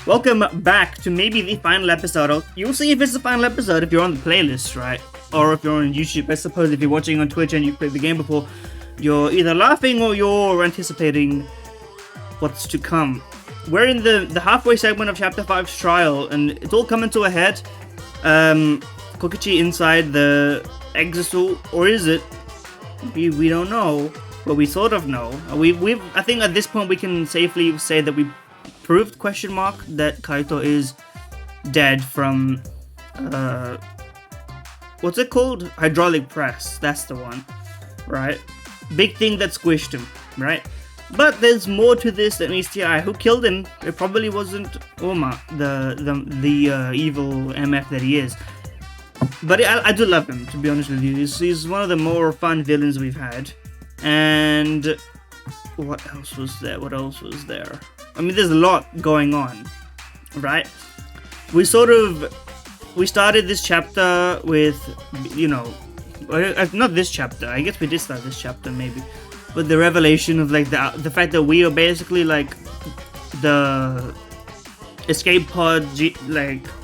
Welcome back to maybe the final episode. You'll see if it's the final episode if you're on the playlist, right? Or if you're on YouTube. I suppose if you're watching on Twitch and you've played the game before, you're either laughing or you're anticipating what's to come. We're in the halfway segment of Chapter 5's trial, and it's all coming to a head. Kokichi inside the exosuit, or is it? We don't know, but we sort of know. I think at this point we can safely say that we proved that Kaito is dead from what's it called? Hydraulic press. That's the one, right? Big thing that squished him, right? But there's more to this than meets the eye. Who killed him? It probably wasn't Oma, the evil MF that he is. But I do love him, to be honest with you. He's one of the more fun villains we've had. And what else was there? I mean, there's a lot going on, right? We started this chapter with, not this chapter. I guess we did start this chapter, maybe. But the revelation of, like, the fact that we are basically, like, the escape pod,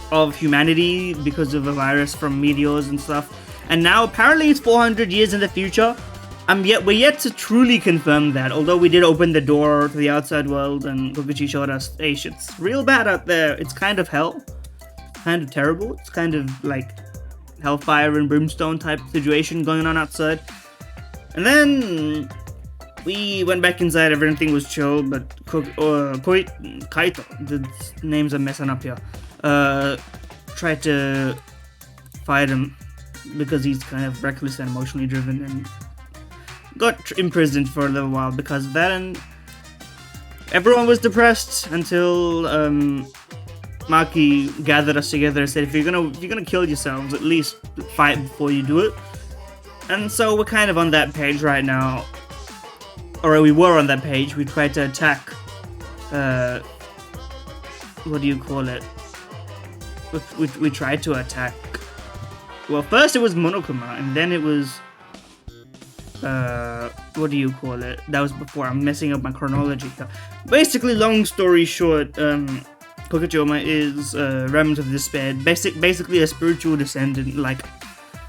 of humanity because of a virus from meteors and stuff. And now, apparently, it's 400 years in the future. We're yet to truly confirm that, although we did open the door to the outside world and Kokichi showed us, hey, shit's real bad out there. It's kind of hell. Kind of terrible. It's kind of like hellfire and brimstone type situation going on outside. And then we went back inside, everything was chill, but Kaito, the names are messing up here, tried to fight him because he's kind of reckless and emotionally driven, and got imprisoned for a little while because of that, and everyone was depressed until Maki gathered us together and said, if you're gonna kill yourselves, at least fight before you do it. And so we're kind of on that page right now, or we were on that page. We tried to attack, what do you call it? We tried to attack, well, first it was Monokuma, and then it was what do you call it? That was before. I'm messing up my chronology here. Basically, long story short, Kokichoma is a remnant of despair, basically a spiritual descendant, like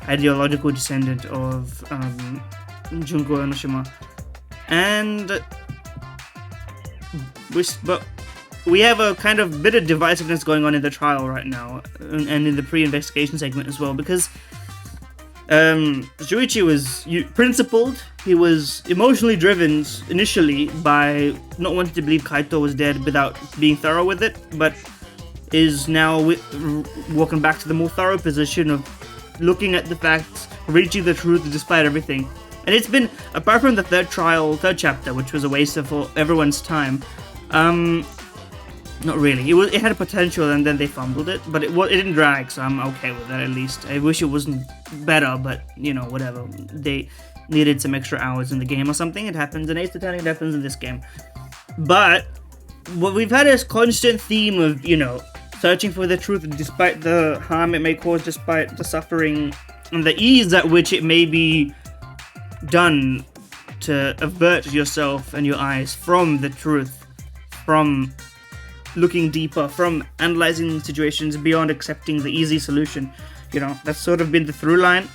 ideological descendant of Junko Enoshima, and we have a kind of bit of divisiveness going on in the trial right now, and in the pre-investigation segment as well, because Shuichi was principled. He was emotionally driven initially by not wanting to believe Kaito was dead without being thorough with it, but is now walking back to the more thorough position of looking at the facts, reaching the truth despite everything. And it's been, apart from the third chapter, which was a waste of everyone's time, not really. It had a potential, and then they fumbled it, but it didn't drag, so I'm okay with that at least. I wish it wasn't better, but whatever. They needed some extra hours in the game or something. It happens in Ace Attorney, it happens in this game. But what we've had is constant theme of searching for the truth despite the harm it may cause, despite the suffering and the ease at which it may be done to avert yourself and your eyes from the truth, from looking deeper, from analyzing situations beyond accepting the easy solution. That's sort of been the through line.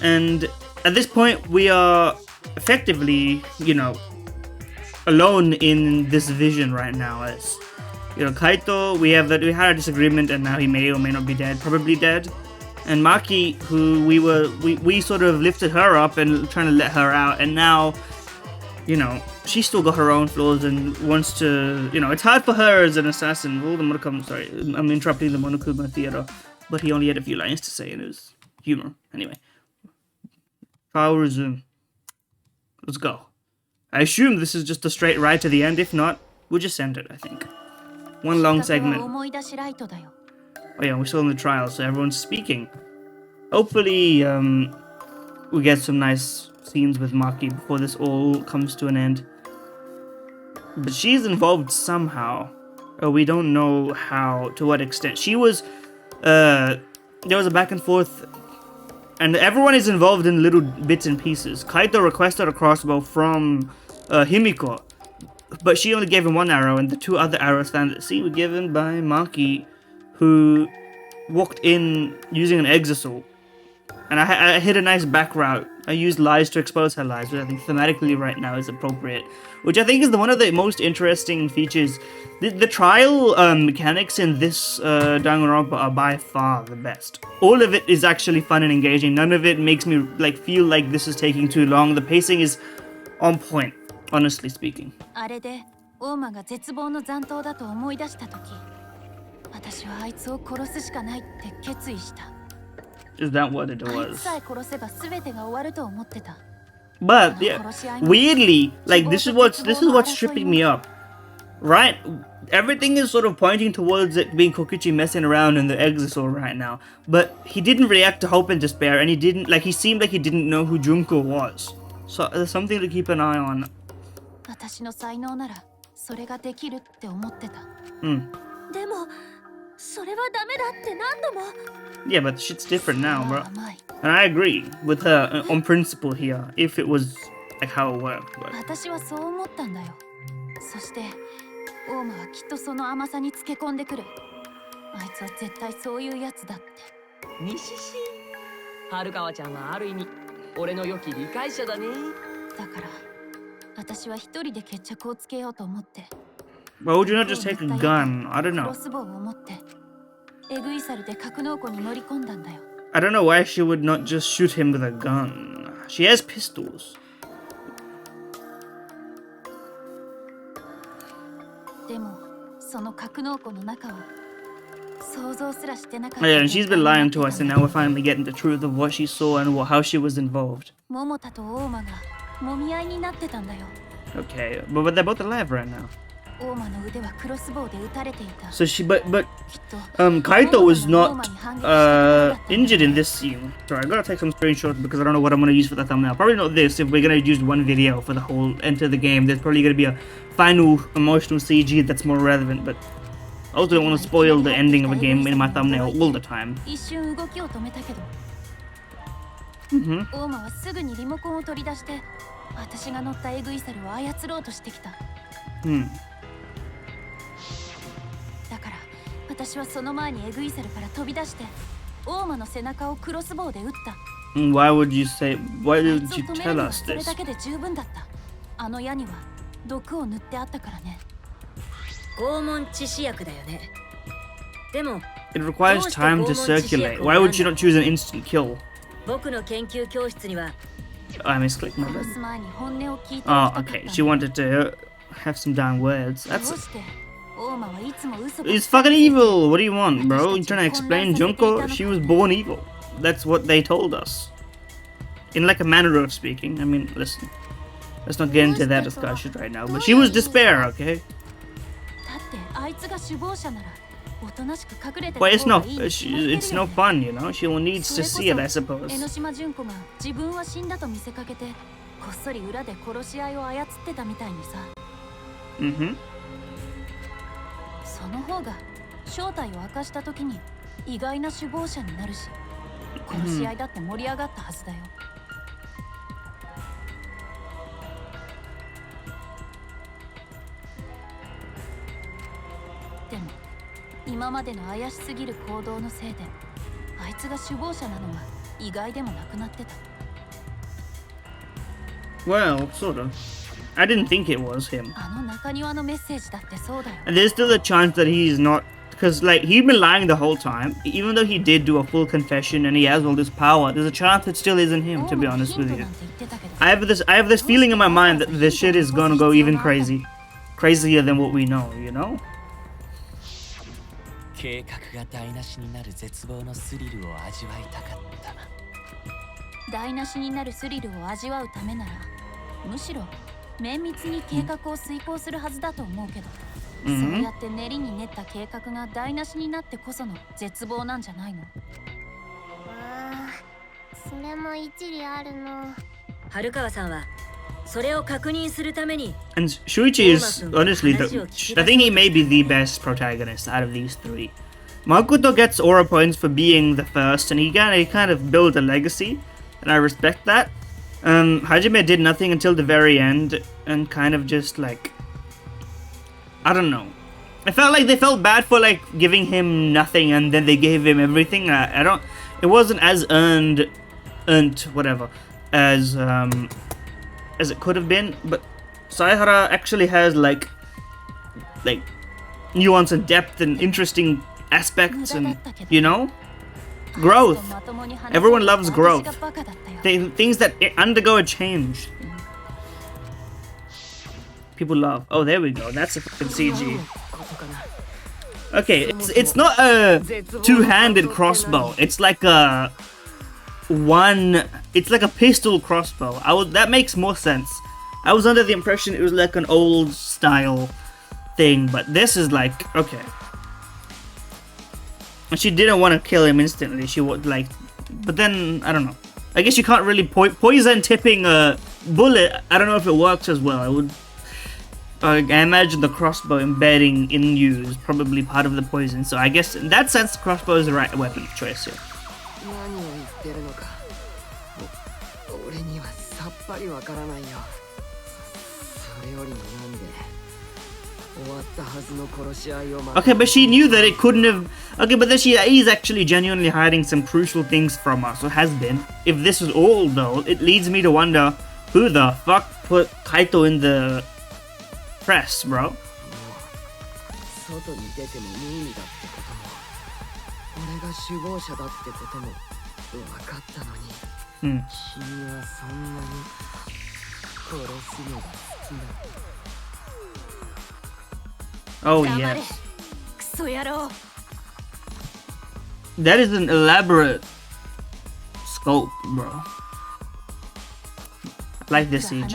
And at this point, we are effectively, alone in this vision right now. As Kaito, we had a disagreement, and now he may or may not be dead, probably dead. And Maki, who we sort of lifted her up and trying to let her out, and now, she's still got her own flaws and wants to, it's hard for her as an assassin. Sorry, I'm interrupting the Monokuma theater, but he only had a few lines to say in his humor. Anyway, trial resume. Let's go. I assume this is just a straight ride to the end. If not, we'll just end it, I think. One long segment. Oh yeah, we're still in the trial, so everyone's speaking. Hopefully, we get some nice scenes with Maki before this all comes to an end. But she's involved somehow. We don't know how, to what extent. She was, there was a back and forth, and everyone is involved in little bits and pieces. Kaito requested a crossbow from Himiko, but she only gave him one arrow, and the 2 other arrows found at sea were given by Maki, who walked in using an exisal. And I hit a nice back route. I used lies to expose her lies, which I think thematically right now is appropriate. Which I think is one of the most interesting features. The trial mechanics in this Danganronpa are by far the best. All of it is actually fun and engaging. None of it makes me feel like this is taking too long. The pacing is on point, honestly speaking. あれでオーマが絶望の残党だと思い出した時、私はあいつを殺すしかないって決意した。Is that what it was? But yeah, weirdly, like this is what's tripping me up, right? Everything is sort of pointing towards it being Kokichi messing around in the exisal right now, but he didn't react to hope and despair, and he seemed like he didn't know who Junko was. So there's something to keep an eye on. Yeah, but shit's different now, bro. And I agree with her on principle here, if it was like how it worked. But... 私はそう思ったんだよ。そして、オーマはきっとその甘さにつけ込んでくる。あいつは絶対そういうやつだって。にしし。春川ちゃんはある意味、俺の良き理解者だね。だから、私は一人で決着をつけようと思って。Why would you not just take a gun? I don't know. I don't know why she would not just shoot him with a gun. She has pistols. Oh yeah, and she's been lying to us, and now we're finally getting the truth of what she saw and how she was involved. Okay, but they're both alive right now. So Kaito was not injured in this scene. Sorry, I gotta take some screenshots because I don't know what I'm gonna use for the thumbnail. Probably not this. If we're gonna use one video for the whole enter the game, there's probably gonna be a final emotional CG that's more relevant. But I also don't want to spoil the ending of a game in my thumbnail all the time. Why would you say? Why did you tell us this? It requires time to circulate. Why would you not choose an instant kill? I misclicked my bad. Oh, okay. She wanted to have some down words. That's it. He's fucking evil. What do you want, bro? You trying to explain Junko? She was born evil. That's what they told us. In like a manner of speaking. I mean, listen. Let's not get into that discussion right now. But she was despair, okay? Well, it's no fun, you know? She needs to see it, I suppose. Mm-hmm. Well, sort of. I didn't think it was him. And there's still a chance that he's not, because like he's been lying the whole time. Even though he did do a full confession and he has all this power, there's a chance it still isn't him. To be honest with you, I have this feeling in my mind that this shit is gonna go even crazier than what we know. You know. 計画が台無しになる絶望のスリルを味わいたかった。台無しになるスリルを味わうためなら、むしろ綿密に計画を遂行するはずだと思うけど、そうやって練りに練った計画が台無しになってこその絶望なんじゃないの？それも一理あるの。春川さんは。And Shuichi is honestly I think he may be the best protagonist out of these three. Makoto gets aura points for being the first, and he kind of built a legacy, and I respect that. Hajime did nothing until the very end, and kind of just like I don't know. I felt like they felt bad for like giving him nothing and then they gave him everything. I don't. It wasn't as earned whatever as it could have been. But Saihara actually has like nuance and depth and interesting aspects and, you know, growth. Everyone loves growth. Things that undergo a change. People love. Oh, there we go. That's a fucking CG. Okay, it's not a two-handed crossbow. It's like a it's like a pistol crossbow. That makes more sense. I was under the impression it was like an old style thing, but this is like, okay. And she didn't want to kill him instantly. She would like, but then I don't know. I guess you can't really poison tipping a bullet. I don't know if it works as well. I imagine the crossbow embedding in you is probably part of the poison. So I guess in that sense, the crossbow is the right weapon of choice here. Okay, but she knew that it couldn't have. Okay, but then is actually genuinely hiding some crucial things from us, or has been. If this is all, though, it leads me to wonder who the fuck put Kaito in the press, bro. Oh yes. That is an elaborate scope, bro. I like this CG.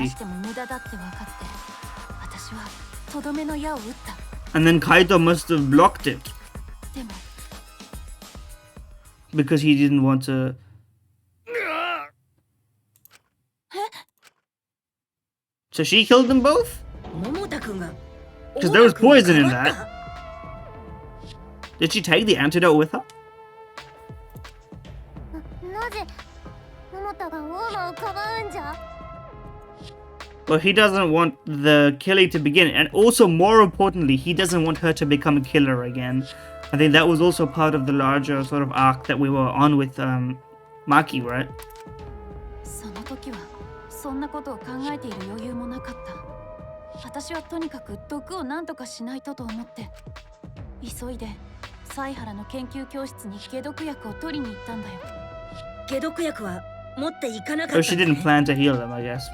And then Kaito must have blocked it. Because he didn't want to... So she killed them both? Because there was poison in that. Did she take the antidote with her? Well, he doesn't want the killing to begin, and also more importantly, he doesn't want her to become a killer again. I think that was also part of the larger sort of arc that we were on with Maki, right? Oh, she didn't plan to heal them, I guess.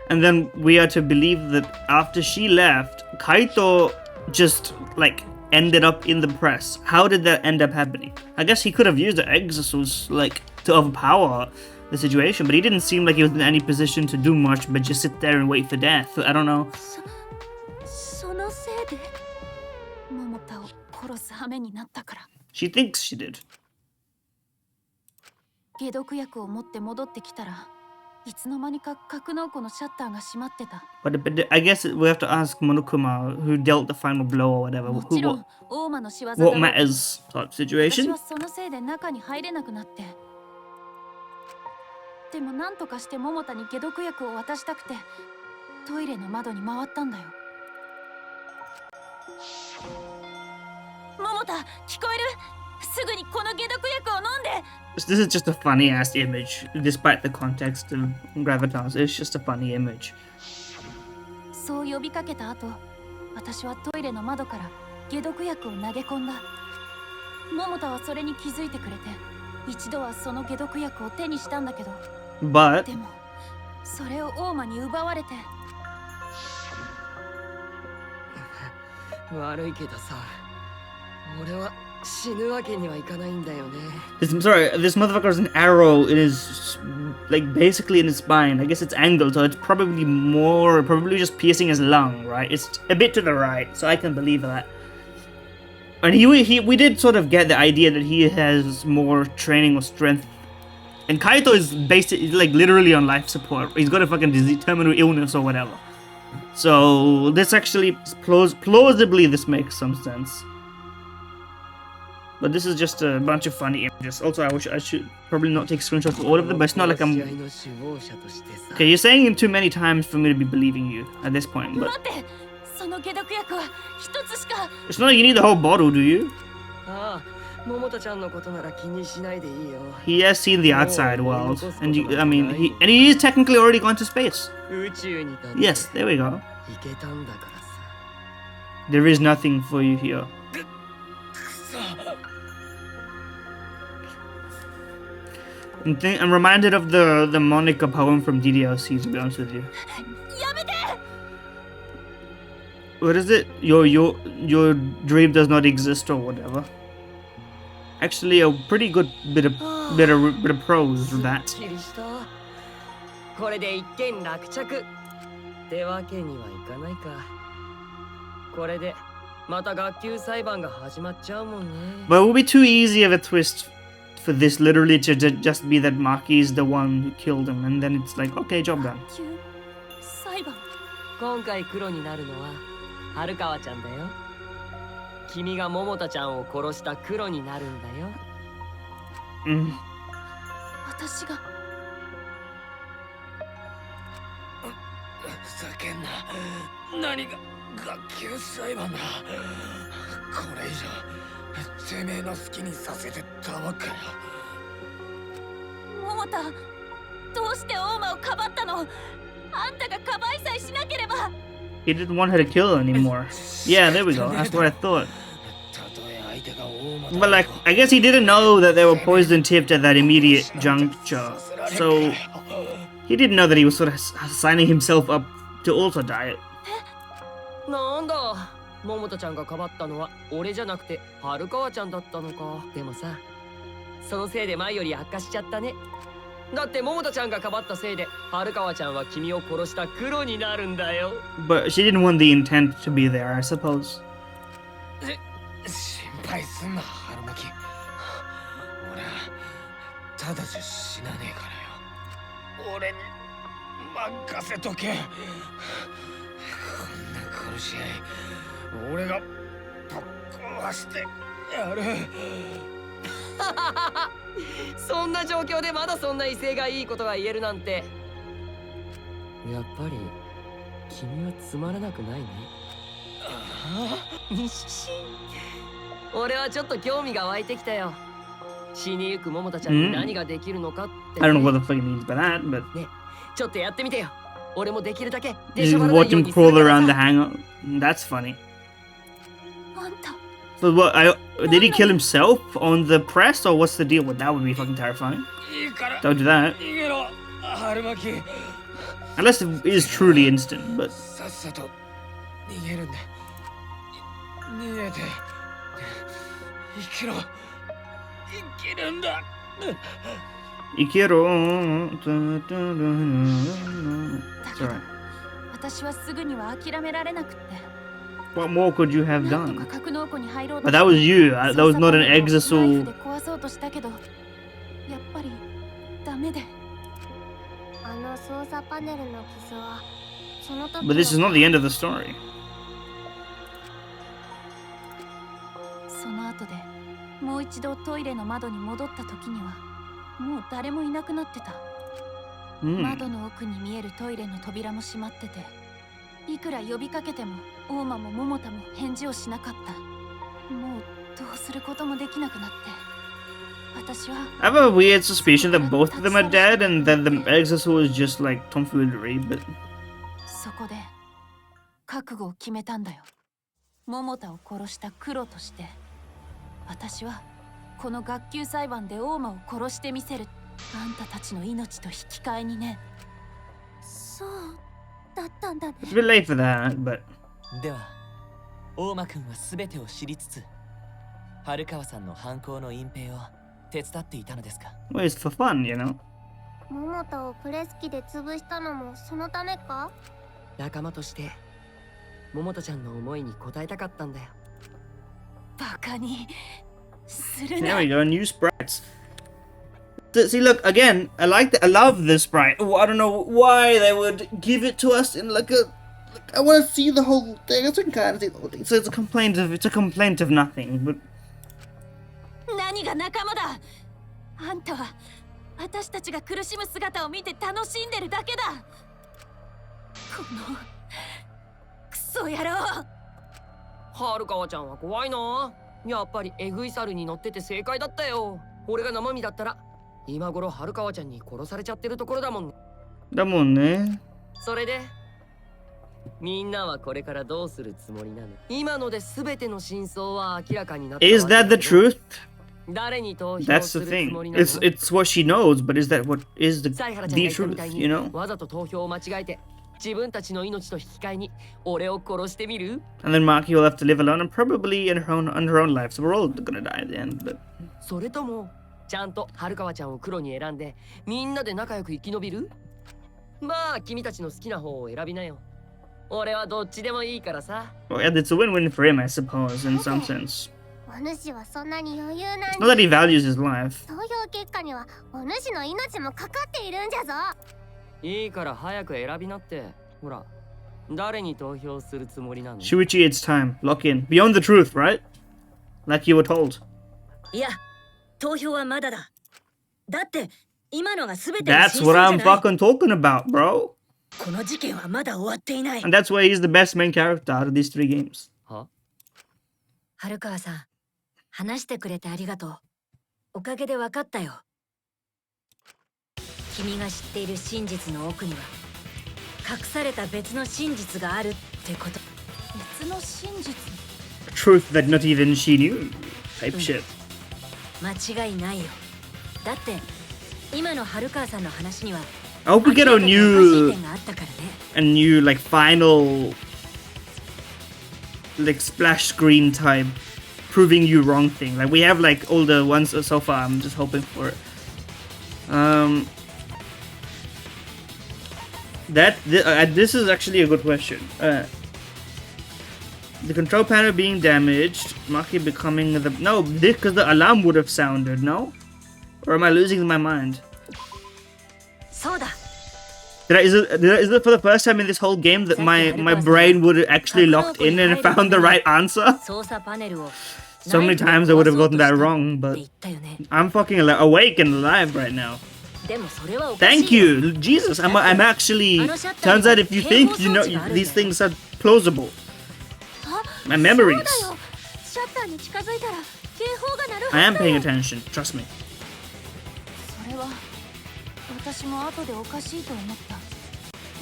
And then we are to believe that after she left, Kaito just like ended up in the press. How did that end up happening? I guess he could have used the exorcist like to overpower the situation, but he didn't seem like he was in any position to do much but just sit there and wait for death. I don't know. She thinks she did. But I guess we have to ask Monokuma, who dealt the final blow or whatever. What matters type situation. This is just a funny ass image, despite the context of gravitas. It's just a funny image. But this motherfucker has an arrow in his, like, basically in his spine. I guess it's angled, so it's probably just piercing his lung, right? It's a bit to the right, so I can believe that. And we did sort of get the idea that he has more training or strength. And Kaito is basically, like, literally on life support. He's got a fucking disease, terminal illness or whatever. So this actually plausibly this makes some sense. But this is just a bunch of funny images. Also, I wish I should probably not take screenshots of all of them, but it's not like I'm... Okay, you're saying it too many times for me to be believing you at this point, but... It's not like you need the whole bottle, do you? He has seen the outside world, and I mean, he is technically already gone to space. Yes, there we go. There is nothing for you here. I'm reminded of the Monica poem from DDLC, to be honest with you. What is it? Your dream does not exist or whatever. Actually, a pretty good bit of prose for that. But it would be too easy of a twist for this literally to just be that Maki is the one who killed him, and then it's like, okay, job done. He didn't want her to kill anymore. Yeah, there we go. That's what I thought. But like, I guess he didn't know that they were poison tipped at that immediate juncture. So he didn't know that he was sort of signing himself up to also die. 桃太ちゃんがかばったのは俺じゃなくて春川ちゃんだったのか。でもさ、そのせいで前より悪化しちゃったね。だって桃太ちゃんがかばったせいで春川ちゃんは君を殺した黒になるんだよ。But she didn't want the intent to be there, I suppose. 心配すんな、春巻。俺はただじゃ死なねえからよ。俺に任せとけ。こんな殺し合い。俺がぶっ壊してやる。そんな状況でまだそんな威勢がいいことが言えるなんて。やっぱり君はつまらなくないね。俺はちょっと興味が湧いてきたよ。死にゆく桃太ちゃんに何ができるのかって、I don't know what the fuck it means by that, but ね、ちょっとやってみてよ。俺もできるだけ just watch him crawl around the hangar. That's funny. But what? Did he kill himself on the press, or what's the deal with that? Would be fucking terrifying. Don't do that. Unless it is truly instant, but. Ikiro. Sorry. What more could you have done? But that was you. That was not an exisal. But this is not the end of the story. その後でもう一度トイレの窓に戻った時にはもう誰もいなくなってた。窓の奥に見えるトイレの扉も閉まってて、いくら呼びかけても大間も桃太も返事をしなかった。もうどうすることもできなくなって、私は I have a weird suspicion that both of them are dead and that the exisal was just like tomfoolery, but そこで覚悟を決めたんだよ。桃太を殺した黒として、私はこの学級裁判で大間を殺してみせる。あんたたちの命と引き換えにね。そうだったんだね。 it's a bit late for that, but では大間くんは全てを知りつつ春川さんの犯行の隠蔽を手伝っていたのですか。 well, it's for fun, you know. 桃太をプレス機で潰したのもそのためか。仲間として桃太ちゃんの思いに応えたかったんだよ。バカにする There な。 we go, new sprites. See, look, again, I love this sprite. Oh, I don't know why they would give it to us in like a I want to see the whole thing. It's kind of so it's a complaint of nothing. But 何が仲間だ。あんたは私たちが苦しむ姿を見て楽しんでるだけだ。このクソ野郎。はるかわちゃんは怖いな。やっぱりエグい猿に乗ってて正解だったよ。俺が生身だったら今頃はるかわちゃんに殺されちゃってるところだもんね。だもんね。それでみんなはこれからどうするつもりなの？今ので全ての真相は明らかになった。Is that the truth? 誰に投票 That's す the るつ thing. もりなの？ It's what she knows, but is that what is the サイハラちゃんが言ったみたい truth? に You know? わざと投票を間違えて自分たちの命と引き換えに俺を殺してみる？ And then Maki will have to live alone and probably in her own life. So we're all gonna die at the end. But それともちゃんとはるかわちゃんを黒に選んでみんなで仲良く生き延びる？まあ君たちの好きな方を選びなよ。俺はどっちでもいいからさ。 well, yeah, it's a win-win for him, I suppose, in some sense. お主はそんなに余裕なん It's not that he values his life. 投票結果にはお主の命もかかっているんじゃぞ。いいから早く選びなって。ほら、誰に投票するつもりなの？ Shuichi, it's time. Lock in. Beyond the truth, right? Like you were told. いや、投票はまだだ。だって今のが全ての That's 真 what 相 I'm じゃない。 fucking talking about, bro. この事件はまだ終わっていない。 And that's why he's the best main character out of these 3 games. は？春川さん、話してくれてありがとう。おかげで分かったよ。君が知っている真実の奥には隠された別の真実があるってこと。別の真実。 Truth that not even she knew. Type shit. 間違いないよ。だって今の春川さんの話には I hope we get 明らかにおかしい点があったからね。a new like final like splash screen type proving you wrong thing. Like we have like all the ones so far. I'm just hoping for it. This is actually a good question. The control panel being damaged, Maki becoming the no, because the alarm would have sounded, no? Or am I losing my mind? そうだ。 Is it for the first time in this whole game that my brain would have actually locked in and found the right answer? 操作パネルを So many times I would have gotten that wrong, but I'm fucking awake and alive right now. でもそれはおかしい Thank you, Jesus. I'm actually. Turns out if you think you know these things are plausible. My memories. そうだよ。シャッターに近づいたら警報が鳴るはずだ I よ。 am paying attention. Trust me. それは私も後でおかしいと思った。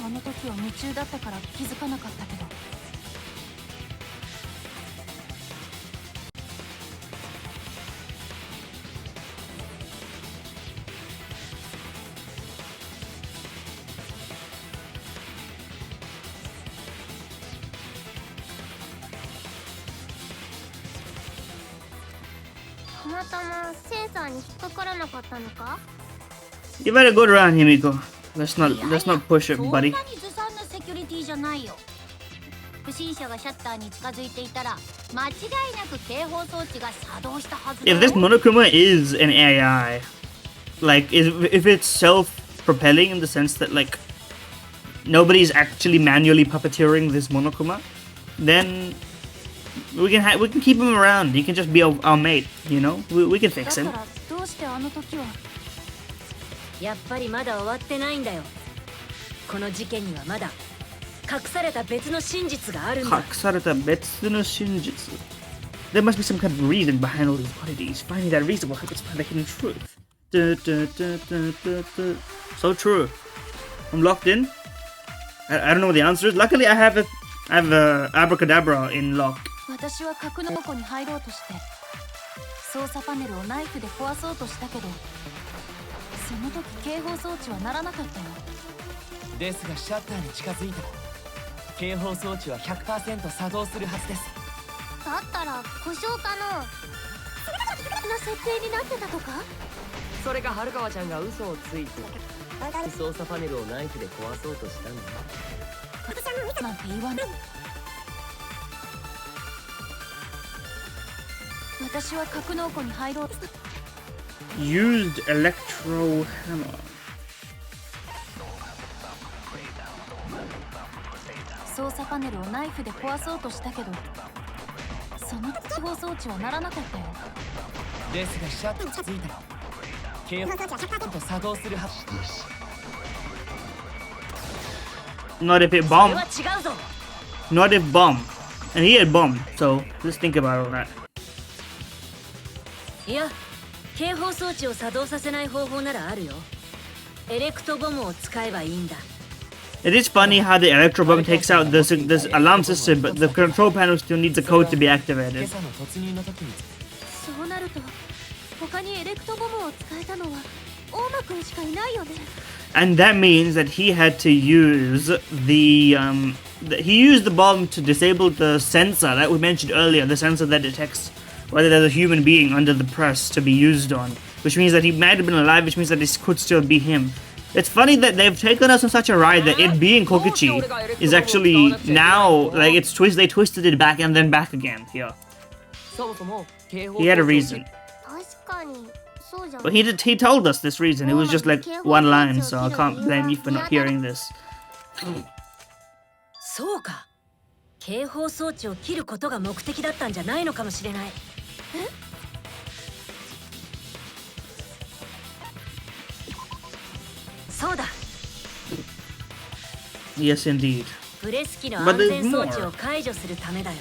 あの時は夢中だったから気づかなかったけど。たまたまセンサーに引っかからなかったのか？ Give it a good round, Himiko. Let's not push it, そん buddy. なにずさんなセキュリティじゃないよ。不審者がシャッターに近づいていたら間違いなく警報装置が作動したはずだ If よ。 this Monokuma is an AI, like if it's self-propelling in the sense that like nobody's actually manually puppeteering this Monokuma, then we can keep him around. He can just be our mate, you know. We can だ fix った him. らどうしてあの時は。やっぱりまだ終わってないんだよ。この事件にはまだ隠された別の真実があるんだ。 Kakusarata Betsuno Shinjitsu. There must be some kind of reason behind all these oddities. Finding that reason will help us find the hidden truth. So true. I'm locked in. I don't know what the answer is. Luckily, I have abracadabra in lock. 私は格納庫に入ろうとして操作パネルをナイフで壊そうとしたけど、その時警報装置は鳴らなかったよ。ですがシャッターに近づいても警報装置は 100% 作動するはずです。だったら故障かの？な設定になってたとか？それかはるかわちゃんが嘘をついて操作パネルをナイフで壊そうとしたんだ。なんて言わない。私は格納庫に入ろう。 Used electro hammer. 操作差パネルをナイフで壊そうとしたけど、その警報装置は鳴らなかったよ。ですがシャッターついたら警報装置と作動するはず。 Not if it それは bomb. 違うぞ。 Not if bomb. And he had bomb, so let's think about all that. いや、警報装置を作動させない方法ならあるよ。エレクトボムを使えばいいんだ。 It is funny how the electro bomb takes out this alarm system, but the control panel still needs a code to be 今 activated. 朝の突入の時にそうなると他にエレクトボムを使えたのは大間くんしかいないよね。 And that means that he had to use he used the bomb to disable the sensor that we mentioned earlier, the sensor that detects whether there's a human being under the press to be used on, which means that he might have been alive, which means that this could still be him. It's funny that they've taken us on such a ride that it being Kokichi is actually now, like, they twisted it back and then back again here. そもそも警報 He had a reason. 確かにそうじゃん。 But he told us this reason. It was just like one line, so I can't blame you for not hearing this. そうか。警報装置を切ることが目的だったんじゃないのかもしれない。そうだ。 Yes, indeed. プレス機の But 安 there's 全装 more. 置を解除するためだよ。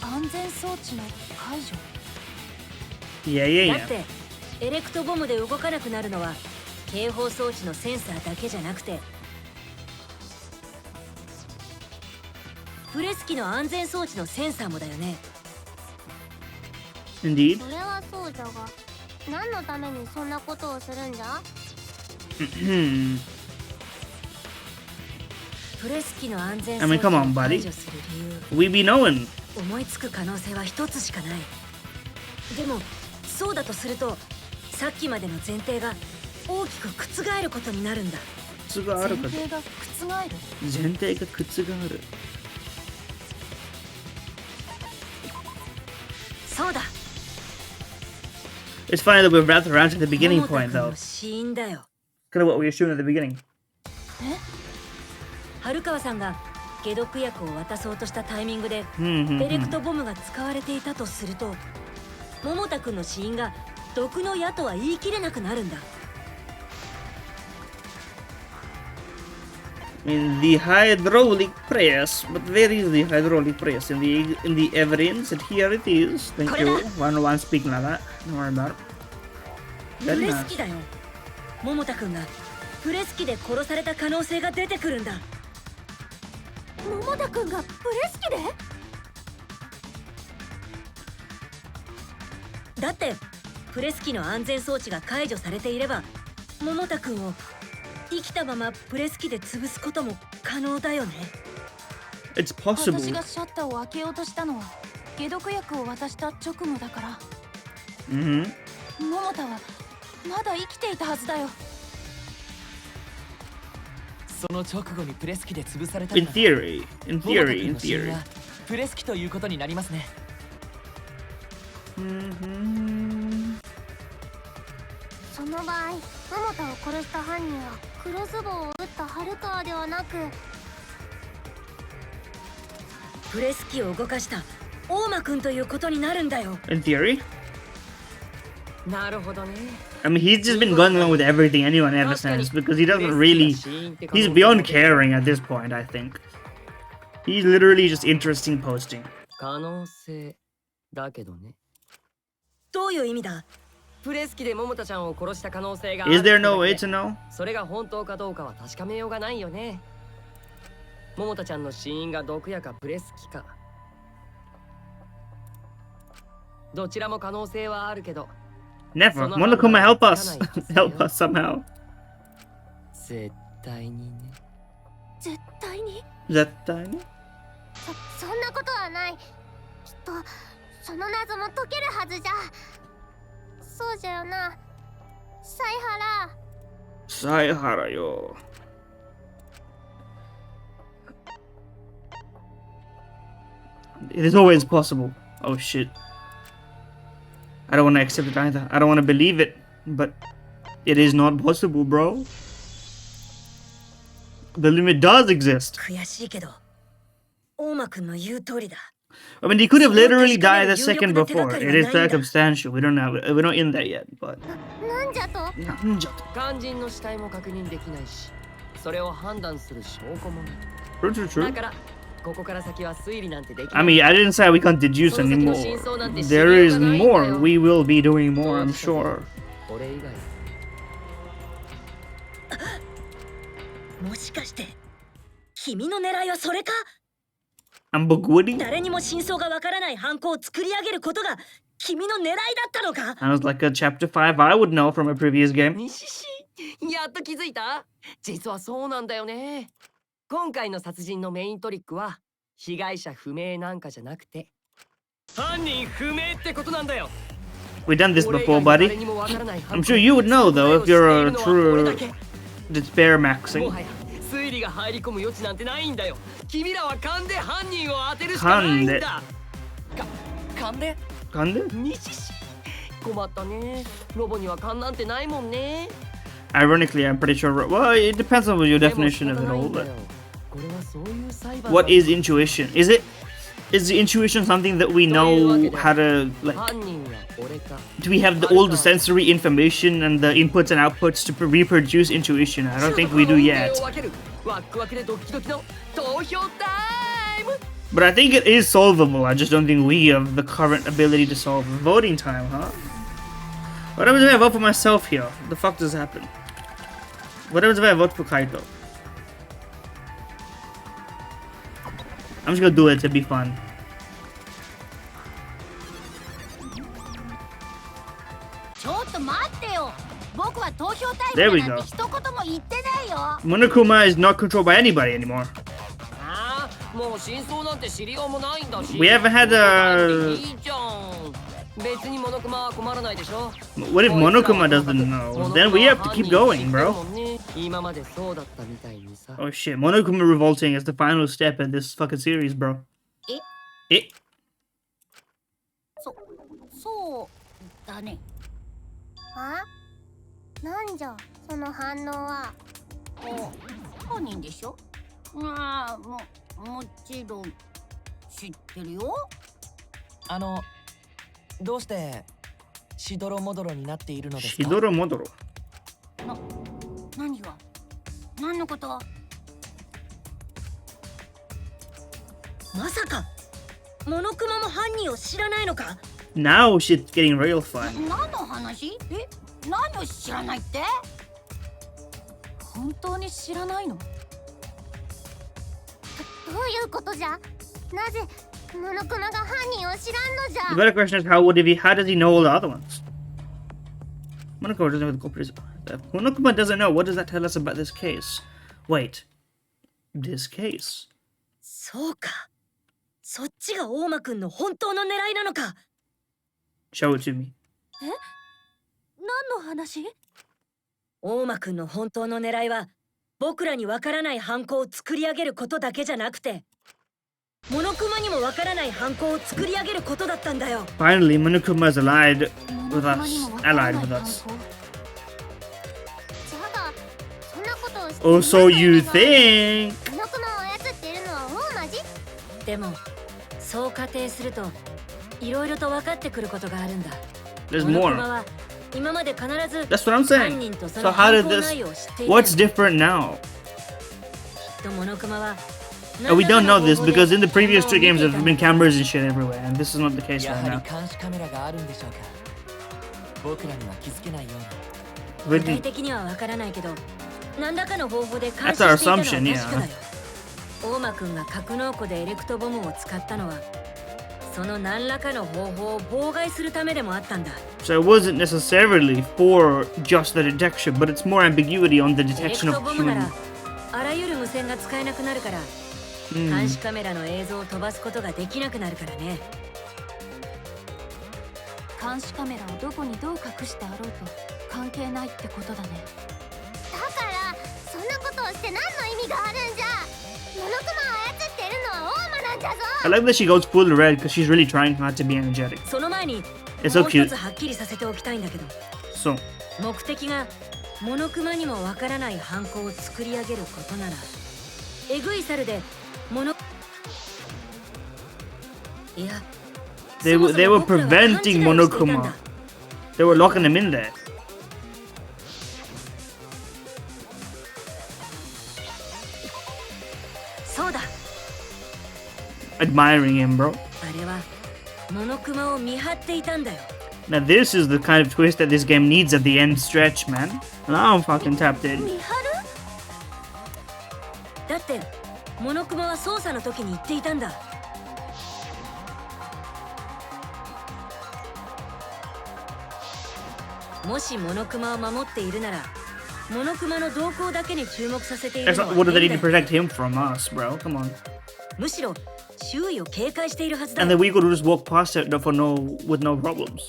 安全装置の解除。 Yeah, yeah, だ yeah. ってエレクトボムで動かなくなるのは警報装置のセンサーだけじゃなくてプレス機の安全装置のセンサーもだよね。 Indeed. それはそうじゃが、何のためにそんなことをするんじゃ？プレス機の安全装 I mean, 置 come on, を buddy. 解除する理由。 We be knowing. 思いつく可能性は一つしかない。でもそうだとするとさっきまでの前提が大きく覆ることになるんだ。前提が覆る。前提が覆る。そうだ。 It's funny that we're wrapped around to the beginning 桃田 point, 君 though. の死因だよ。 Kind of what we assumed at the beginning. 春川さんが解毒薬を渡そうとしたタイミングで Hmm. エレクトボムが使われていたとすると桃田君の死因が毒の矢とは言い切れなくなるんだ。 In the hydraulic press, but where is the hydraulic press? In the evidence, and here it is. Thank you. One speaking like that. Don't worry about it. プ Very レス nice. 機だよ。桃田君がプレス機で殺された可能性が出てくるんだ。桃田くんがプレス機で？だってプレス機の安全装置が解除されていれば桃田君を生きたままプレス機で潰すことも可能だよね。 It's 私 possible. がシャッターを開けようとしたのは解毒薬を渡した直後だから。 Mm-hmm. 桃田はまだ生きていたはずだよ。その直後にプレス機で潰された In theory. In theory. In theory. プレス機ということになりますね。 Mm-hmm. その場合、桃田を殺した犯人はクロスボウを撃った春川ではなく、プレス機を動かした大間君ということになるんだよ。 In theory. なるほどね。 I mean, he's just been going along with everything anyone ever says because he doesn't really. He's beyond caring at this point, I think. He's literally just interesting posting. 可能性だけどね。どういう意味だ？プレス機で桃田ちゃんを殺した可能性があ Is る there no だ way け to know? それが本当かどうかは確かめようがないよね。桃田ちゃんの死因が毒薬かプレス機か。どちらも可能性はあるけど。 Never. Monokuma, help us. Help us somehow. 絶対にね。絶対に？絶対に？そんなことはない。きっとその謎も解けるはずじゃ。そうじゃよな、犀原。犀原よ。It is always possible. Oh shit. I don't want to accept it either. I don't want to believe it. But it is not possible, bro. The limit does exist. 悔しいけど、大間くんの言う通りだ。I mean, he could have literally died a second before. It is circumstantial. We don't know. We're not in there yet, but. なんじゃと肝心の死体も確認できないし、それを判断する証拠もない。 True, true, だ true. からここから先は推理なんてできない。 I mean, I didn't say we can't deduce anymore. There is more. We will be doing more, I'm sure. 俺以外。もしかして君の狙いはそれか？ I'm Bogwoody? 誰にも真相がわからない犯行を作り上げることが君の狙いだったのか？ Sounds like a chapter 5 I would know from a previous game. 西しやっと気づいた？実はそうなんだよね。今回の殺人のメイントリックは被害者不明なんかじゃなくて犯人不明ってことなんだよ。 We've done this before, buddy. I'm sure you would know though if you're a true despair も maxing. はや推理が入り込む余地なんてないんだよ。君らは勘で犯人を当てるしかないんだ。勘で？ Kande? 西し困ったね。ロボには勘なんてないもんね。 Ironically, I'm pretty sure. Well, it depends on your でも definition of it 仕方ない all. んだ But よ。これはそういう裁判 what is intuition? Is the intuition something that we know how to like? 犯人は俺か。 Do we have all the sensory information and the inputs and outputs to reproduce intuition? I don't think we do yet. ワクワクでドキドキの投票タイム。 But I think it is solvable. I just don't think we have the current ability to solve voting time, huh? What happens if I vote for myself here? What the fuck does happen? What happens if I vote for Kaito? I'm just gonna do it to be fun. ちょっと待ってよ。僕は投票タイ There ム we だなん go. て一言も言ってないよ。 Monokuma is not controlled by anybody anymore. ああ、もう真相なんて知りようもないんだし。 We haven't had a... いいじゃん。別にモノクマは困らないでしょ。 What if Monokuma doesn't know? Then we have to keep going, bro. 今までそうだったみたいにさ。 Oh shit, Monokuma revolting is the final step in this fucking series, bro. Eh? そうだね。あ？なんじゃその反応は。犯人でしょ？ああ、もちろん知ってるよ。どうしてしどろもどろになっているのですか？ Shidoro Modoro. 何が？何のこと？まさかモノクマも犯人を知らないのか？ Now shit's getting real fun. 何の話？何を知らないって？本当に知らないの？どういうことじゃ？なぜモノクマが犯人を知らんのじ The ゃ？ better question is how does he know all the other ones? Monokuma doesn't know the culprit is. If Monokuma doesn't know, what does that tell us about this case? Wait. This case? そうか。そっちが大間くんの本当の狙いなのか。 Show it to me. 何の話？大間くんの本当の狙いは僕らにわからない犯行を作り上げることだけじゃなくて、モノクマにもわからない犯行を作り上げることだったんだよ。 Finally, Monokuma is allied with us. Allied with us. じゃがそんなことをして Oh, so you think? モノクマを操っているのは大間じ？でもそう仮定するといろいろと分かってくることがあるんだ。 There's モノク more. マは今まで必ず That's what I'm 犯 saying. 人とそ So の how 犯 did 行 this... 内容を知っている。 What's different now? きっとモノクマは Oh, we don't know this because in the previous two games there have been cameras and shit everywhere, and this is not the case や right は now. り監視カメラがあるんでしょうか。僕らには気づけないような。具体的には分からないけど何らかの方法で監視してい That's た our のは assumption, 確かだ yeah. よ。大間くんが格納庫でエレクトボムを使ったのはその何らかの方法を妨害するためでもあったんだ。 So it wasn't necessarily for just the detection, but it's more ambiguity on the エレク detection ト of ボムな human. らあらゆる無線が使えなくなるから、監視カメラの映像を飛ばすことができなくなるからね。監視カメラをどこにどう隠してあろうと関係ないってことだね。だからそんなことをして何の意味があるんじゃ？モノクマを操っているのは大間なん I like that she goes full red because she's really trying hard to be energetic. その前に It's so もう一 cute. つはっきりさせておきたいんだけど、 So, 目的がモノクマにもわからない犯行を作り上げることなら、エグい猿でモノいや they were preventing Monokuma. They were locking him in there. そうだ、 Admiring him, bro. あれはモノクマを見張っていたんだよ。 Now this is the kind of twist that this game needs at the end stretch, man. And I'm fucking tapped in. 見張る？だってモノクマは捜査の時に言っていたんだ。もしモノクマを守っているなら、モノクマの動向だけに注目させている That's の not, は what do they 変 need だ to よ。 protect him from us, bro? Come on. むしろ周囲を警戒しているはずだ And よ。 then we could just walk past it for with no problems.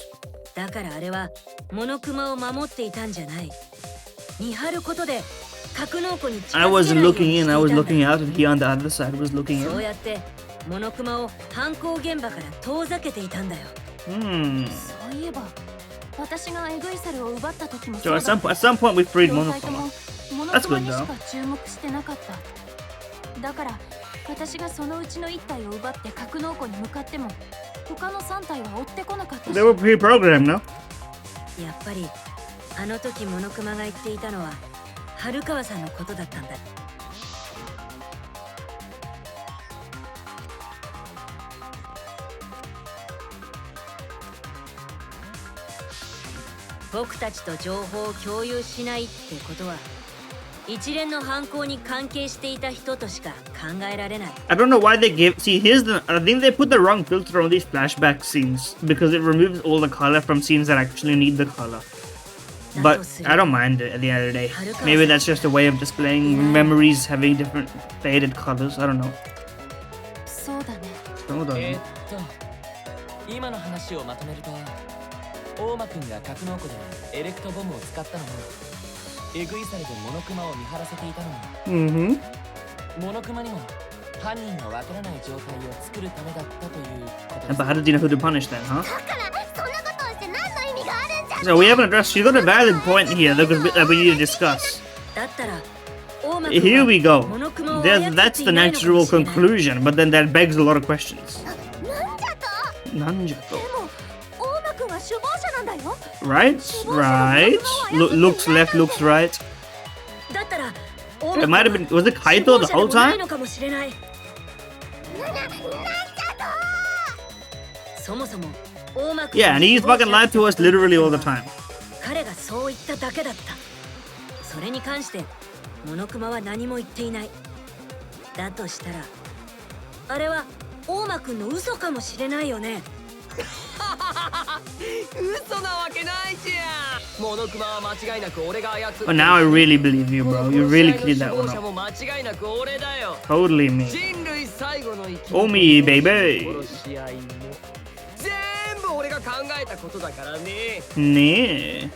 だからあれはモノクマを守っていたんじゃない。見張ることで格納庫に近 I づけない wasn't ように looking してい in, た I ん was だ。 looking out, and he on the other side was looking そう in. やってモノクマを犯行現場から遠ざけていたんだよ。 Hmm. そういえば私がエグイサルを奪った時も So そう at だ some point we freed 両隊とも Monokuma. モノ That's クマ good にし though. か注目してなかっただから私がそのうちの1体を奪って格納庫に向かっても他の3体は追ってこなかったし They were pre-programmed, no? やっぱりあの時モノクマが言っていたのは春川さんのことだったんだ。僕たちと情報を共有しないってことは一連の犯行に関係していた人としか考えられない。 I don't know why they gave. See, here's the. I think they put the wrong filter on these flashback scenes because it removes all the color from scenes that actually need the color. But I don't mind it at the end of the day. Maybe that's just a way of displaying memories having different faded colors. I don't know. そうだね Hold on. 今の話をまとめると、大間くんが格納庫でエレクトボムを使ったのも、エグイサルでモノクマを見張らせていたのも、 Mm-hmm. モノクマにも犯人がわからない状態を作るためだったということで But す。 how did you know who to punish then, huh? だからそんなことをして何の意味があるんじゃ。 So we haven't addressed. She's got a valid point here that we need to discuss. だったら大間くん Here は we go. モノクマを操っていないの That's か the もしれない natural conclusion, but then that begs a lot of questions. なんじゃと。 Nanjato. でも大間くんは首謀者なんだよ Right? Right. Looks left, looks right. だったら It might have been. Was it Kaito the whole ない time? のかもしれない。そもそも大間くん Yeah, and he's fucking lied to us literally all the time. 彼がそう言っただけだった。それに関してモノクマは何も言っていない。だとしたらあれは大間くんの嘘かもしれないよね。嘘なわけないじゃん。モノクマは間違いなく俺が操って Oh, now I really believe you, bro. You really cleared that 首 one 謀者 up. も間違いなく俺だよ。 Totally me. 人類最後の生き Oh me, baby. 殺し合いも全部俺が考えたことだからね。 Nah.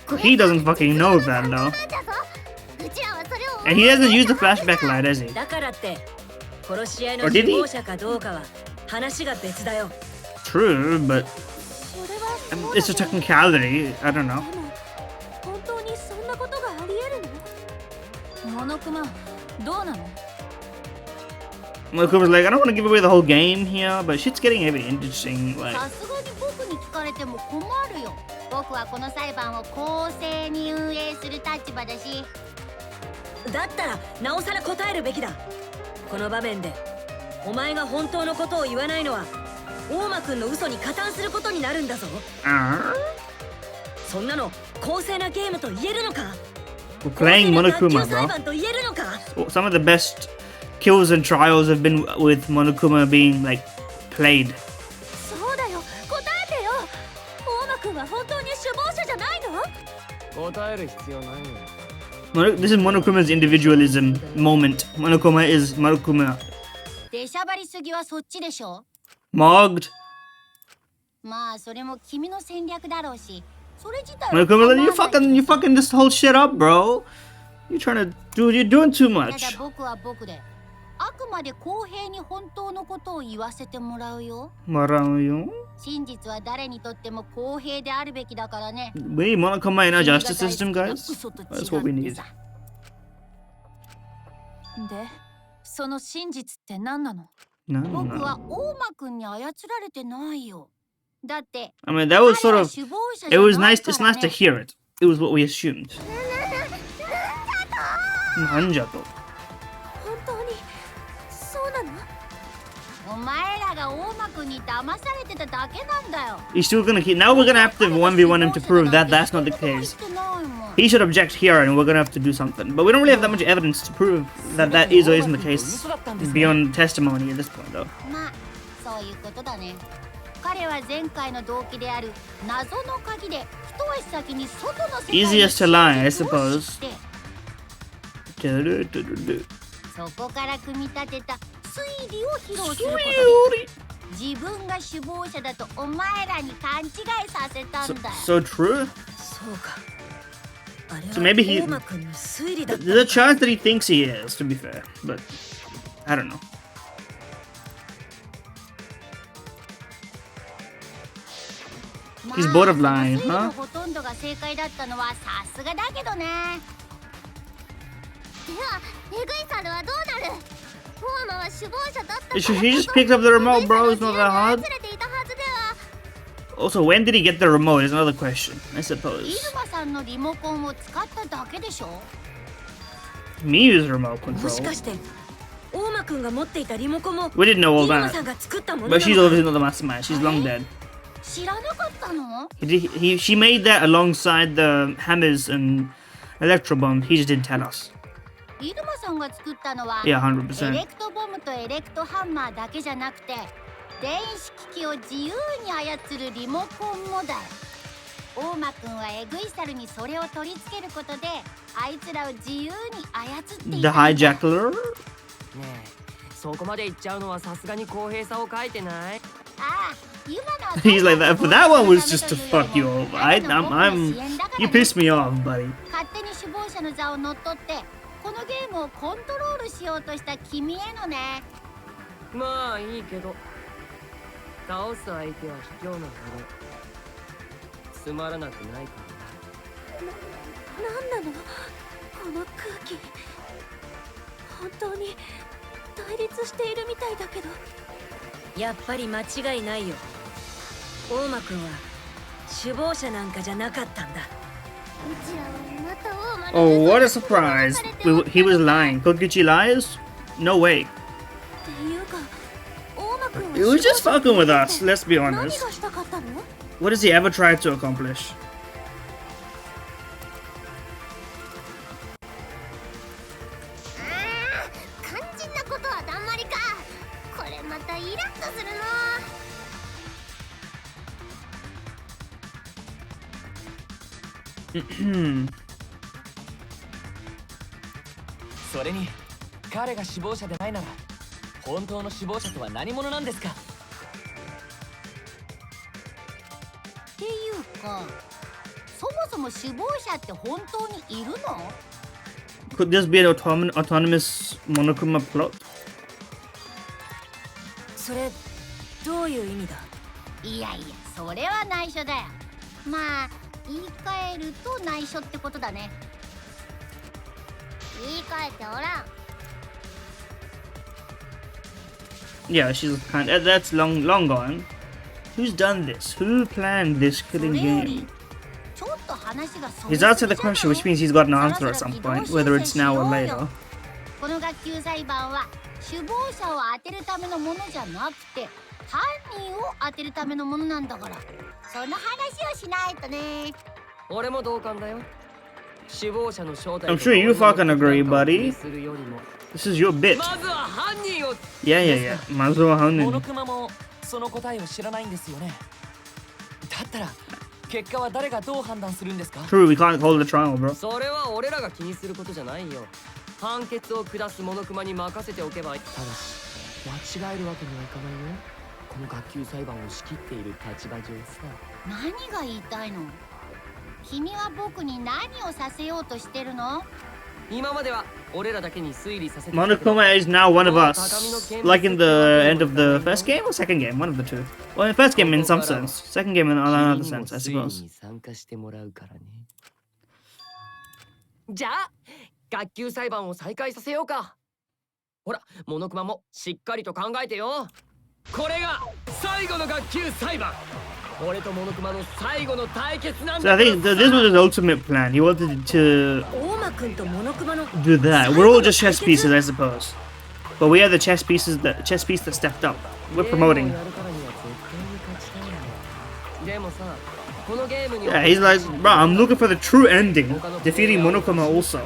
そうだ。 He doesn't fucking know that though. なんじゃぞ。うちらはそれを。 And he hasn't used the flashback light, has he? だからって殺し合いの Or did he? 首謀者かどうかは話が別だよ。 True, but それはそうだ it's a ね technicality. I don't で know. も本当にそんなことがありえるのモノクマどうなの Monokuma's like, I don't want to give away the whole game here, but shit's getting a bit interesting. Like, さすがに僕に聞かれても困るよ。僕はこの裁判を公正に運営する立場だし。だったらなおさら答えるべきだ。この場面でお前が本当のことを言わないのは大間くんの嘘に加担することになるんだぞ。そんなの公正なゲームと言えるのか。 we're playing 公正な学級 Monokuma, 裁 bro. 判と言えるのか。 Some of the best kills and trials have been with Monokuma being like played. そうだよ答えてよ大間くんは本当に首謀者じゃないの答える必要ないよ。This is Monokuma's individualism moment. Monokuma is Monokuma. 出しゃばりすぎはそっちでしょ。 Mogged. まあそれも君の戦略だろうし。それ自体は Monokuma, 構 you わない you fucking this whole shit up, bro. You're trying to do, you're doing too ただ much. 僕は僕であくまで公平に本当のことを言わせてもらうよ。真実は誰にとっても公平であるべきだからね。We Monokuma in our justice system, guys. That's what we need. で、その真実って何なの？僕は大間くんに操られてないよ。だって、I mean, that was sort of. It was nice. It's nice to hear it. It was what we assumed. なんじゃと。本当にそうなの？お前らが大間くんに騙されてただけなんだよ。He's still gonna keep. Now we're gonna have to 1v1 him to prove that that's not the case. He should object here, and we're gonna have to do something. But we don't really have that much evidence to prove that that is or isn't the case beyond testimony at this point, though. まあ、そういうことだね。彼は前回の動機である謎の鍵で一足先に外の世界に Easiest to lie, I suppose. そこから組み立てた推理を披露することで自分が首謀者だとお前らに勘違いさせたんだ。So true. そうか。So maybe he. 大間くんの推理だった。 There's a chance that he thinks he is, to be fair, but I don't know. He's bored of lying, huh? ほとんどが正解だったのはさすがだけどね。では、エグイサルはどうなる？フォーマは首謀者だった。He just picked up the remote, bro. It's not that hard. Also, when did he get the remote is another question, I suppose. イズマさんのリモコンを使っただけでしょ？ Me use remote もし control. かして大間くんが持っていたリモコンも We didn't know all イズマ that. さんが作ったものな But の she's か？ obviously not the mastermind. She's long dead. 知らなかったの？ She made that alongside the hammers and electro bomb. He just didn't tell us. イルマさんが作ったのは Yeah, エ 100%. レクトボムとエレクトハンマーだけじゃなくて電子機器を自由に操るリモコンもだよ。大間くんはエグイサルにそれを取り付けることであいつらを自由に操ってい The たんだ。 hijacker? ねえ、そこまで言っちゃうのはさすがに公平さを書いてない？ああ、今のは He's like that. But that one was just to fuck you over. You pissed me off, buddy. 勝手に首謀者の座を乗っ取ってこのゲームをコントロールしようとした君へのね。まあいいけど、倒す相手は卑怯なほどつまらなくないかなんなのこの空気。本当に対立しているみたいだけど。やっぱり間違いないよ。大間くんは首謀者なんかじゃなかったんだ。 Oh, what a surprise. He was lying. Kokichi lies? No way. He was just fucking with us, let's be honest. What has he ever tried to accomplish? Hmm. それに彼が首謀者でないなら本当の首謀者とは何者なんですか？っていうか、そもそも首謀者って本当にいるの？ Could this be an autonomous Monokuma plot? それどういう意味だ？いやいや、それは内緒だよ。まあ、言い換えると内緒ってことだね。言い換えておらん。 Yeah, she's kind of, that's long gone. Who's done this? Who planned this killing game? He's answered the question, which means he's got an answer at some point, whether it's now or later. この学級裁判は首謀者を当てるためのものじゃなくて犯人を当てるためのものなんだから、その話をしないとね。俺も同感だよ。首謀者の正体 I'm sure you fucking agree, buddy. This is your bit. まずは犯人を。 Yeah. まずは犯人。モノクマもその答えを知らないんですよね。だったら結果は誰がどう判断するんですか？ True, we can't hold the trial, bro. それは俺らが気にすることじゃないよ。判決を下すモノクマに任せておけばいい。ただし間違えるわけにはいかないよ。この学級裁判を仕切っている立場上さ。何が言いたいの？君は僕に何をさせようとしてるの？ Monokuma is now one of us. Like in the end of the first game or second game? One of the two. Well, in the first game in some sense. Second game in another sense, I suppose. じゃあ学級裁判を再開させようか。ほら、モノクマもしっかりと考えてよ。これが最後の学級裁判。俺とモノクマの最後の対決なんだ。 So I think this was his ultimate plan. He wanted to do that. We're all just chess pieces, I suppose. But we are the chess piece that stepped up. We're promoting. Yeah, he's like, bro, I'm looking for the true ending. Defeating Monokuma also.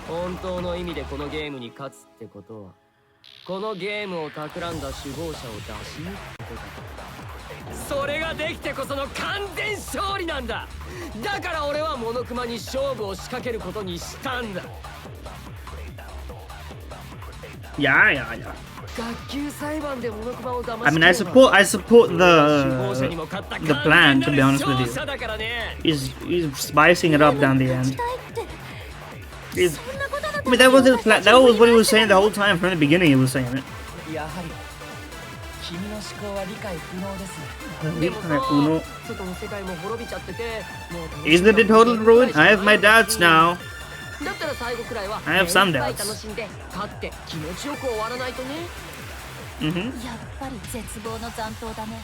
本当の意味でこのゲームに勝つってことは、このゲームを企んだ首謀者を出し抜くことだ。それができてこその完全勝利なんだ。だから俺はモノクマに勝負を仕掛けることにしたんだ。Yeah. 学級裁判でモノクマを騙し I mean, I support the plan, to be honest with you. He's spicing it up down the end. I mean, that was his plan. That was what he was saying the whole time. From the beginning, he was saying it. Isn't it a total ruin? I have my doubts now. I have some doubts. やっぱり絶望の残党だね。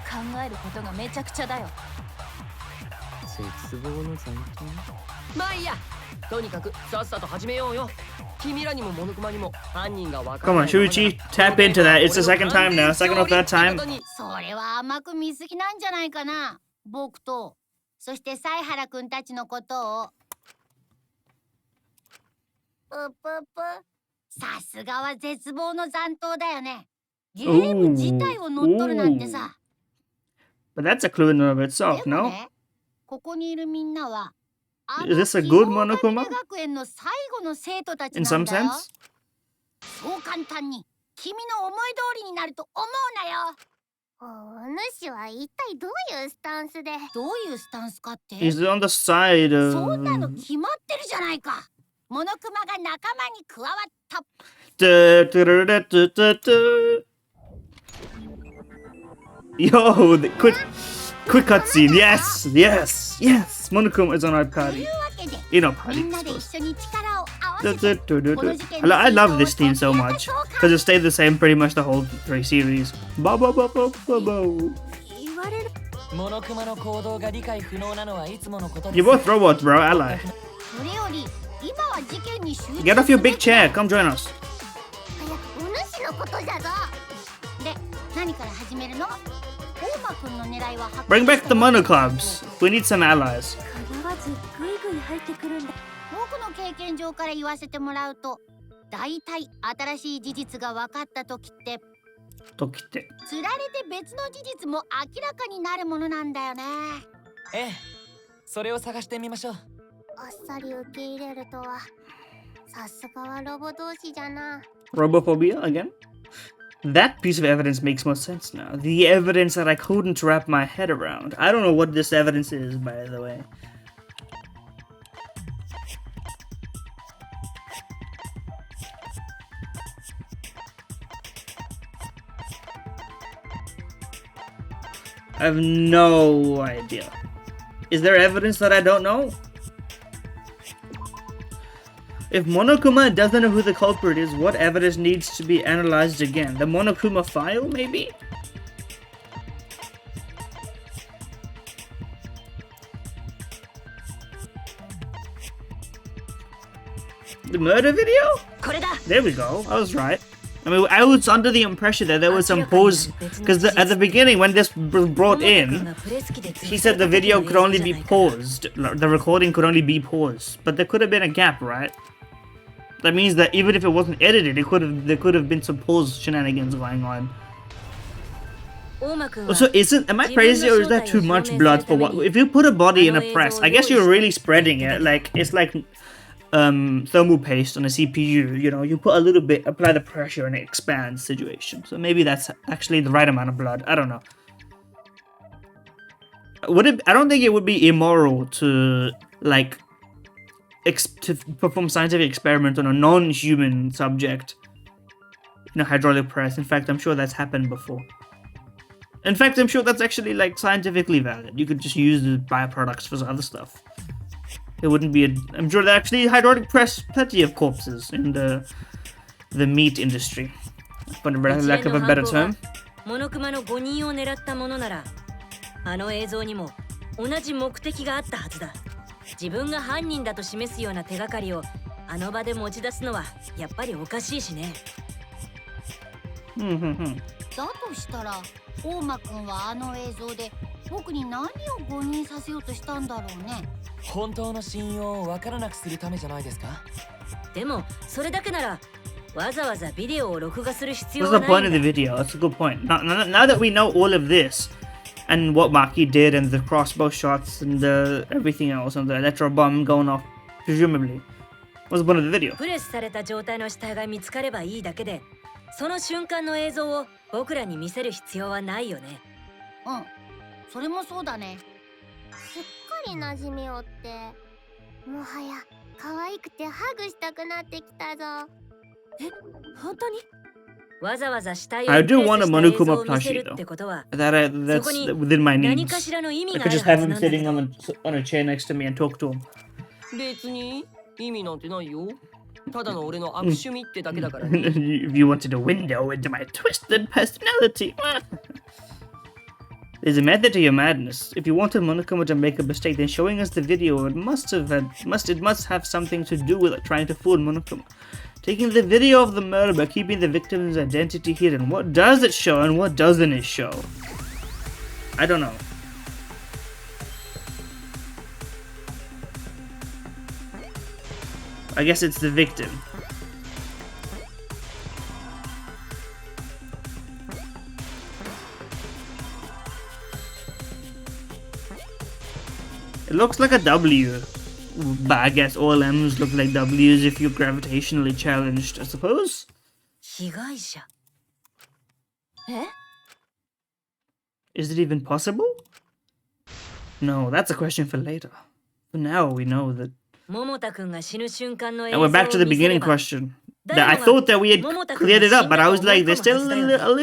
考えることがめちゃくちゃだよ。絶望の残党？まあいいや。とにかくさっさと始めようよ。君らにもモノクマにも犯人がわか Come on, Shuichi, tap into that. It's the second time now. Second or third time. それは甘く見すぎなんじゃないかな。僕と、そして犀原くんたちのことを。ぷぷぷ。さすがは絶望の残党だよね。ゲーム自体を乗っ取るなんてさ。But that's a clue in and of itself, でも no? ね、ここにいるみんなは、Is this a good Monokuma? 学園の最後の生徒たち In な some んだよ。 sense? そう簡単に君の思い通りになると思うなよ。お主は一体どういうスタンスで。どういうスタンスかって。He's on the side of... そんなの決まってるじゃないか。モノクマが仲間に加わった。Yo, the quick cutscene. Yes. Monokuma is on our party. In our party, I suppose. I love this theme so much because it stayed the same pretty much the whole 3 series. Ba ba ba ba ba ba. You're both robots, bro. Ally. Get off your big chair. Come join us. Bring back the Monokubs. We need some allies. 僕の経験上から言わせてもらうと、だいたい新しい事実が分かった時って釣られて別の事実も明らかになるものなんだよね。ええ、それを探してみましょう。あっさり受け入れるとは、さすがはロボ同士じゃな。 Robophobia again? That piece of evidence makes more sense now. The evidence that I couldn't wrap my head around. I don't know what this evidence is, by the way. I have no idea. Is there evidence that I don't know? If Monokuma doesn't know who the culprit is, what evidence needs to be analyzed again? The Monokuma file, maybe? The murder video? There we go. I was right. I mean, I was under the impression that there was some pause, because at the beginning when this was brought in, he said the video could only be paused, the recording could only be paused, but there could have been a gap, right? That means that even if it wasn't edited, there could have been some pause shenanigans going on. So am I crazy or is that too much blood for what? If you put a body in a press, I guess you're really spreading it. Like it's like thermal paste on a CPU. You know, you put a little bit, apply the pressure, and it expands situation. So maybe that's actually the right amount of blood. I don't know. I don't think it would be immoral to like to perform scientific experiments on a non-human subject. Hydraulic press. In fact, I'm sure that's happened before. In fact, I'm sure that's actually like scientifically valid. You could just use the byproducts for other stuff. It wouldn't be I'm sure there actually hydraulic press plenty of corpses in the meat industry. For lack of a better term. モノクマの5人を狙ったものなら、あの映像にも同じ目的があったはずだ。自分が犯人だと示すような手がかりをあの場で持ち出すのはやっぱりおかしいしね。だとしたら、大間くんはあの映像で僕に何を誤認させようとしたんだろうね。本当の信用をわからなくするためじゃないですか。でもそれだけならわざわざビデオを録画する必要 What's は the ない point of the video? That's a good point. Now that we know all of this, and what Maki did, and the crossbow shots, and everything else, and the electro bomb going off, presumably, what's the point of the video? プレスされた状態の死体が見つかればいいだけで、その瞬間の映像を僕らに見せる必要はないよね。うん、それもそうだね。すっかり馴染みおって、もはや可愛くてハグしたくなってきたぞ。え、本当に？わざわざ死体を I プ do レス want a した映像 Monokuma を見せる plushie って though. ことは、 That's そこに within my 何 needs. かしらの意味 I があ could る just have はず him なんだけ sitting ど。on a chair next to me and talk to him. 別に意味なんてないよ。ただの俺の悪趣味ってだけだからね。If you wanted a window into my twisted personality. There's a method to your madness. If you wanted Monokuma to make a mistake, then showing us the video must have something to do with it, trying to fool Monokuma. Taking the video of the murder but keeping the victim's identity hidden. What does it show and what doesn't it show? I don't know. I guess it's the victim. It looks like a W, but I guess all M's look like W's if you're gravitationally challenged, I suppose? 被害者。え？ Is it even possible? No, that's a question for later. For now, we know that... 桃田くんが死ぬ瞬間の映 And 像を we're back to the 見せれ beginning ば、 question. That I thought that we had cleared it up, but I was like, there's still a little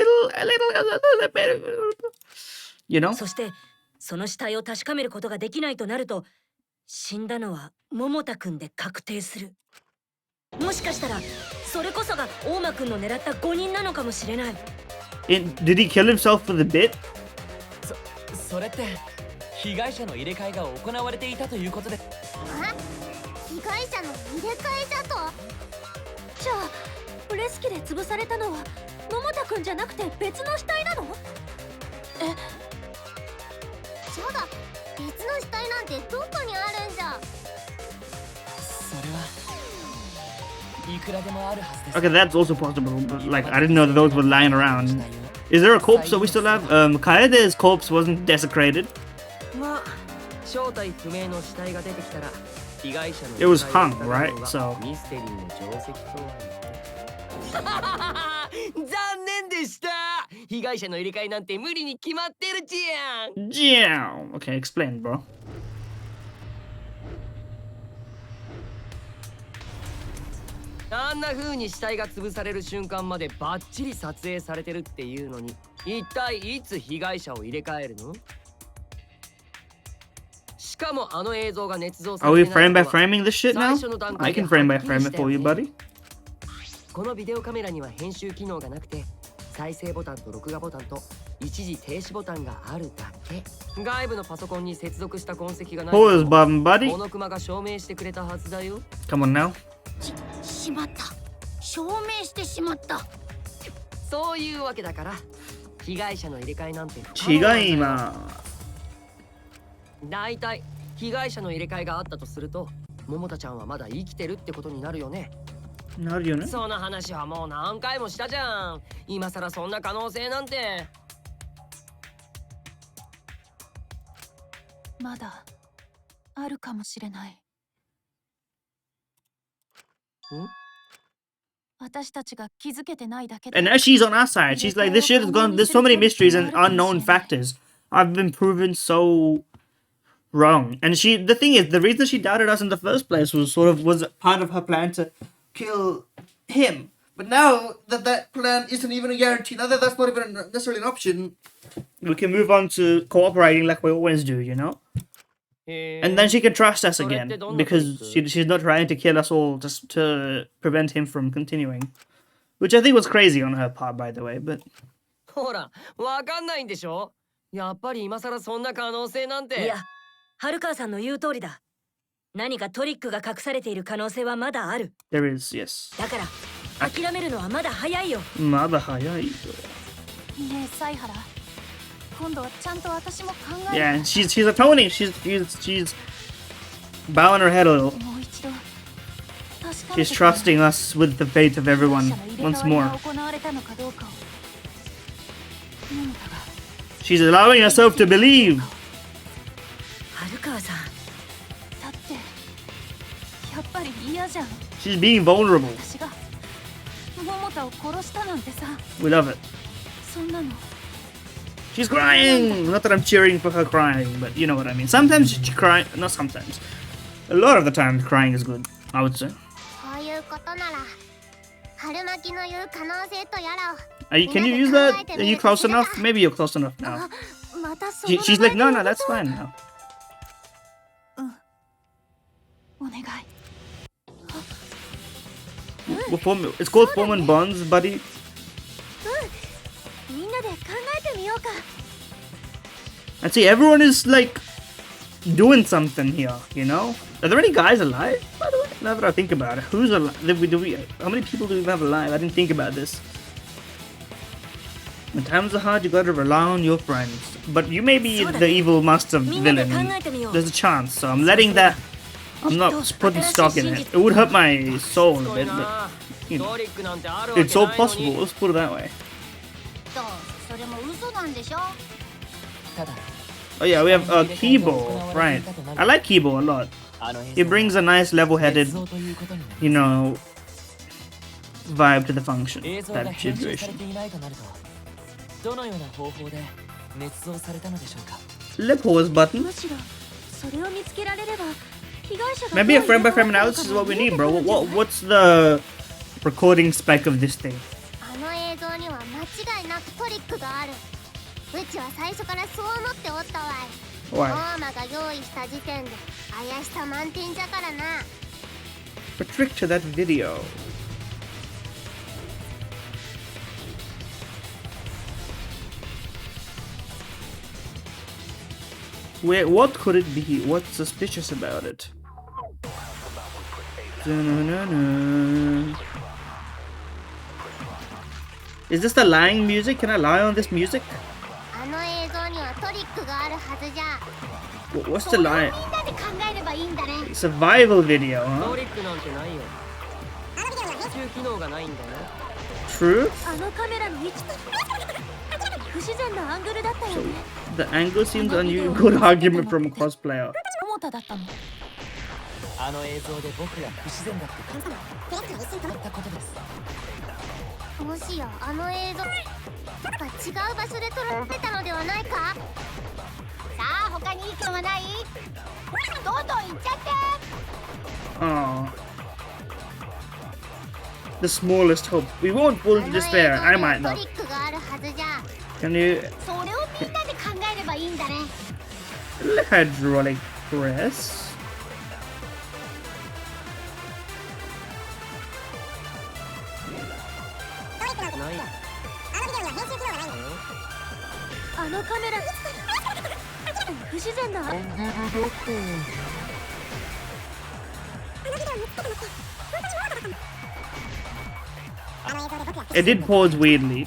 bit... You know? そしてその死体を確かめることができないとなると、死んだのは桃田くんで確定する。もしかしたらそれこそが大間くんの狙った5人なのかもしれない。Did he kill himself for the bit? それって被害者の入れ替えが行われていたということで。被害者の入れ替えだと？じゃあプレス機で潰されたのは桃田くんじゃなくて別の死体なの？え？そうだ、別の死体なんてどこにあるんじゃ？それはいくらでもあるはずです。 Okay, that's also possible, but like, I didn't know that those were lying around. Is there a corpse that we still have? Kaede's corpse wasn't desecrated. まあ、正体不明の死体が出てきたら、被害者の It was hung, right? So ミステリーの定石とは残念でした。被害者の入れ替えなんて無理に決まってるじゃん。yeah. Okay, explain, bro. あんな風に死体が潰される瞬間までバッチリ撮影されてるっていうのに、一体いつ被害者を入れ替えるの？しかもあの映像が捏造さ Are れ we てない frame の by は framing this shit 最 now? 初の段階 I で can frame by はっきり frame し it た for よ you, ね。 buddy. このビデオカメラには編集機能がなくて、再生ボタンと録画ボタンと一時停止ボタンがあるだけ。外部のパソコンに接続した痕跡がない。 Pause button, buddy. モノクマが証明してくれたはずだよ。 Come on now. しまった。証明してしまった。そういうわけだから、被害者の入れ替えなんて違いまだいたい被害者の入れ替えがあったとすると、桃田ちゃんはまだ生きてるってことになるよね。なるよね。その話はもう何回もしたじゃん。今さらそんな可能性なんて。まだあるかもしれない。私たちが気づけてないだけで。 And now she's on our side. She's like, this shit has gone. There's so many mysteries and unknown factors. I've been proven so wrong. And the thing is, the reason she doubted us in the first place was part of her plan to kill him. But now that plan isn't even a guarantee, now that that's not even necessarily an option, we can move on to cooperating like we always do, you know? And then she can trust us again, because she's not trying to kill us all just to prevent him from continuing. Which I think was crazy on her part, by the way, but... ほら、わかんないんでしょ？やっぱり今更そんな可能性なんて。いや、春川さんの言う通りだ。何かトリックが隠されている可能性はまだある。There is, yes. だから、諦めるのはまだ早いよ。まだ早いよ。ねえ、犀原。今度はちゃんと私も考える。Yeah, and she's atoning. She's bowing her head a little. もう一度。She's trusting us with the fate of everyone once more. She's allowing herself to believe. 春川さん。だってやっぱり嫌じゃん。She's being vulnerable. 私が桃田を殺したなんてさ。We love it. そんなの。She's crying! Not that I'm cheering for her crying, but you know what I mean. Sometimes she cry, not sometimes. A lot of the time crying is good, I would say. Can you use that? Are you close enough? Maybe you're close enough now. She's like, no, that's fine now. It's called forming bonds, buddy. And see, everyone is like doing something here, you know? Are there any guys alive, by the way? Now that I think about it, who's alive? How many people do we have alive? I didn't think about this. When times are hard, you gotta rely on your friends. But you may be the evil master villain. There's a chance, so I'm letting that. I'm not putting stock in it. It would hurt my soul a bit, but you know, it's all possible. Let's put it that way. Oh yeah, we have Kibo, right? I like Kibo a lot. He brings a nice level-headed, you know, vibe to the function, that situation. Lip pause button. Maybe a frame by frame analysis is what we need, bro. What's the recording spec of this thing? Why? A trick to that video. Wait, what could it be? What's suspicious about it? Da-na-na-na. Is this the lying music? Can I lie on this music? What's the lie? Survival video, huh? True? So, the angle seems unusual. Good argument from a cosplayer. Oh. The smallest hope. We won't fall into despair. I might not. Can you... hydraulic press? It did pause weirdly.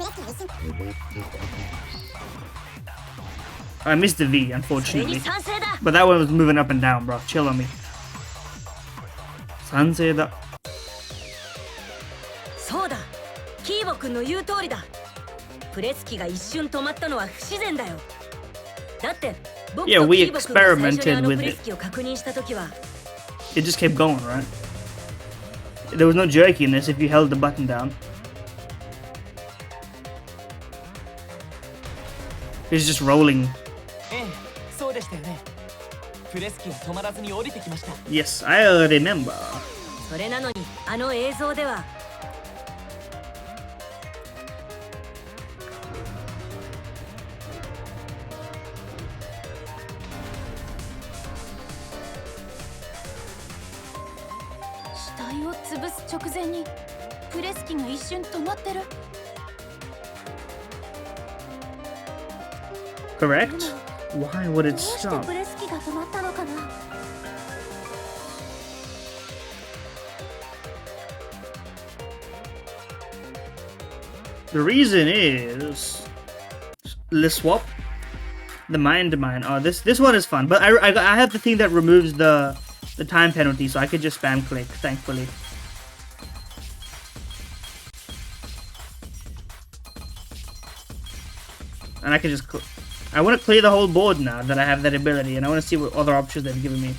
I missed the V, unfortunately. But that one was moving up and down, bro. Chill on me. Sansei da. Yeah, we experimented with it. It just kept going, right? There was no jerkiness if you held the button down. It's just rolling. プレス機は止まらずに降りてきました。 Yes, I remember. それなのにあの映像では死体を潰す直前にプレス機が一瞬止まってる。 Correct? Why would ど it うして stop? プレス機が止まったのかな。 The reason is, let's swap the mind to mind. Oh, this one is fun, but I have the thing that removes the time penalty, so I could just spam click. Thankfully, and I can just. I want to clear the whole board now that I have that ability, and I want to see what other options they've given me.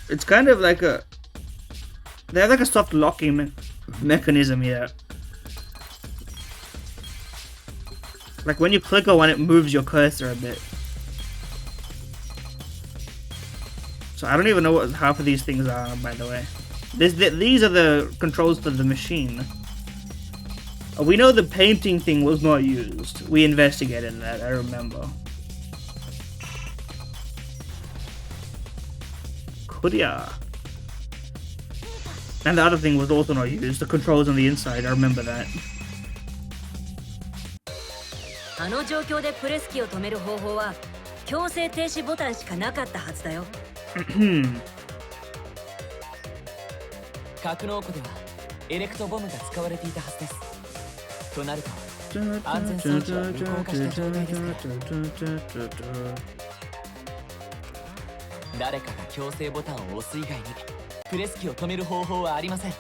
It's kind of like a... They have like a soft locking mechanism here. Like when you click on one, it moves your cursor a bit. So I don't even know what half of these things are, by the way. These are the controls to the machine. We know the painting thing was not used. We investigated that, I remember. Korea. And the other thing was also not used. The controls on the inside, I remember that. あの状況でプレス機を止める方法は強制停止ボタンしかなかったはずだよ。格納庫ではエレクトボムが使われていたはずです。となると安全装置は無効化した状態ですから、誰かが強制ボタンを押す以外にプレス機を止める方法はありません。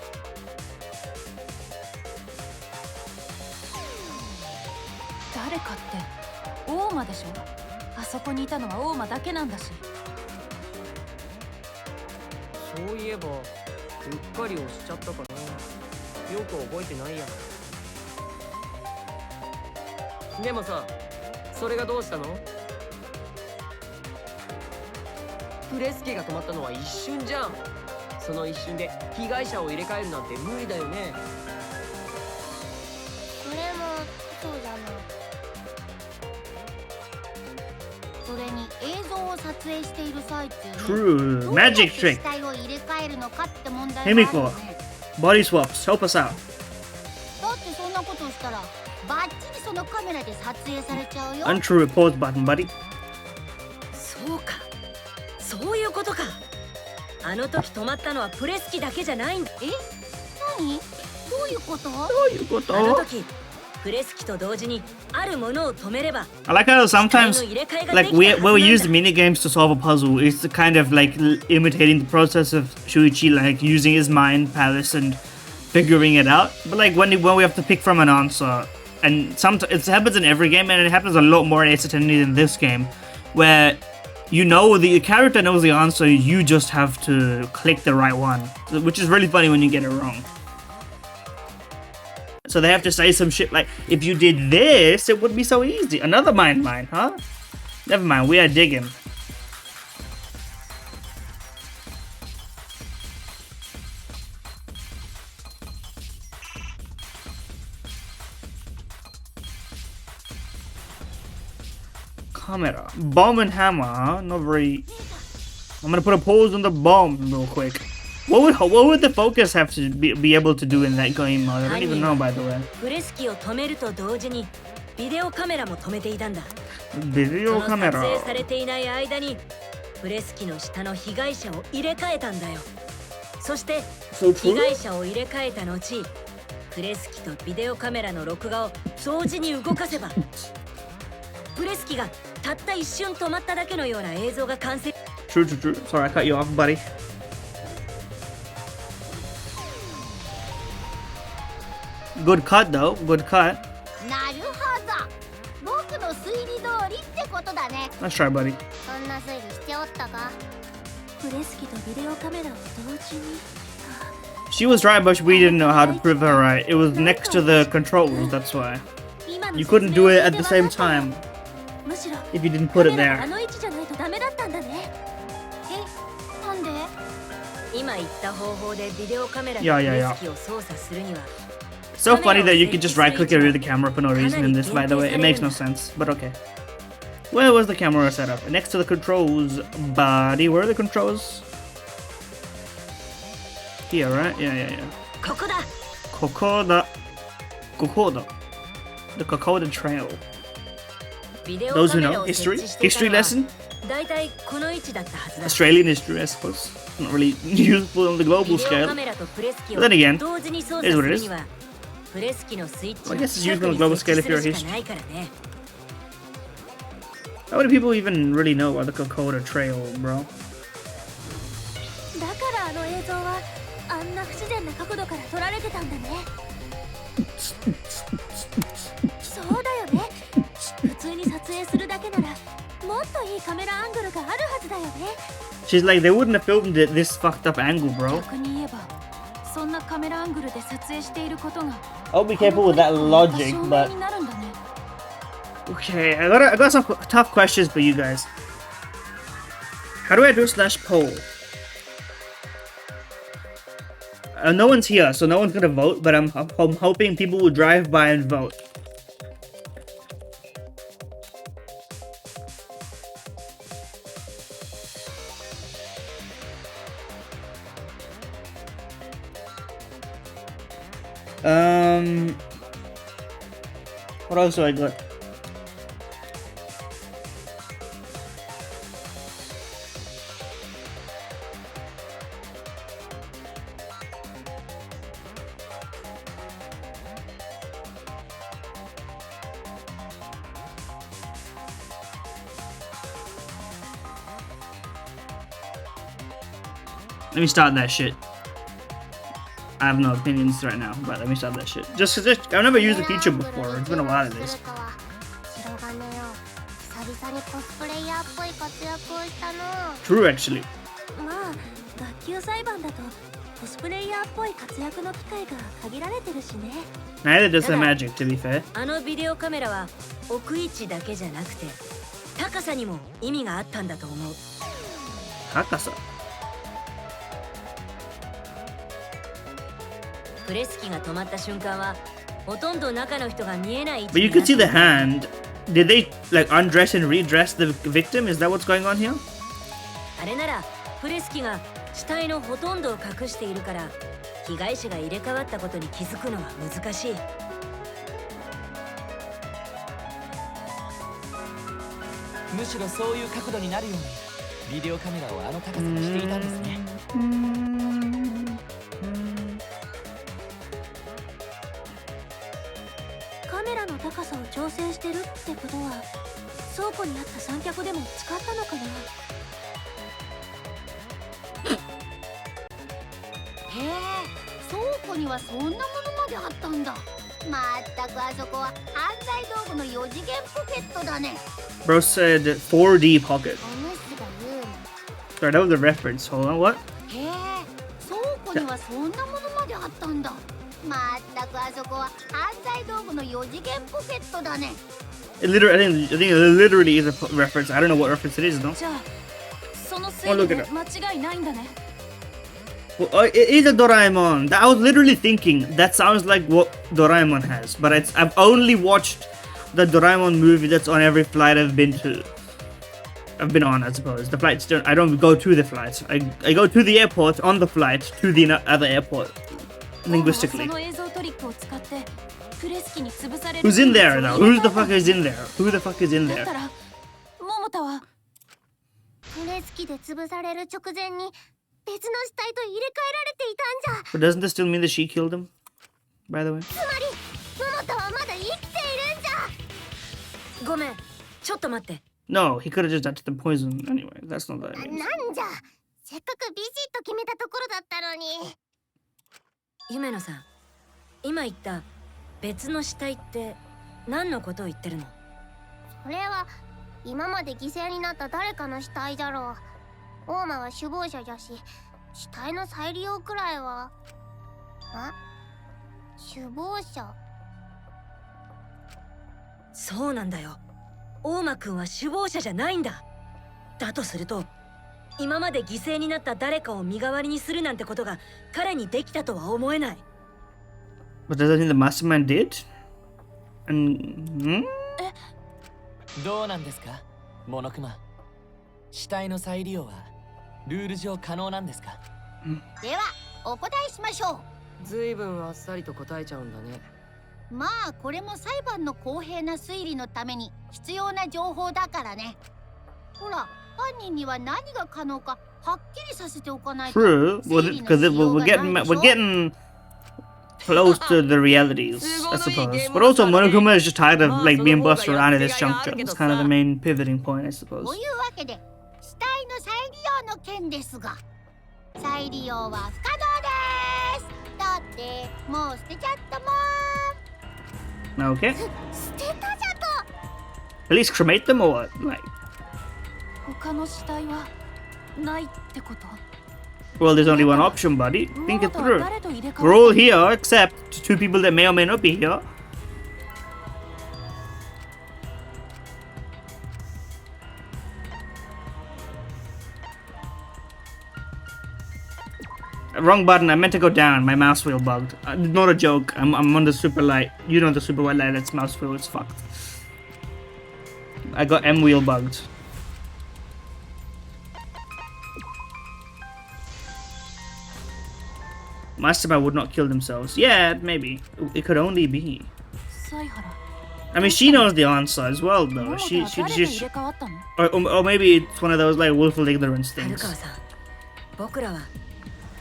誰かって大間でしょ。あそこにいたのは大間だけなんだし。そういえばうっかり押しちゃったかな。よく覚えてないや。でもさ、それがどうしたの？プレス機が止まったのは一瞬じゃん。その一瞬で被害者を入れ替えるなんて無理だよね。それもそうじゃな。それに映像を撮影している最中に True. Magic trick. 死体を入れ替えるのかって問題があるよ Himiko. ね。 Body swaps. Help us out. だってそんなことしたらバッチリそのカメラで撮影されちゃうよ。 Untrue. Pause button, buddy. そうか、そういうことか。あの時止まったのはプレス機だけじゃないんだ。え？何？どういうこと？あの時プレス機と同時にあるものを止めれば I like how sometimes, like, when we use the mini games to solve a puzzle, it's kind of like imitating the process of Shuichi, like using his mind palace and figuring it out. But like when we have to pick from an answer, and it happens in every game, and it happens a lot more in Ace Attorney than this game, where you know the character knows the answer, you just have to click the right one, which is really funny when you get it wrong. So they have to say some shit like, if you did this, it would be so easy. Another mind, huh? Never mind, we are digging. Camera. Bomb and hammer, huh? Not very... I'm gonna put a pause on the bomb real quick. What would the focus have to be able to do in that game mode? I don't even know, by the way. プレス機を止めると同時にビデオカメラも止めていたんだ。 Video その撮 camera. 影されていない間にプレス機の下の被害者を入れ替えたんだよ。そして So 被 true? 害者を入れ替えた後、プレス機とビデオカメラの録画を同時に動かせばプレス機がたった一瞬止まっただけのような映像が完成。 True. Sorry, I cut you off, buddy. Good cut, though. Good cut. なるほど。僕の推理通りってことだね。 Let's try, buddy. そんな推理しておったか。プレス機とビデオカメラを同時に。 She was right, but we didn't know how to prove her right. It was next to the controls, that's why. 今 You couldn't do it at the same time if you didn't put it there. あの位置じゃないとダメだったんだね。え、なんで？今言った方法でビデオカメラの Yeah, プ yeah, レ yeah. ス機を操作するには So funny that you could just right click and rear the camera for no reason in this, by the way. It makes no sense, but okay. Where was the camera set up? Next to the controls. Buddy, where are the controls? Here, right? Yeah. ここだ。 Kokoda. The Kokoda Trail. ビデオ Those カ who メ know ラを設 history? 置していた History のは lesson? だいたいこの位置だったはずだ。 Australian history, I suppose. Not really useful on the ビ global デオ scale. カメラとプレス機を But then again, 同時に操 it is 作 what す it る is. にはプレス機のスイッチ I を guess it's 近 used く on に the global 設置 scale す if you're るし history. かないからね。 How many people even really know about the Kokoda Trail, bro? だからあの映像はあんな不自然な角度から撮られてたんだね。そうだよね。普通に撮影するだけならもっといいカメラアングルがあるはずだよね。 She's like, they wouldn't have filmed it this fucked up angle, bro. 逆に言えばそんなカメラアングルで撮影していることが I'll be careful with that logic, but になるんだね。 okay, I got some tough questions for you guys. How do I do / poll? No one's here, so no one's gonna vote, but I'm hoping people will drive by and vote. What else do I got? Let me start that shit. I have no opinions right now, but let me start that shit. Just cause I've never used the feature before. It's been a while of this. True, actually. まあ学級裁判だとコスプレイヤーっぽい活躍の機会が限られてるしね。 Neither does the magic, to be fair. あのビデオカメラは置く位置だけじゃなくて高さにも意味があったんだと思う。 Hakasa. プレス機が止まった瞬間はほとんど中の人が見えない位置 But you に could なって see the hand. Did they like undress and redress the victim? Is that what's going on here? あれならプレス機が死体のほとんどを隠しているから被害者が入れ替わったことに気づくのは難しい。むしろそういう角度になるようにビデオカメラをあの高さにしていたんですね。カメラの高さを調整してるってことは倉庫にあった三脚でも使ったのかな。へえ、倉庫にはそんなものまであったんだ。まったくあそこは犯罪道具の4次元ポケットだね。 Bro said 4D pocket. お主が言うの。 Sorry, that was a reference. Hold on, what? へえ、倉庫にはそんなものまであったんだ。まったくあそこは犯罪道具の4次元ポケットだね。 It literally, I think it literally is a reference. I don't know what reference it is, though. じゃあ、その Oh, look 推理 at で間違いないんだね。 Well, it is a Doraemon. I was literally thinking that sounds like what Doraemon has, but I've only watched the Doraemon movie that's on every flight I've been to. I've been on, I suppose. The flights don't. I don't go to the flights. I go to the airport on the flight to the other airport. Linguistically. その映像トリックを使ってプレス機に潰される。 Who's in there though? Who the fuck is in there? Who the fuck is in だ there? ったら、桃田はプレス機で潰される直前に別の死体と入れ替えられていたんじゃ。 But doesn't this still mean that she killed him? By the way. つまり桃田はまだ生きているんじゃ。ごめん、ちょっと待って。 No, he could have just died to the poison anyway. That's not that. なんじゃ。せっかくビシッと決めたところだったのに。夢野さん、今言った別の死体って何のことを言ってるの？それは今まで犠牲になった誰かの死体だろう。大間は首謀者じゃし、死体の再利用くらいは。首謀者。そうなんだよ。大間くんは首謀者じゃないんだ。だとすると、今まで犠牲になった誰かを身代わりにするなんてことが彼にできたとは思えない。But does that mean the mastermind did? And どうなんですか、モノクマ。死体の再利用はルール上可能なんですか？ではお答えしましょずいぶんあっさりと答えちゃうんだね。う。まあこれも裁判の公平な推理のために必要な情報だからね。ほら、犯人には何が可能かはっきりさせておかないと。 true, because we're getting close to the realities, I suppose. But also, Monokuma is just tired of like being bossed around at this juncture. It's kind of the main pivoting point, I suppose. というわけで死体の再利用の件ですが、再利用は不可能です。だってもう捨てちゃったもん。 Okay. 捨てたじゃと。 At least cremate them or what? Like, 他の死体はないってこと？ well, there's only one option, buddy. Think it モモとは through. 誰と入れ替 We're わ all った here except two people that may or may not be here. Wrong button. I meant to go down. My mouse wheel bugged. Not a joke. I'm on the super light. You know the super white light. That's mouse wheel. It's fucked. I got M wheel bugged. Mastermind would not kill themselves. Yeah, maybe. It could only be. 犀原。 I mean, she knows the answer as well, モ though. モとは誰と入れ替わったの？ Or maybe it's one of those like willful ignorance 春 things. 川さん、僕らは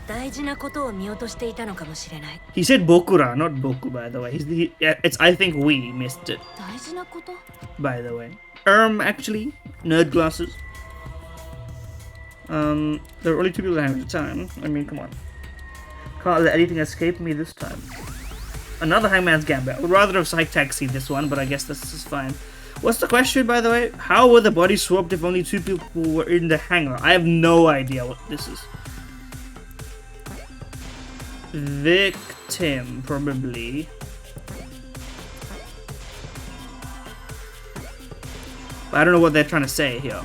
大事なことを見落としていたのかもしれない。 He said Bokura, not Boku, by the way. It's I think we missed it, 大事なこと？ by the way. Actually, nerd glasses. There are only two people at a time. I mean, come on. Can't let anything escape me this time. Another Hangman's Gambit. I would rather have Psych Taxi this one, but I guess this is fine. What's the question, by the way? How were the bodies swapped if only two people were in the hangar? I have no idea what this is. Victim, probably. But I don't know what they're trying to say here.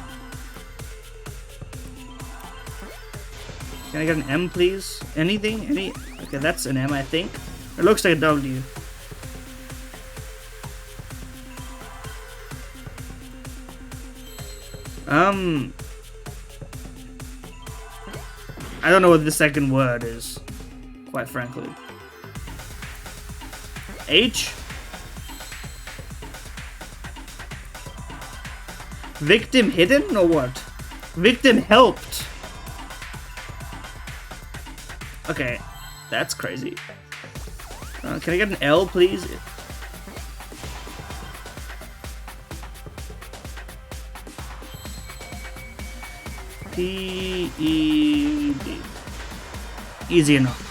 Can I get an M, please? Anything? Any? Okay, that's an M, I think. It looks like a W. I don't know what the second word is, quite frankly. H? Victim hidden or what? Victim helped. Okay, that's crazy. Can I get an L, please? P-E-D. Easy enough.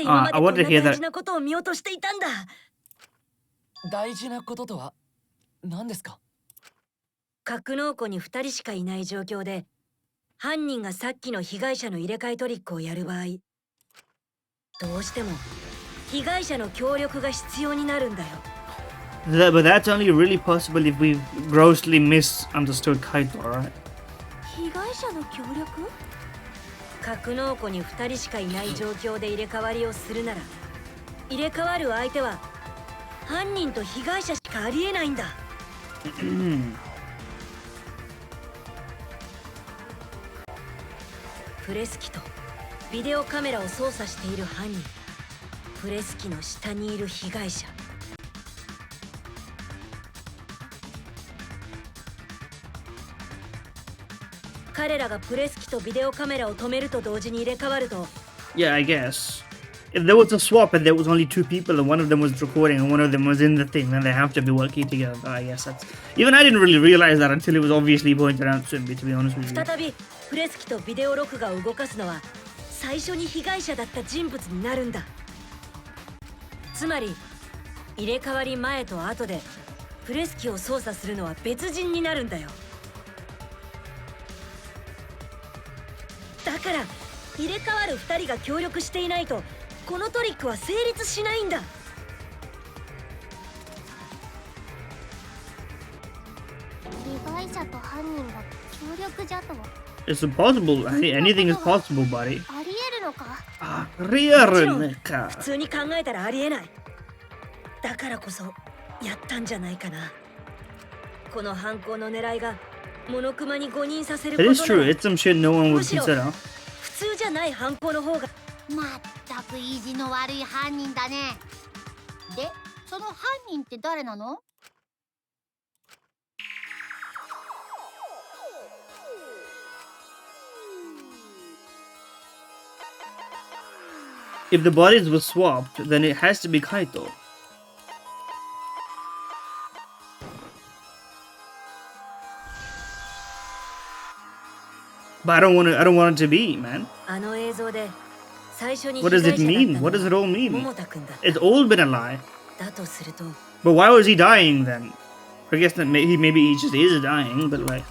I wanted to hear that. 大事なことを見落としていたんだ。大事なこととは何ですか？格納庫に2人しかいない状況で、犯人がさっきの被害者の入れ替えトリックをやる場合、どうしても被害者の協力が必要になるんだよ。But that's only really possible if we grossly misunderstood Kaito, right? 被害者の協力？格納庫に2人しかいない状況で入れ替わりをするなら、入れ替わる相手は犯人と被害者しかありえないんだ。プレス機とビデオカメラを操作している犯人、プレス機の下にいる被害者。彼らがプレス機とビデオカメラを止めると同時に入れ替わると、 Yeah, I guess. If there was a swap and there was only two people and one of them was recording and one of them was in the thing, then they have to be working together. I guess that's... Even I didn't really realize that until it was obviously pointed out to me, to be honest with you. 再びプレス機とビデオ録画を動かすのは最初に被害者だった人物になるんだ。つまり入れ替わり前と後でプレス機を操作するのは別人になるんだよ。だから入れ替わる2人が協力していないとこのトリックは成立しないんだ。被害者と犯人が協力じゃと。 It's impossible. Anything is possible, buddy. ありえるのか。ありえるのか。普通に考えたらありえない。だからこそやったんじゃないかな。この犯行の狙いがモノクマに誤認させることな It is true. It's some shit no one would consider. 普通じゃない犯行の方が。まったく意地の悪い犯人だね。で、その犯人って誰なの？ If the bodies were swapped, then it has to be Kaito. But I don't want it to be, man. あの映像で最初に What does it mean? What does it all mean? 桃田くんだ。 It's all been a lie. だとすると But why was he dying then? I guess that maybe he just is dying, but like.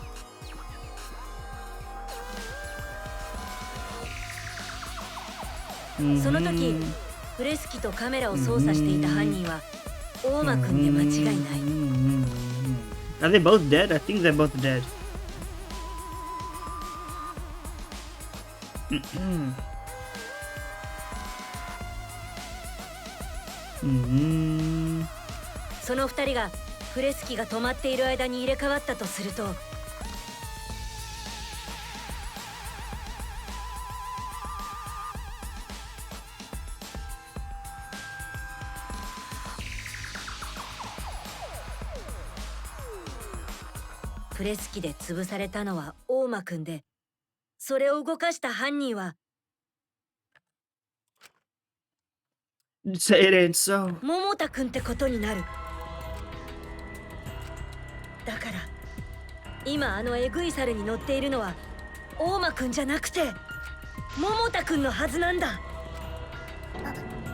その時フレスキとカメラを操作していた犯人は大間くんで間違いない。 Are they both dead? I think they're both dead. Mm-hmm. その2人がフレスキが止まっている間に入れ替わったとするとフレスキで潰されたのは大間くんで、それを動かした犯人は Say it ain't so. 桃田くんってことになる。だから今あのエグい猿に乗っているのは大間くんじゃなくて桃田くんのはずなんだ。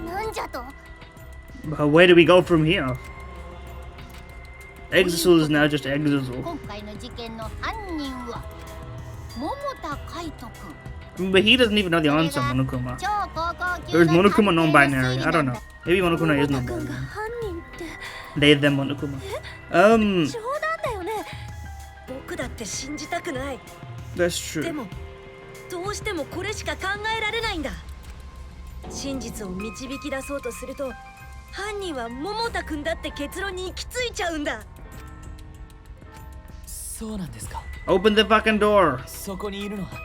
なんじゃと？ But where do we go from here? Exisal is now just Exisal. 今回の事件の犯人は桃田海斗くん。 But he doesn't even know the answer, Monokuma. 超高校級 Or is の Monokuma 探偵 non-binary? I don't の know. Maybe Monokuma is 桃田くん non-binary. が犯人って They, them, Monokuma. 冗談だよね。僕だって信じたくない。 That's で true. もどうしてもこれしか考えられないんだ。真実を導き出そうとすると犯人は桃田くんだって結論に行き着いちゃうんだ。そうなんですか。 Open the fucking door. そこにいるのは。ね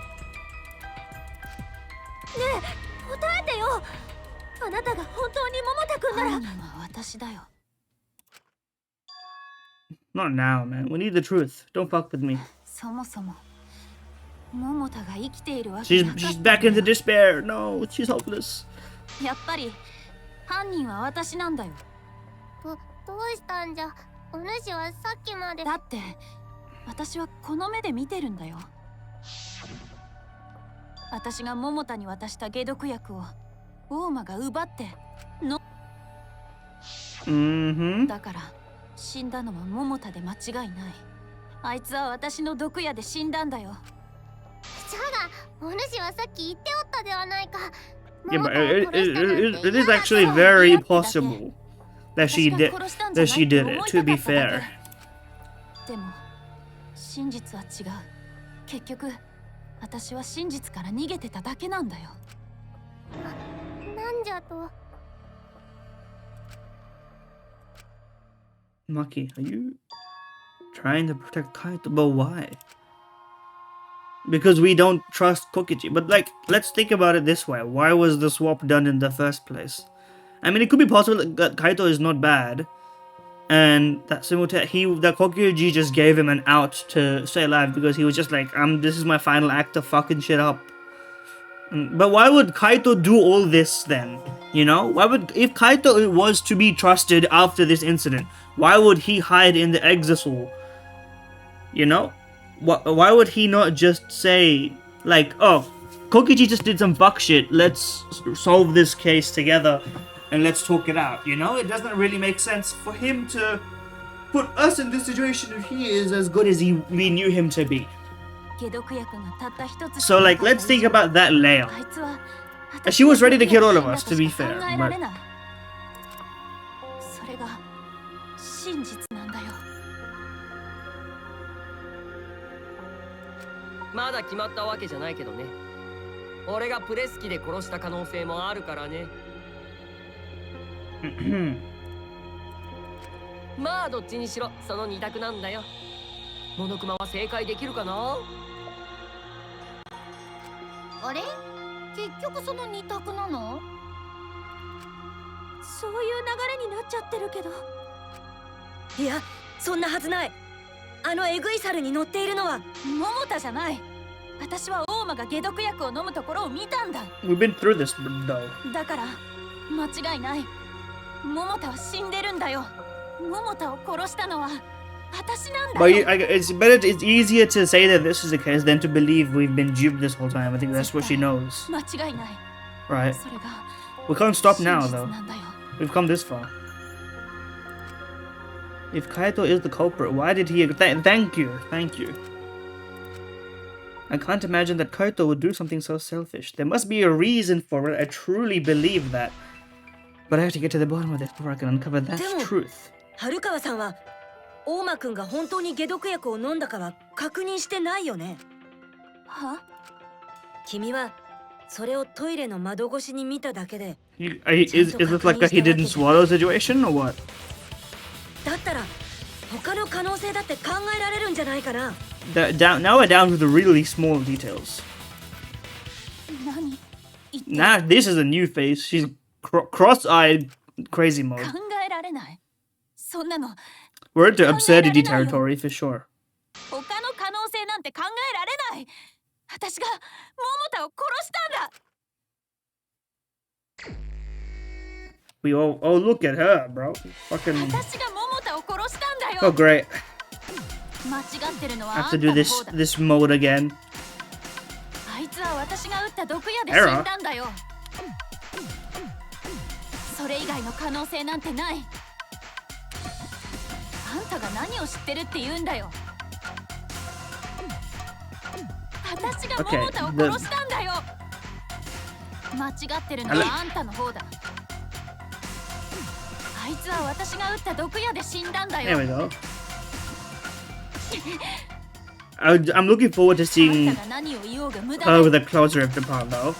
え答えてよ。あなたが本当に桃田くんなら。犯人は私だよ。 Not now, man. We need the truth. Don't fuck with me. そもそも桃田が生きているわけなかったんだよ。 She's back into despair. No, she's hopeless. やっぱり犯人は私なんだよ。どうしたんじゃ。お主はさっきまで。だって私はこの目で見てるんだよ。私が桃田に渡した解毒薬を大間が奪っての。だから死んだのは桃田で間違いない。あいつは私の毒矢で死んだんだよ。じゃがお主はさっき言っておったではないか。 Yeah, but it is actually very possible that she did it, to be fair. でも真実は違う。結局私は真実から逃げてただけなんだよ。なんじゃと。 Maki, are you trying to protect Kaito? But why? Because we don't trust Kokiji. But like, let's think about it this way. Why was the swap done in the first place? I mean, it could be possible that Kaito is not bad, and that that Kokiji just gave him an out to stay alive because he was just like, this is my final act of fucking shit up. But why would Kaito do all this then? You know, if Kaito was to be trusted after this incident, why would he hide in the Exisal? You know, why would he not just say like, oh, Kokiji just did some fuck shit, let's solve this case together and let's talk it out? You know, it doesn't really make sense for him to put us in this situation if he is as good as we knew him to be. So, like, let's think about that layout. She was ready to kill all of us, to be fair. But... それが真実なんだよ。まだ決まったわけじゃないけどね。俺がプレス機で殺した可能性もあるからね。まあどっちにしろその二択なんだよ。モノクマは正解できるかな？あれ？結局その二択なの？そういう流れになっちゃってるけど。いや、そんなはずない。あのエグい猿に乗っているのは桃田じゃない。私は大間が解毒薬を飲むところを見たんだ。 We've been through this, though. だから間違いない。桃田は死んでるんだよ。桃田を殺したのは私なんだよ。 But it's easier to say that this is the case than to believe we've been duped this whole time. I think that's what she knows. 間違いない。 Right. それが We can't stop now, 真実 though. なんだよ。 We've come this far. If Kaito is the culprit, why did he... Thank you. I can't imagine that Kaito would do something so selfish. There must be a reason for it. I truly believe that. But I have to get to the bottom of this before I can uncover that truth. 春川さんは大間くんが本当に解毒薬を飲んだかは確認してないよね。は？君はそれをトイレの窓越しに見ただけで。Is it like a he didn't swallow situation or what? だったら他の可能性だって考えられるんじゃないかな。Now we're down to the really small details. 何？ Now this is a new phase. She's cross-eyed crazy mode. 考えられない。そんなの。 We're into absurdity territory for sure. 他の可能性なんて考えられない。私が桃田を殺したんだ。Oh, look at her, bro. Fucking. 私が桃田を殺したんだよ。 Oh, great. 間違ってるの I は have あ to ん do たの方だ。 this mode again. あいつは私が撃った毒矢で死んだんだよ。それ以外の可能性なんてない。あんたが何を知ってるって言うんだよ。私が桃田を殺したんだよ。間違ってるのはあんたの方だ。あいつは私が撃った毒矢で死んだんだよ。 There we go. I'm looking forward to seeing her with a closer of the part, though.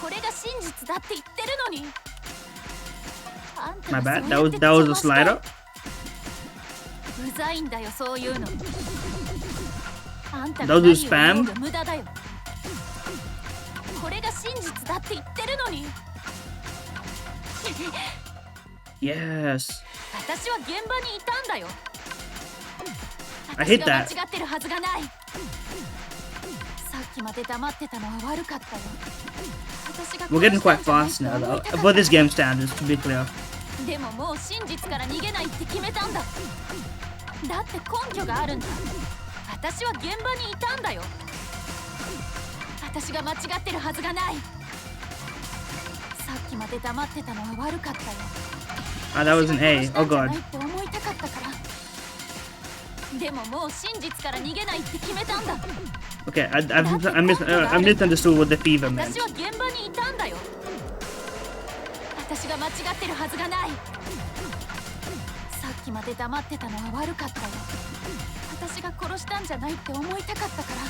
これが真実だって言ってるのに。 My bad. That was a slider. うざいんだよ、そういうの。あんた That was spam. 無駄だよ。これが真実だって言ってるのに。 Yes. 私は現場にいたんだよ。 I hate 私が that. 間違ってるはずがない。さっきまで黙ってたのは悪かったよ。私が We're getting quite fast now, though. For this game standards, to be clear. でももう真実から逃げないって決めたんだ。だって根拠があるんだ。私は現場にいたんだよ。私が間違ってるはずがない。さっきまで黙ってたのは悪かったよ。 Ah, that was an A. Oh god. って思いたかったから。でももう真実から逃げないって決めたんだ。 Okay, I misunderstood what the fever meant. 私は現場にいたんだよ。私が間違ってるはずがない。さっきまで黙ってたのは悪かったよ。私が殺したんじゃないって思いたかったから。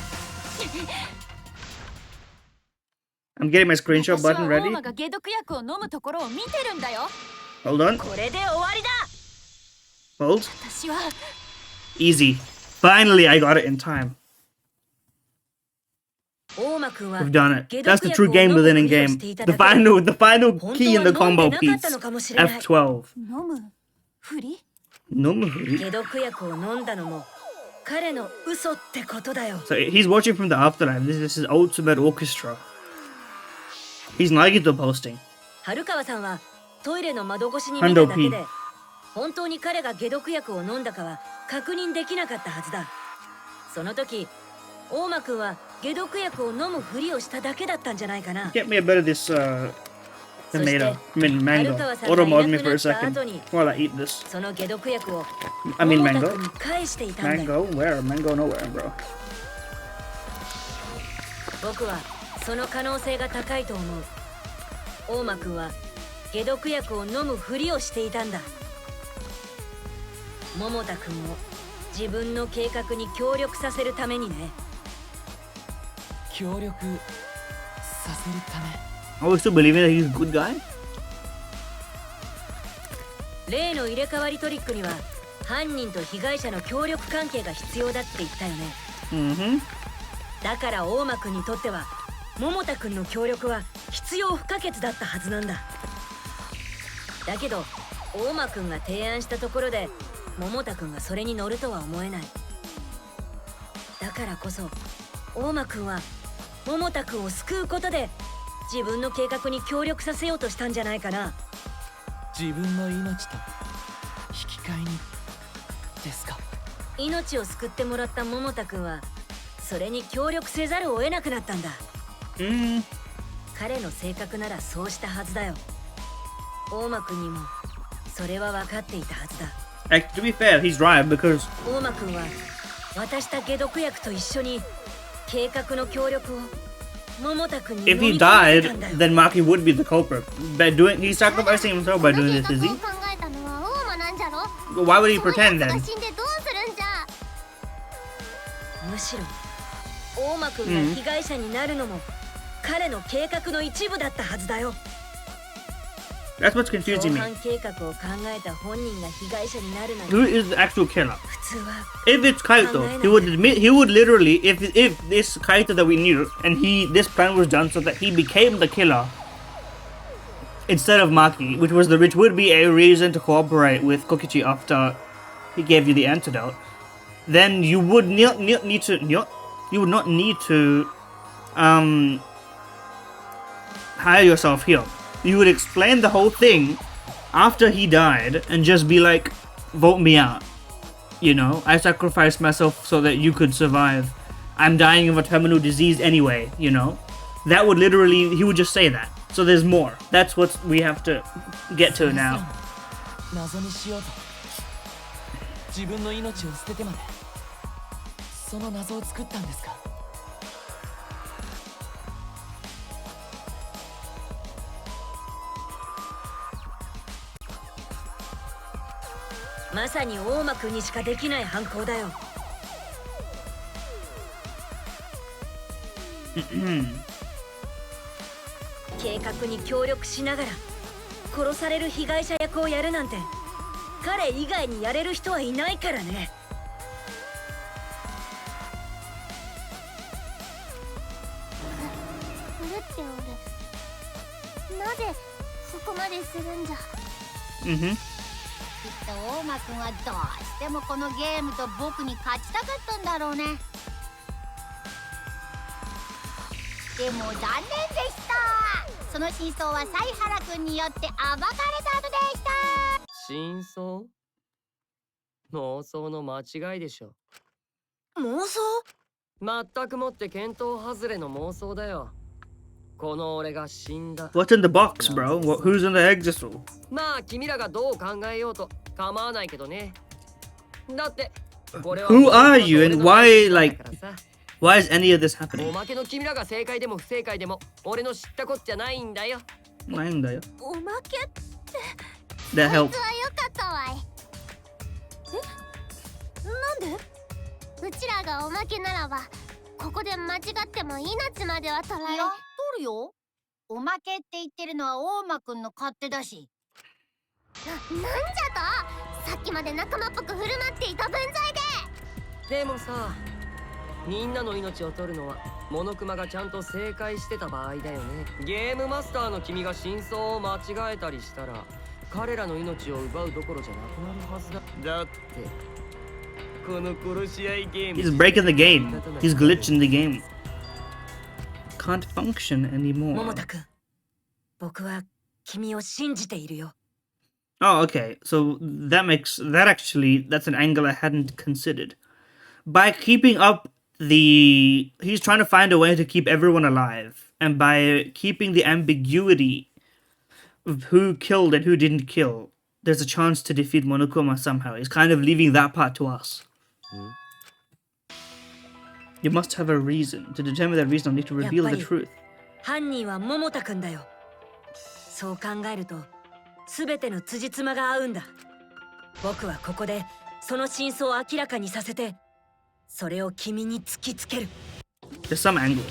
I'm getting my screenshot 私は button 大 ready. 間が解毒薬を飲むところを見てるんだよ。 Hold on. これで終わりだ。 Hold. 私は Easy. Finally, I got it in time. 大間くんは We've done it. That's the true game within in game. The final key in the combo piece. F12. 飲むふり。 Normally. 解毒薬を飲んだのも彼の嘘ってことだよ。 So he's watching from the afterlife. This is ultimate orchestra. He's Nagito posting. 春川さんはトイレの窓越しに見ただけで本当に彼が解毒薬を飲んだかは確認できなかったはずだ。その時大間くんは解毒薬を飲むふりをしただけだったんじゃないかな。 Get me a bit of this tomato. I mean mango. Auto mod me for a second while I eat this. その解毒薬を I mean 桃田 mango. くんに返していたんだよ。 Mango? Where? Mango nowhere, bro. 僕はその可能性が高いと思う。大間くんは解毒薬を飲むふりをしていたんだ。桃田くんを自分の計画に協力させるためにね。協力させるため。 Are we still believing that he's a good guy? 例の入れ替わりトリックには犯人と被害者の協力関係が必要だって言ったよね。Mm-hmm. だから大間くんにとっては桃田くんの協力は必要不可欠だったはずなんだ。だけど大間くんが提案したところで桃田くんがそれに乗るとは思えない。だからこそ大間くんは桃田くんを救うことで自分の計画に協力させようとしたんじゃないかな。自分の命と引き換えにですか。命を救ってもらった桃田くんはそれに協力せざるを得なくなったんだ。彼の性格ならそうしたはずだよ。大間くんにもそれは分かっていたはずだ。To be fair, he's right because 大間くんは渡した解毒薬と一緒に計画の協力を桃田くんに if he died, then Maki would be the culprit. By doing, he's sacrificing himself by doing this, is he? Why would he pretend then? むしろ大間くんが被害者になるのも彼の計画の一部だったはずだよ。That's what's confusing me. 計画を考えた本人が被害者になるなんて Who is the actual killer? 普通は If it's Kaito, he would admit, he would literally, if this Kaito that we knew, and this plan was done so that he became the killer instead of Maki, which would be a reason to cooperate with Kokichi after he gave you the antidote, then you would not need to hire yourself here. You would explain the whole thing after he died and just be like, vote me out. You know, I sacrificed myself so that you could survive. I'm dying of a terminal disease anyway, you know. That would literally, he would just say that. So there's more. That's what we have to get to now. 謎にしようと自分の命を捨ててまでその謎を作ったんですか。まさに大間くんにしかできない犯行だよ。計画に協力しながら殺される被害者役をやるなんて彼以外にやれる人はいないからね。これって俺なぜそこまでするんじゃ。きっと大間くんはどうしてもこのゲームと僕に勝ちたかったんだろうね。でも残念でした。その真相は犀原くんによって暴かれた後でした。真相？妄想の間違いでしょ。妄想？全くもって見当外れの妄想だよ。この俺が死んだ。 What's in the box, bro? Who's in the exisal? まあ君らがどう考えようと構わないけどね。だってこれは Who are you and why, like, why is any of this お happening? まけの君らが正解でも不正解でも俺の知ったこっちゃないんだよ。なんだよ。おまけって That こ helped. いつはよかったわい。なんでうちらがおまけならばここで間違っても命までは取られ。いや、取るよ。おまけって言ってるのは大間くんの勝手だし。なんじゃと？さっきまで仲間っぽく振る舞っていた分際で。でもさ、みんなの命を取るのはモノクマがちゃんと正解してた場合だよね。ゲームマスターの君が真相を間違えたりしたら彼らの命を奪うどころじゃなくなるはずだ。だってこの殺し合いゲーム He's breaking the game. He's glitching the game. Can't function anymore. 桃田くん、僕は君を信じているよ。 Oh, okay. So that's an angle I hadn't considered. By keeping up he's trying to find a way to keep everyone alive, and by keeping the ambiguity of who killed and who didn't kill, there's a chance to defeat Monokuma somehow. He's kind of leaving that part to us. You must have a reason. To determine that reason, I need to reveal the truth. 犯人は桃田くんだよ。そう考えると全ての辻褄が合うんだ。僕はここでその真相を明らかにさせて、それを君に突きつける。There's some angle.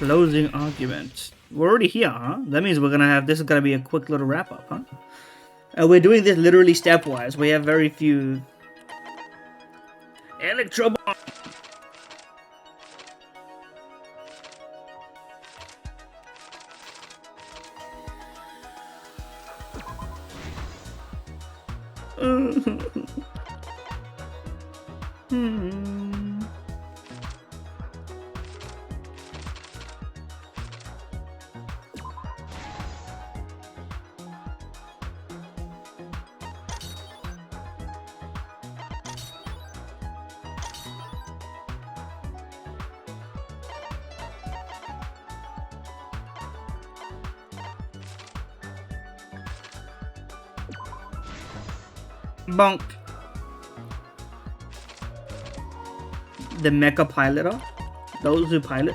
Closing argument. We're already here, huh? That means we're gonna have this is gonna be a quick little wrap up, huh? We're doing this literally stepwise. We have very few. Electro bomb. Bonk. The mecha piloter. Those who pilot.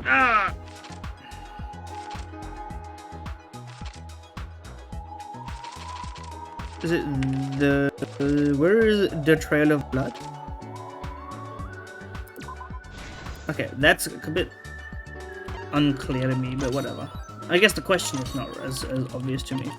Ah. Is it the where is the trail of blood? Okay, that's a bit unclear to me, but whatever. I guess the question is not as obvious to me.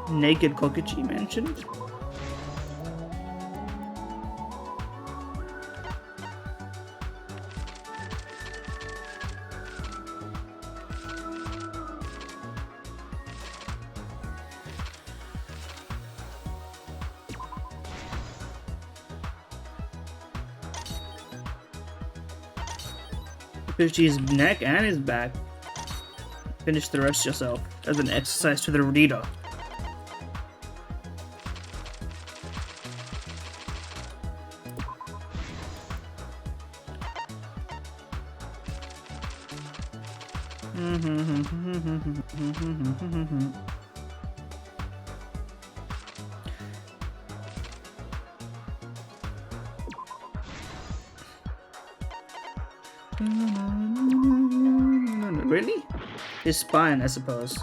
Naked Kokichi mentioned. Finish his neck and his back. Finish the rest yourself as an exercise to the reader. Really? His spine, I suppose.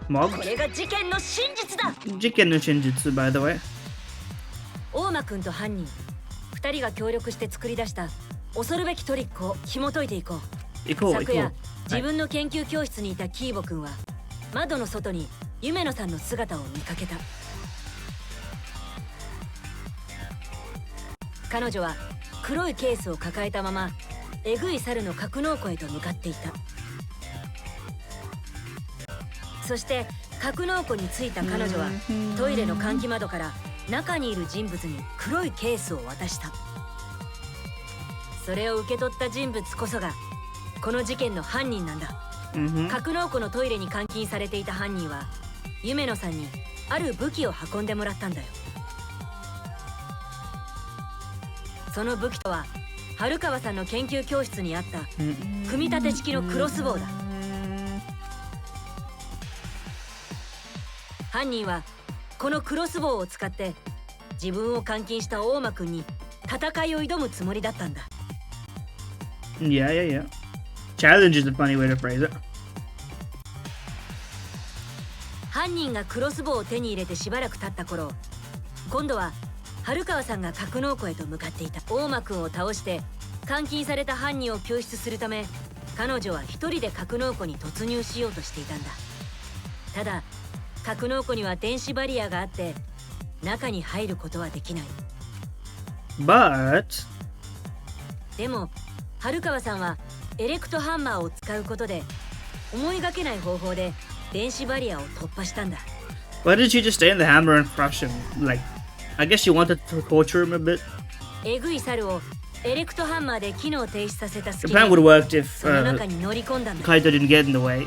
Mog? これが事件の真実だ。事件の真実 by the way. 大間くんと犯人2人が協力して作り出した恐るべきトリックを紐解いていこう。昨夜自分の研究教室にいたキーボくんは窓の外に夢野さんの姿を見かけた。彼女は黒いケースを抱えたままえぐい猿の格納庫へと向かっていた。そして格納庫に着いた彼女はトイレの換気窓から中にいる人物に黒いケースを渡した。それを受け取った人物こそがこの事件の犯人なんだ。格納庫のトイレに監禁されていた犯人は夢野さんにある武器を運んでもらったんだよ。その武器とは春川さんの研究教室にあった組み立て式のクロスボウだ。犯人はこのクロスボウを使って自分を監禁した大間くんに戦いを挑むつもりだったんだ。Yeah. Challenge is a funny way to phrase it. 犯人がクロスボウを手に入れてしばらく経った頃、今度は春川さんが格納庫へと向かっていた。大間くんを倒して監禁された犯人を救出するため、彼女は一人で格納庫に突入しようとしていたんだ。ただ格納庫には電子バリアがあって、中に入ることはできない。 But でも春川さんはエレクトハンマーを使うことで思いがけない方法で電子バリアを突破したんだ。 why did she just stay in the hammer and crush him? Like, I guess she wanted to torture him a bit. えぐい猿をエレクトハンマーで機能停止させた The 隙 plan に would have worked if その中に乗り込んだんだ。 Kaito didn't get in the way.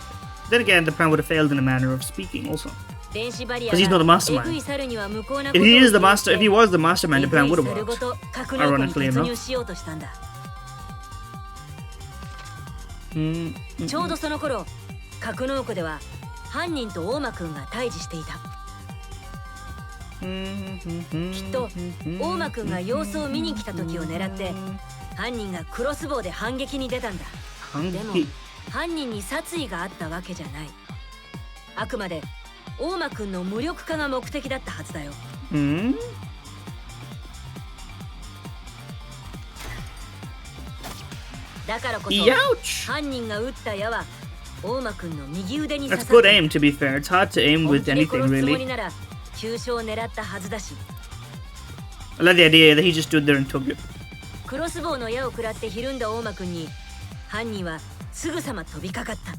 Then again, the plan would have failed in a manner of speaking also. 電子バリア Because he's not the が mastermind. えぐい猿には無効な If he is the master, if he was the mastermind, the plan would have 猿ご worked. と格納庫に Ironically 突 enough. 入しようとしたんだ。 Mm. ちょうどその頃格納庫では犯人と大間くんが対峙していた。きっと大間くんが様子を見に来た時を狙って犯人がクロスボウで反撃に出たんだ。でも犯人に殺意があったわけじゃない。あくまで大間くんの無力化が目的だったはずだよ。だからこそ Youch! 犯人が撃った矢は大間くんの右腕に刺 That's さった。 good aim, to be fair. It's hard to aim 本 with 気で anything, 殺すつもり really. なら急所を狙ったはずだし、 I like the idea that he just stood there and took it. クロスボウの矢を食らってひるんだ大間くんに犯人はすぐさま飛びかかった。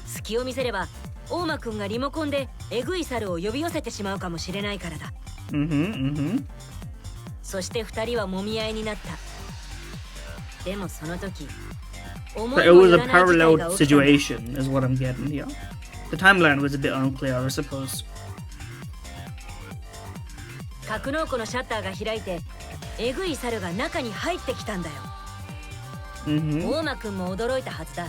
隙を見せれば大間くんがリモコンでエグい猿を呼び寄せてしまうかもしれないからだ。そして二人は揉み合いになった。でもその時 But it was a parallel situation, is what I'm getting here. The timeline was a bit unclear, I suppose. 格納庫のシャッターが開いてエグい猿が中に入ってきたんだよ。大間くんも驚いたはずだ。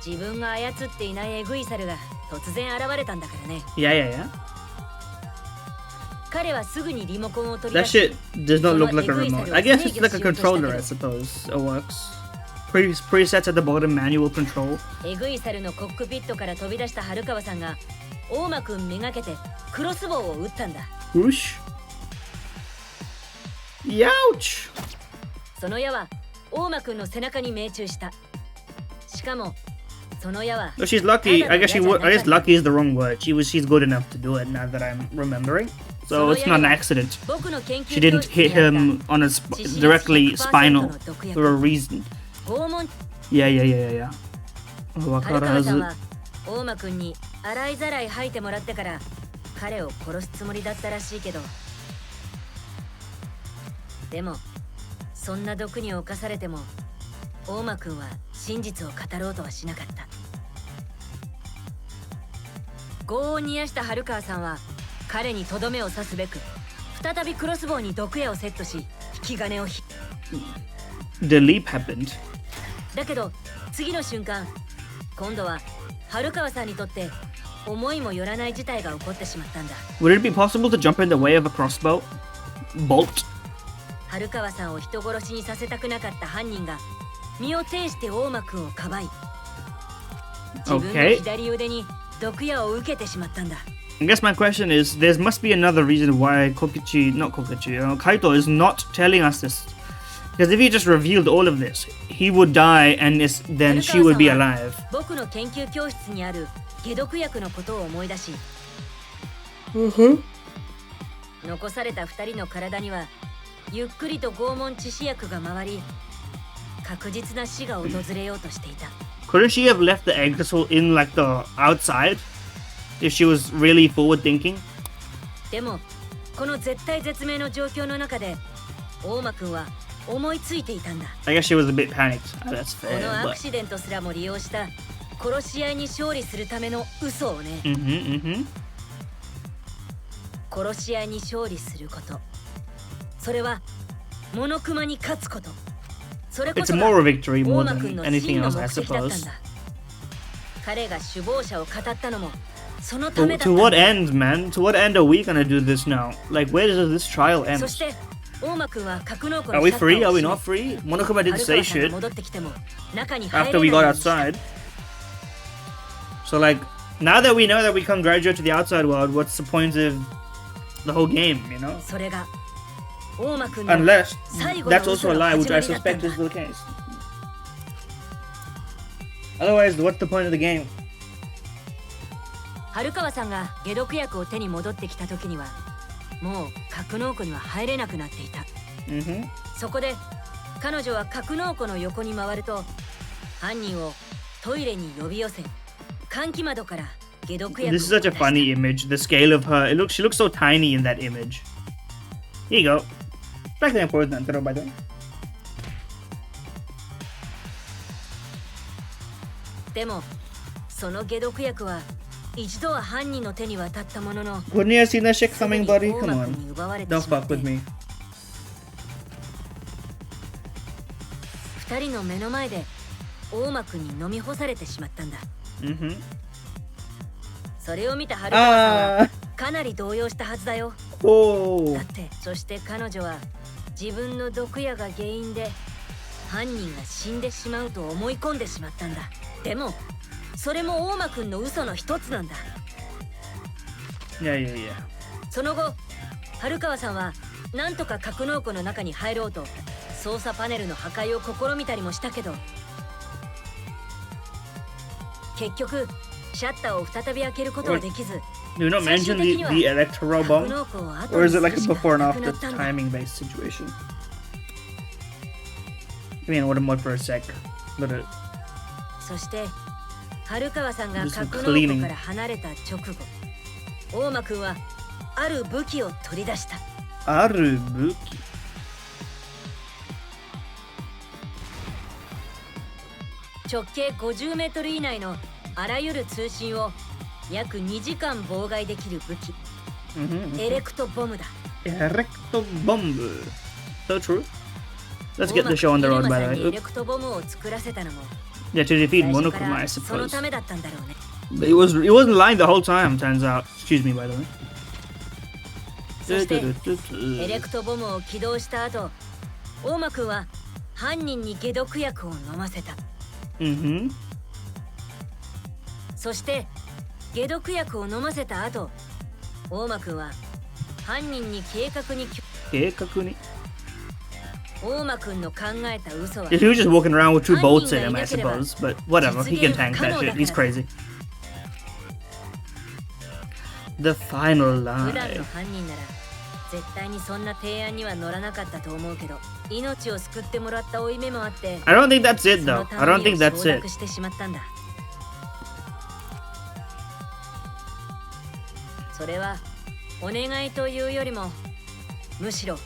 自分が操っていないエグい猿が突然現れたんだからね。Yeah. 彼はすぐにリモコンを取り That 出し shit does not look like a remote. I guess it's like a controller, I suppose. It works. Presets at the bottom, manual control. エグい猿のコックピットから飛び出した春川さんが大間くんめがけてクロスボウを撃ったんだ。 Whoosh. Youch! その矢は大間くんの背中に命中した。しかもその矢は No, she's lucky. I guess lucky is the wrong word. She's good enough to do it now that I'm remembering. So it's not an accident. 僕の研 She 究教 didn't 室 hit にあった him on a directly spinal for a reason. 拷問 Yeah. 春川さんは大間くんに洗いざらい吐いてもらってから彼を殺すつもりだったらしいけど、でもそんな毒に侵されても大間くんは真実を語ろうとはしなかった。業を煮やした春川さんは彼にとどめを刺すべく再びクロスボウに毒矢をセットし引き金を The leap happened. だけど次の瞬間今度は春川さんにとって思いもよらない事態が起こってしまったんだ。 Would it be possible to jump in the way of a crossbow? Bolt? 春川さんを人殺しにさせたくなかった犯人が身を挺して大間くんをかばい自分の左腕に毒矢を受けてしまったんだ。 I guess my question is, there must be another reason why Kaito is not telling us this. Because if he just revealed all of this, he would die and then she would be alive. 僕の研究教室にある解毒薬のことを思い出し、残された2人の体にはゆっくりと拷問致死薬が回り確実な死が訪れようとしていた。 Couldn't she have left the egg crystal in like the outside? If she was really forward thinking? でもこの絶体絶命の状況の中で大間くんは思いついていたんだ。 I guess she was a bit panicked. That's この fair, ア but... クシデントすらも利用した殺し合いに勝利するための嘘をね。殺し合いに勝利すること、それはモノクマに勝つこと、それこ It's そ more が a victory 大 more 間くん than の anything 真の else, I 目的だったん suppose. だ。彼が首謀者を語ったのもそのためだ But ったん to だ。 what end, man? To what end are we gonna do this now? Like, where does this trial そ end? して大間くんは格納庫 Are の we シャッター free? を Are we 閉め not free? Monokuma didn't 春 say 川さんが shit 戻ってきても中に入れ after ない we よう got にした。 outside. So, like, now that we know that we can't graduate to the outside world, what's the point of the whole game, you know? それが大間くんの Unless 最後の that's also 嘘 a の lie, 始 which ま I りだったん suspect だ。 is the case. Otherwise, what's the point of the game? 春川さんが解毒薬を手に戻ってきた時にはもう格納庫には入れなくなっていた。そこで彼女は格納庫の横に回ると犯人をトイレに呼び寄せ換気窓から解毒薬を This is such a funny image. The scale of her. She looks so tiny in that image. Here you go. Back then, for the by the way. でもその解毒薬は一度は犯人の手に渡ったものの Wouldn't you have seen that shit coming, buddy? Come on. Don't fuck with me. 二人の目の前で大間くんに飲み干されてしまったんだ。それを見た春川さんはかなり動揺したはずだよ。だってそして彼女は自分の毒矢が原因で犯人が死んでしまうと思い込んでしまったんだ。でもそれも大間くんの嘘の一つなんだ。その後春川さんはなんとか格納庫の中に入ろうと操作パネルの破壊を試みたりもしたけど結局シャッターを再び開けることはできず Do not mention the electro bomb? Or is it like a before and after timing based situation? I mean, what a mod for a sec. But そして春川さんが格納庫から離れた直後大間くんはある武器を取り出した。ある武器直径50メートル以内のあらゆる通信を約2時間妨害できる武器、エレクトボムだ。エレクトボム So true. Let's get the show on the road, by the way. エレクトボムを作らせたのも Yeah, to defeat Monokuma, I その suppose. ためだったんだろうね。 But it wasn't lying the whole time, turns out. Excuse me, by the way. そしてエレクトボムを起動した後、大間くんは犯人に解毒薬を飲ませた。そして解毒薬を飲ませた後、大間くんは犯人に計画に大間くんの考えた嘘は He was just walking around with two bolts in him, I suppose. But whatever, he can tank that shit. He's crazy. The final 普段 line. の犯人なら絶対にそんな提案には乗らなかったと思うけど、命を救ってもらった負い目もあって I don't think that's it, though. I don't think that's it. してしまったんだ。それはお願いというよりもむしろ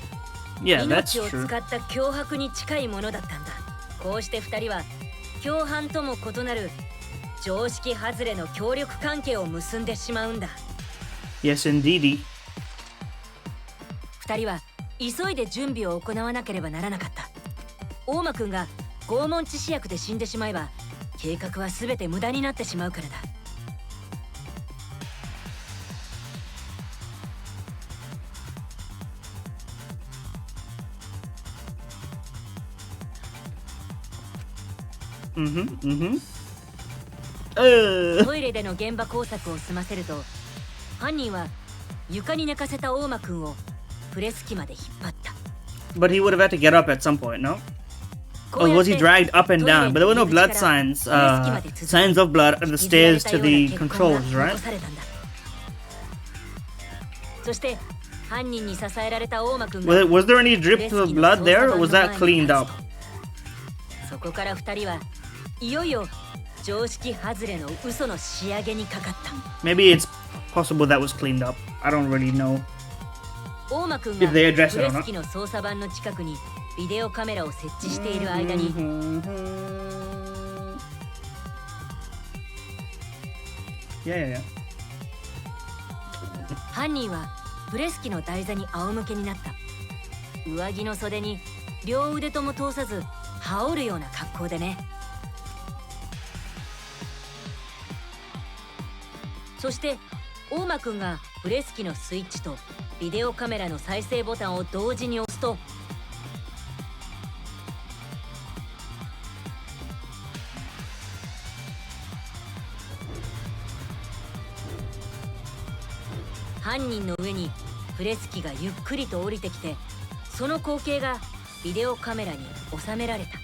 Yeah, that's 命を true. 使った脅迫に近いものだったんだ。こうして二人は共犯とも異なる常識外れの協力関係を結んでしまうんだ。 Yes, indeedy. 二人は急いで準備を行わなければならなかった。大間くんが拷問致死薬で死んでしまえば計画は全て無駄になってしまうからだ。トイレでの現場工作を済ませると犯人は床に寝かせた大間くんをプレス機まで引っ張った。 But he would have had to get up at some point, no? Or was he dragged up and down? But there were no blood signs, signs of blood at the stairs to the controls, right? そして犯人に支えられた大間くん Was there any drips of blood there, or was that cleaned up? そこから二人はいよいよ常識外れの嘘の仕上げにかかった。 Maybe it's possible that was cleaned up. I don't really know. 大間くんが If プ they レ address it or ス not. 機の操作盤の近くにビデオカメラを設置している間に Yeah. 犯人はプレス機の台座に仰向けになった。上着の袖に両腕とも通さず羽織るような格好でね。そして大間くんがプレス機のスイッチとビデオカメラの再生ボタンを同時に押すと犯人の上にプレス機がゆっくりと降りてきて、その光景がビデオカメラに収められた。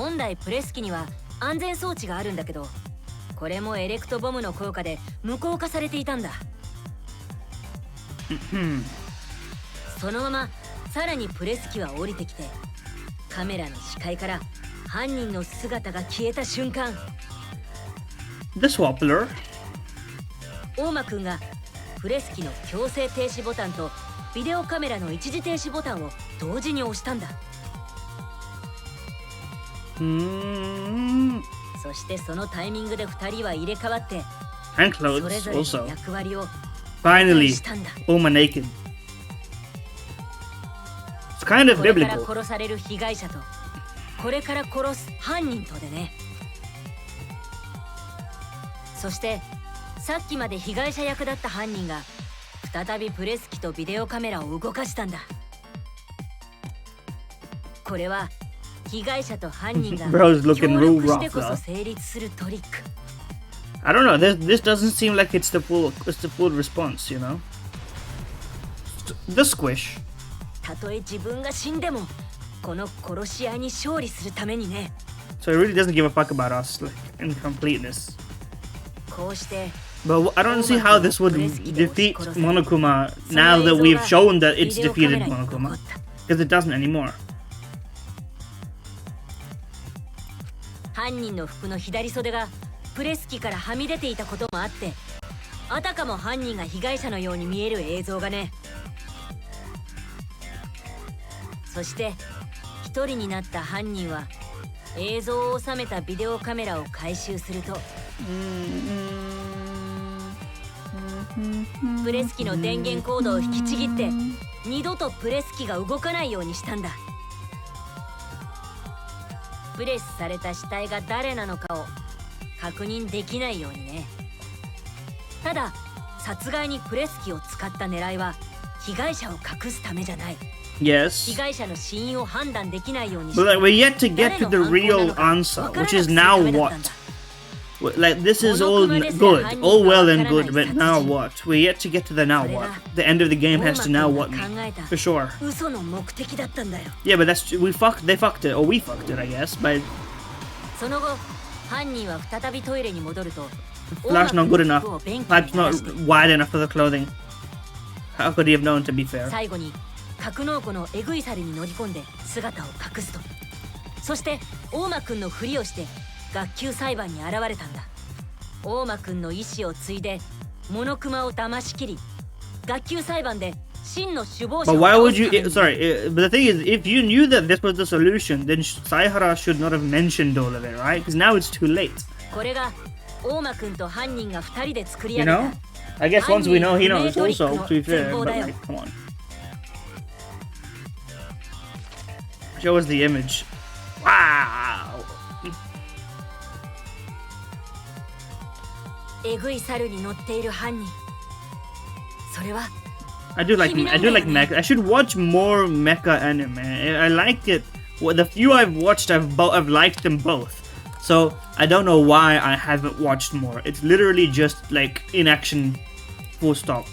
本来プレス機には安全装置があるんだけど、これもエレクトボムの効果で無効化されていたんだ。そのままさらにプレス機は降りてきて、カメラの視界から犯人の姿が消えた瞬間、The Swappler。大間くんがプレス機の強制停止ボタンとビデオカメラの一時停止ボタンを同時に押したんだ。そしてそのタイミングで2人は入れ替わって、 And それ clothes ぞれの also. 役割を Finally, したんだ。 Oma naked. It's kind of これから biblical. 殺される被害者とこれから殺す犯人とでね。そしてさっきまで被害者役だった犯人が再びプレス機とビデオカメラを動かしたんだ。これは被害者と犯人が Bro's 協 looking real 力してこ rough そ though. 成立するトリック。 I don't know. This doesn't seem like it's the full response. You know. The squish. たとえ自分が死んでもこの殺し合いに勝利するためにね。 So it really doesn't give a fuck about us, like in completeness. こうして But I don't see how this would defeat Monokuma now that we've shown that it's defeated Monokuma, because it doesn't anymore. 犯人の服の左袖がプレス機からはみ出ていたこともあって、あたかも犯人が被害者のように見える映像がね。そして一人になった犯人は映像を収めたビデオカメラを回収すると、プレス機の電源コードを引きちぎって二度とプレス機が動かないようにしたんだ。プレスされた死体が誰なのかを確認できないようにね。ただ殺害にプレス機を使った狙いは被害者を隠すためじゃない。 Yes. 被害者の死因を判断できないようにし But て like, we're yet to get to the real answer, which is now what? Like this is all good, all well and good, but now what? We're yet to get to the now what. The end of the game has to now what me, for sure. 嘘の目的だったんだよ。 Yeah, but they fucked it, or we fucked it, I guess. But その後犯人は再びトイレに戻ると、 flash's not good enough. 服を便器に Pipe's 流 not して wide enough for the clothing. How could he have known, to be fair? 最後に格納庫のエグイサルに乗り込んで姿を隠すと、そして大間くんのふりをして学級裁判に現れたんだ。大間くんの意思を継いでモノクマを騙し切り、学級裁判で真の首謀者 But を why 倒 would す you? ために。 Sorry, but the thing is, if you knew that this was the solution, then Saihara should not have mentioned all of it, right? Because now it's too late. これが大間くんと犯人が2人で作り You 上げ know? た I guess once we know, he knows also, to be fair. But like, come on. Show us the image. Wow! エグい猿に乗っている犯人、それは I do like mecha. I should watch more mecha anime. I like it. Well, the few I've watched, I've liked them both. So I don't know why I haven't watched more. It's literally just like in action, full stop.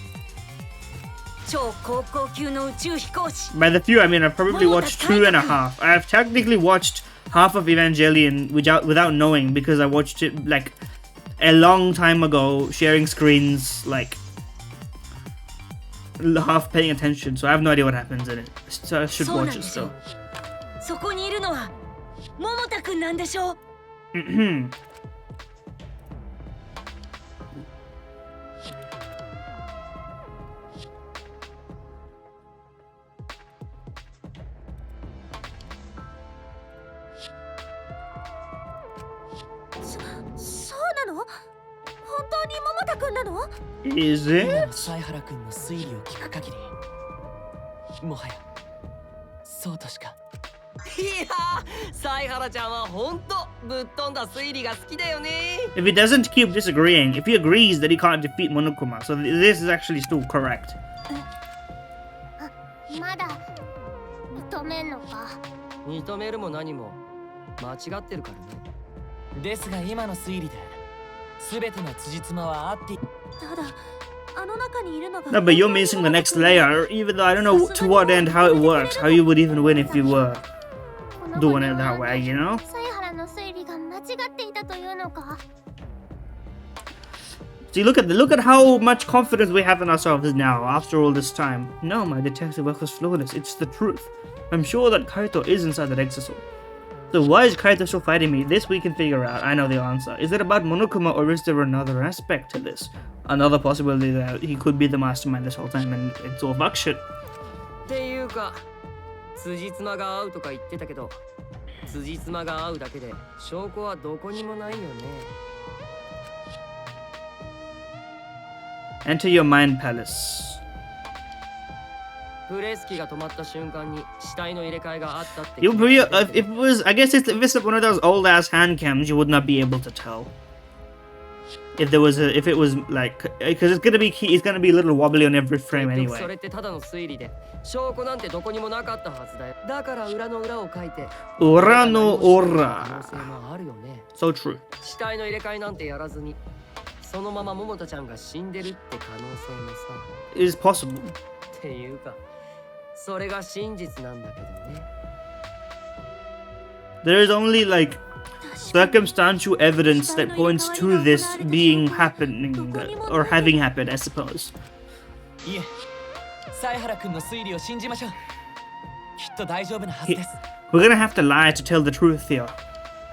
超高校級の宇宙飛行士。 By the few, I mean I've probably watched 2.5. I've technically watched half of Evangelion without knowing, because I watched it like a long time ago, sharing screens, like half paying attention. So I have no idea what happens in it. So I should そうなん watch で it しょ still. そこにいるのは桃田くんなんでしょ。そうなの？本当に桃田くんなの？ Is 今 it? の犀原君の推理を聞く限り、もはやそうとしか。いやー、犀原ちゃんはほんとぶっ飛んだ推理が好きだよね。 If he doesn't keep disagreeing, if he agrees that he can't defeat Monokuma, so this is actually still correct. まだ認めんのか。認めるも何も間違ってるからね。ですが今の推理で全ての辻褄は合っている。ただあの中にいるのが No, but you're missing the next layer, even though I don't know to what end, how it works, how you would even win if you were doing it that way, you know? 犀原 See, look at how much confidence we have in ourselves now after all this time. No, my detective work was flawless. It's the truth. I'm sure that Kaito is inside that exisal. So why is Kaito still fighting me? This we can figure out. I know the answer. Is it about Monokuma, or is there another aspect to this? Another possibility that he could be the mastermind this whole time and it's all fuck shit. っていうか、辻褄が合うとか言ってたけど、辻褄が合うだけで証拠はどこにもないよね。Enter your mind palace. プレス機が止まった瞬間に死体の入れ替えがあったって。If it was, I guess if it's one of those old ass hand cams, you would not be able to tell. If it was like, because it's gonna be a little wobbly on every frame anyway. それってただの推理で、証拠なんてどこにもなかったはずだよ。だから裏の裏を書いて。裏の裏。可能性もあるよね。So true. 死体の入れ替えなんてやらずに、そのまま桃田ちゃんが死んでるって可能性もさ。It is possible. っていうか、それが真実なんだけどね。There is only like circumstantial evidence that points to this being happening or having happened, I suppose. いえ、犀原君の推理を信じましょう。きっと大丈夫なはずです。We're gonna have to lie to tell the truth here,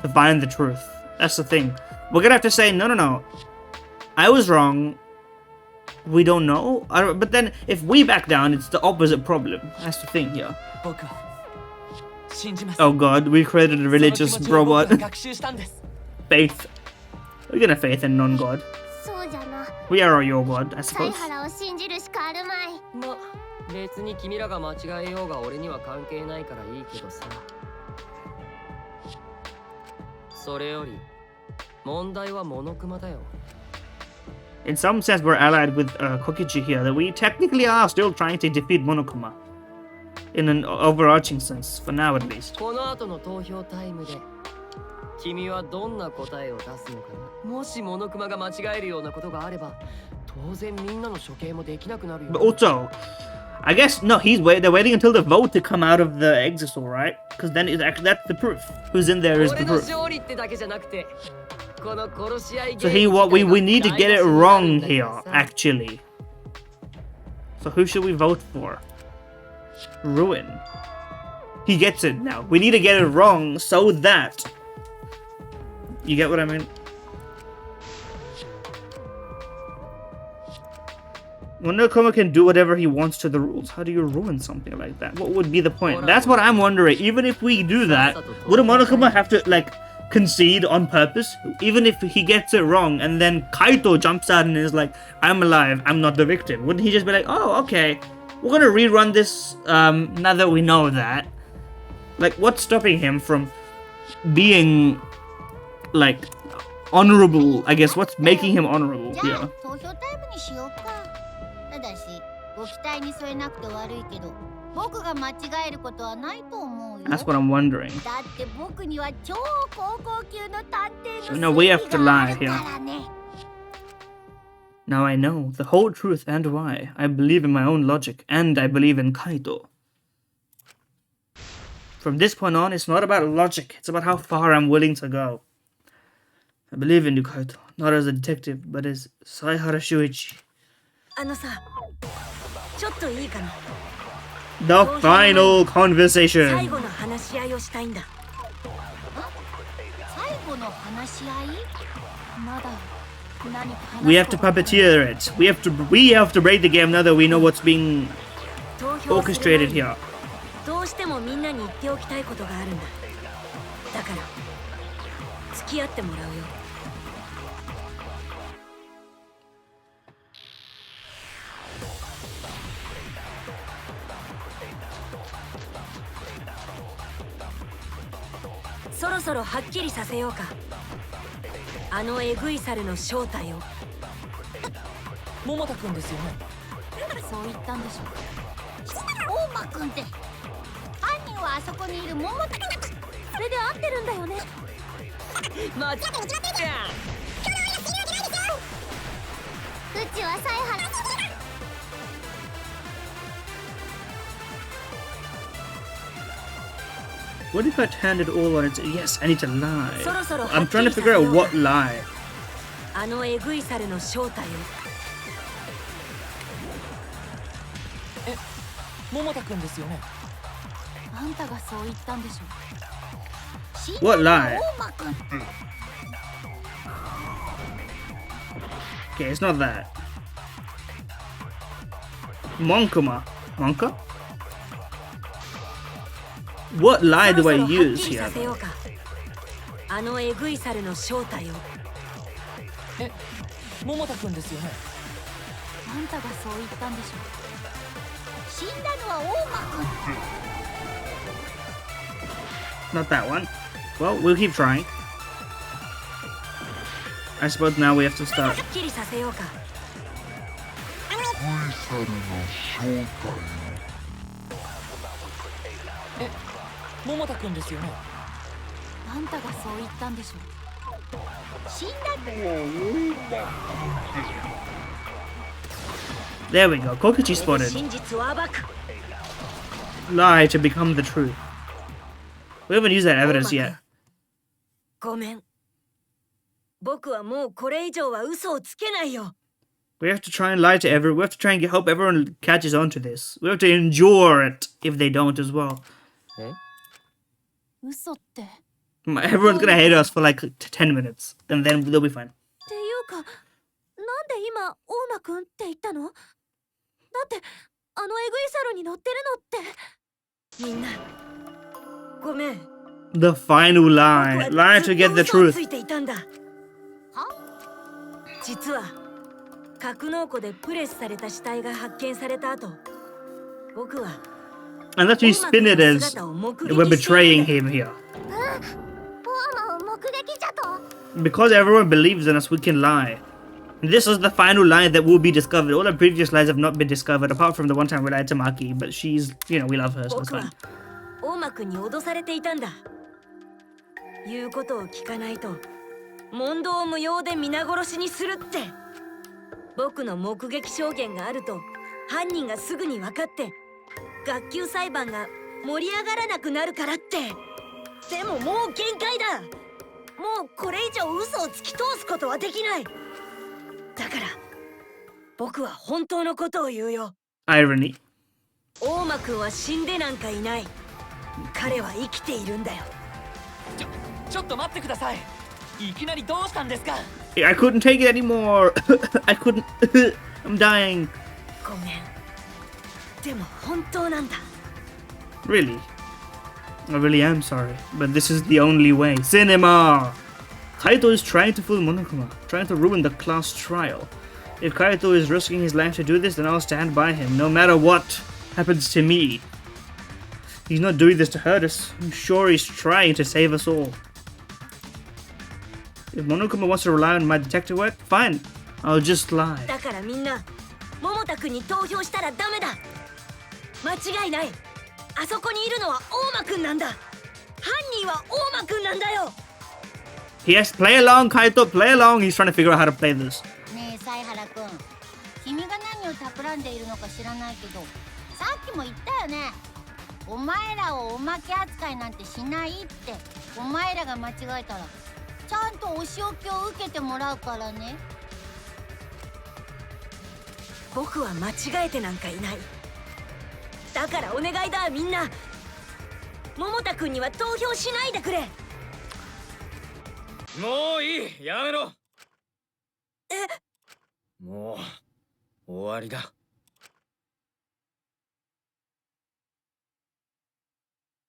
to find the truth. That's the thing. We're gonna have to say, no, I was wrong. We don't know. But then, if we back down, it's the opposite problem. That's the thing here. Oh god, we created a religious robot. Faith. We're gonna faith in non-god. We are your god, I suppose. ま、別に君らが間違えようが俺には関係ないからいいけどさ。それより、問題はモノクマだよ。In some sense, we're allied with Kokichi here, that we technically are still trying to defeat Monokuma. In an overarching sense, for now at least. この後の投票タイムで、君はどんな答えを出すのかな。もしモノクマが間違えるようなことがあれば、当然みんなの処刑もできなくなるよ。But also, I guess, no, they're waiting until the vote to come out of the exisal, right? Because then that's the proof. Who's in there is the proof. So we need to get it wrong here, actually. So who should we vote for? Ruin. He gets it now. We need to get it wrong so that... You get what I mean? Monokuma can do whatever he wants to the rules. How do you ruin something like that? What would be the point? That's what I'm wondering. Even if we do that, would Monokuma have to, like, concede on purpose? Even if he gets it wrong and then Kaito jumps out and is like, I'm alive, I'm not the victim. Wouldn't he just be like, oh, okay, we're gonna rerun this now that we know that? Like, what's stopping him from being, like, honorable? I guess what's making him honorable? Yeah. That's what I'm wondering. No, we have to lie here. Now I know the whole truth and why. I believe in my own logic, and I believe in Kaito. From this point on, it's not about logic, it's about how far I'm willing to go. I believe in you, Kaito, not as a detective, but as Saihara Shuichi. The final conversation. We have to puppeteer it. We have to break the game now that we know what's being orchestrated here. What if I turned it all on its... Yes, I need to lie. I'm trying to figure out what lie. あのエグい猿の正体を。桃田くんですよね。あんたがそう言ったんでしょ。 What lie? Okay, it's not that. Monokuma. Monka? What lie do I use そろそろはっきり here? させようか。あのエグい猿の正体を。桃田くんですよね。あんたがそう言ったんでしょ。死んだのは大間くん。 Not that one. Well, we'll keep trying. I suppose now we have to は start. っきりさせようか。桃田くんですよね。あんたがそう言ったんでしょ。死んだの There we go. Kokuchi これで spotted. 真実を暴く。 Lie to become the truth. We haven't used that evidence yet. ごめん。僕はもうこれ以上は嘘をつけないよ。We have to try and lie to everyone. We have to try and hope everyone catches on to this. We have to endure it if they don't as well. 嘘って。 Everyone's gonna hate us for like 10 minutes, and then they'll be fine. っていうか、なんで今大間くんって言ったの？だってあのエグい猿に乗ってるのって。みんな、ごめん。 The final lie. 僕は Lie ず to っ get と the 嘘を truth. ついていたんだ。実は格納庫でプレスされた死体が発見された後、僕は And let's you spin it as we're betraying him here. 大間を目撃じゃと。 Because everyone believes in us, we can lie. And this is the final lie that will be discovered. All our previous lies have not been discovered, apart from the one time we lied to Maki. But she's, you know, we love her, so it's 僕 fine. は大間くんに脅されていたんだ。言うことを聞かないと問答を無用で皆殺しにするって。僕の目撃証言があると犯人がすぐに分かって学級裁判が盛り上がらなくなるからって。でももう限界だ。もうこれ以上嘘を突き通すことはできない。だから僕は本当のことを言うよ。 Irony. 大間くんは死んでなんかいない。彼は生きているんだよ。ちょっと待ってください。いきなりどうしたんですか。 I couldn't take it anymore. I couldn't. I'm dying. ごめん。でも本当なんだ。 Really? I really am sorry. But this is the only way. Cinema! Kaito is trying to fool Monokuma, trying to ruin the class trial. If Kaito is risking his life to do this, then I'll stand by him, no matter what happens to me. He's not doing this to hurt us. I'm sure he's trying to save us all. If Monokuma wants to rely on my detective work, fine. I'll just lie. だからみんな、桃田くんに投票したらダメだ。間違いない。あそこにいるのは大間くんなんだ。犯人は大間くんなんだよ。 Yes, play along, Kaito, play along. He's trying to figure out how to play this. ねえ犀原くん、君が何を企んでいるのか知らないけど、さっきも言ったよね。お前らをおまけ扱いなんてしないって。お前らが間違えたらちゃんとお仕置きを受けてもらうからね。僕は間違えてなんかいない。だからお願いだみんな。桃田くんには投票しないでくれ。もういい、やめろ。え？もう終わりだ。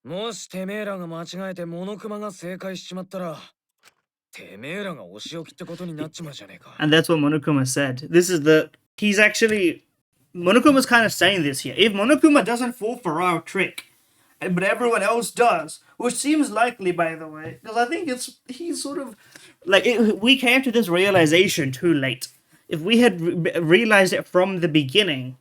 もしてめえらが間違えてモノクマが正解しちまったら、てめえらがお仕置きってことになっちまうじゃねえか。 And that's what Monokuma said. This is the... He's actually... Monokuma's kind of saying this here. If Monokuma doesn't fall for our trick, but everyone else does, which seems likely, by the way, because I think he's sort of... Like, we came to this realization too late. If we had realized it from the beginning...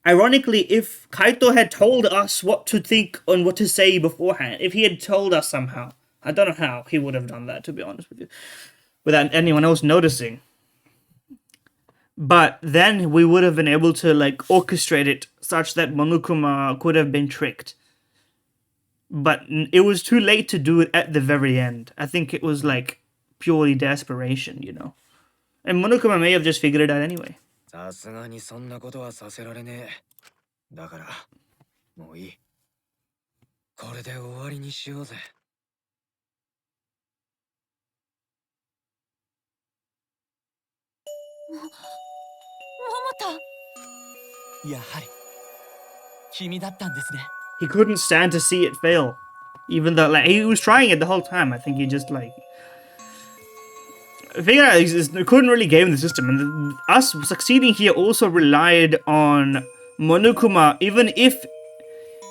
Ironically, if Kaito had told us what to think and what to say beforehand, if he had told us somehow, I don't know how he would have done that, to be honest with you, without anyone else noticing. But then we would have been able to, like, orchestrate it such that Monokuma could have been tricked. But it was too late to do it at the very end. I think it was, like, purely desperation, you know. And Monokuma may have just figured it out anyway. さすがにそんなことはさせられねえ。だから、もういい。これで終わりにしようぜ。やはり君だったんですね。 He couldn't stand to see it fail. Even though, like, he was trying it the whole time. I think he just, like... figured out he couldn't really game the system. And us succeeding here also relied on Monokuma, even if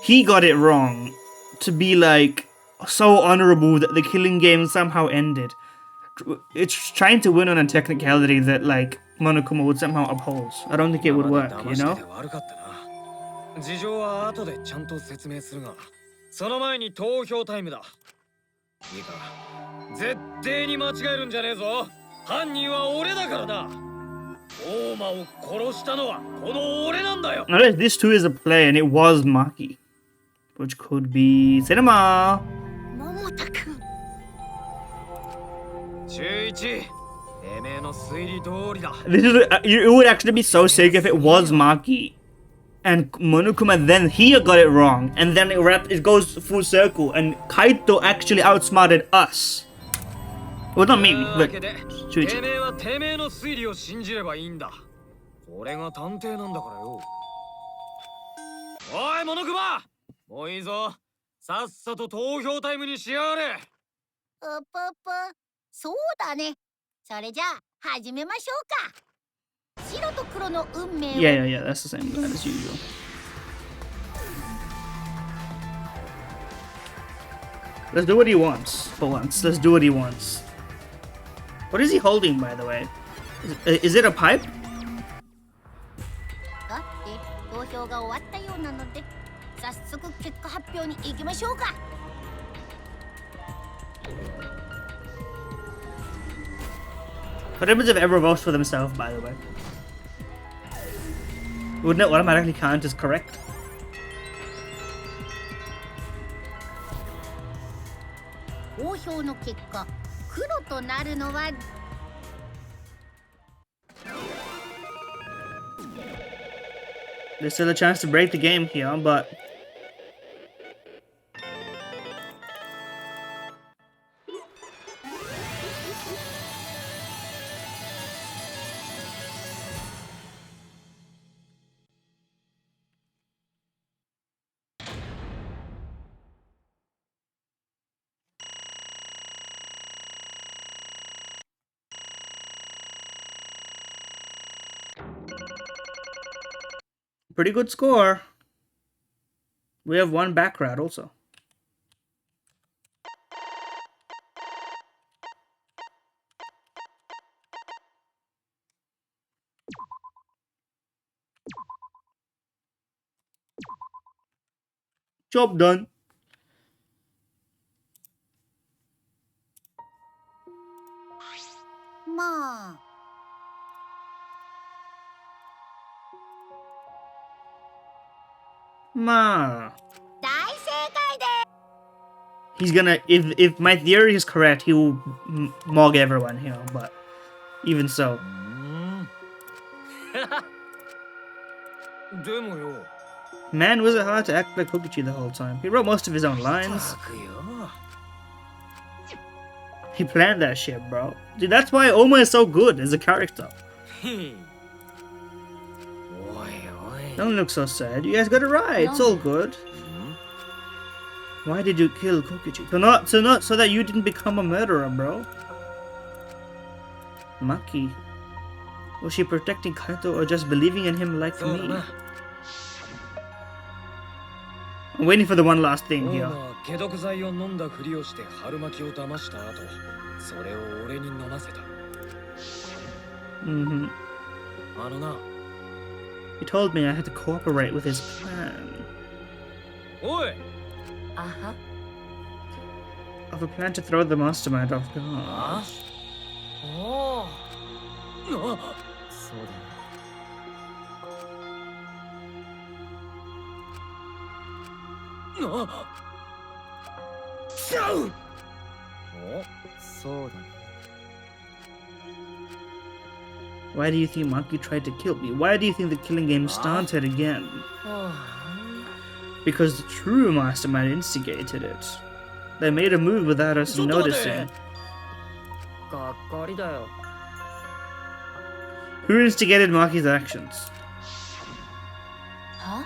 he got it wrong, to be, like, so honorable that the killing game somehow ended. It's trying to win on a technicality that, like, Monokuma would somehow uphold. I don't think it would work, you know? 事情は後でちゃんと説明するが、その前に投票タイムだ。いいか、絶対に間違えるんじゃねえぞ。犯人は俺だからな。大間を殺したのはこの俺なんだよ。Unless this too is a play and it was Maki, which could be Cinema. 桃太くん。中一、てめえの推理通りだ。This is it would actually be so sick if it was Maki. And Monokuma then he got it wrong, and then it goes full circle, and Kaito actually outsmarted us. Well, not me, but Shuichi. てめえはてめえの推理を信じればいいんだ。俺が探偵なんだからよ。おい、モノクマ！もういいぞ。さっさと投票タイムにしやがれ。ぷそうだね。それじゃあ始めましょうか。白と黒の運命を。Yeah, that's the same as usual. Let's do what he wants for once. Let's do what he wants. What is he holding, by the way? Is it a pipe? だって投票が終わったようなので、早速結果発表に行きましょうか。Whatever if ever votes for themselves, by the way. Wouldn't it automatically count as correct? There's still a chance to break the game here, but... Pretty good score. We have one back crowd also. Job done. Ma. He's gonna, if my theory is correct, he will mog everyone, you know, but even so. Man, was it hard to act like Kokichi the whole time? He wrote most of his own lines. He planned that shit, bro. Dude, that's why Oma is so good as a character. Don't look so sad. You guys got it right. It's all good. Why did you kill Kokichi? So that you didn't become a murderer, bro. Maki. Was she protecting Kaito or just believing in him like me? I'm waiting for the one last thing here. Mm-hmm. He told me I had to cooperate with his plan. Of a plan to throw the mastermind off guard. Why do you think Maki tried to kill me? Why do you think the killing game started again? Because the true mastermind instigated it. They made a move without us noticing. Who instigated Maki's actions? Huh?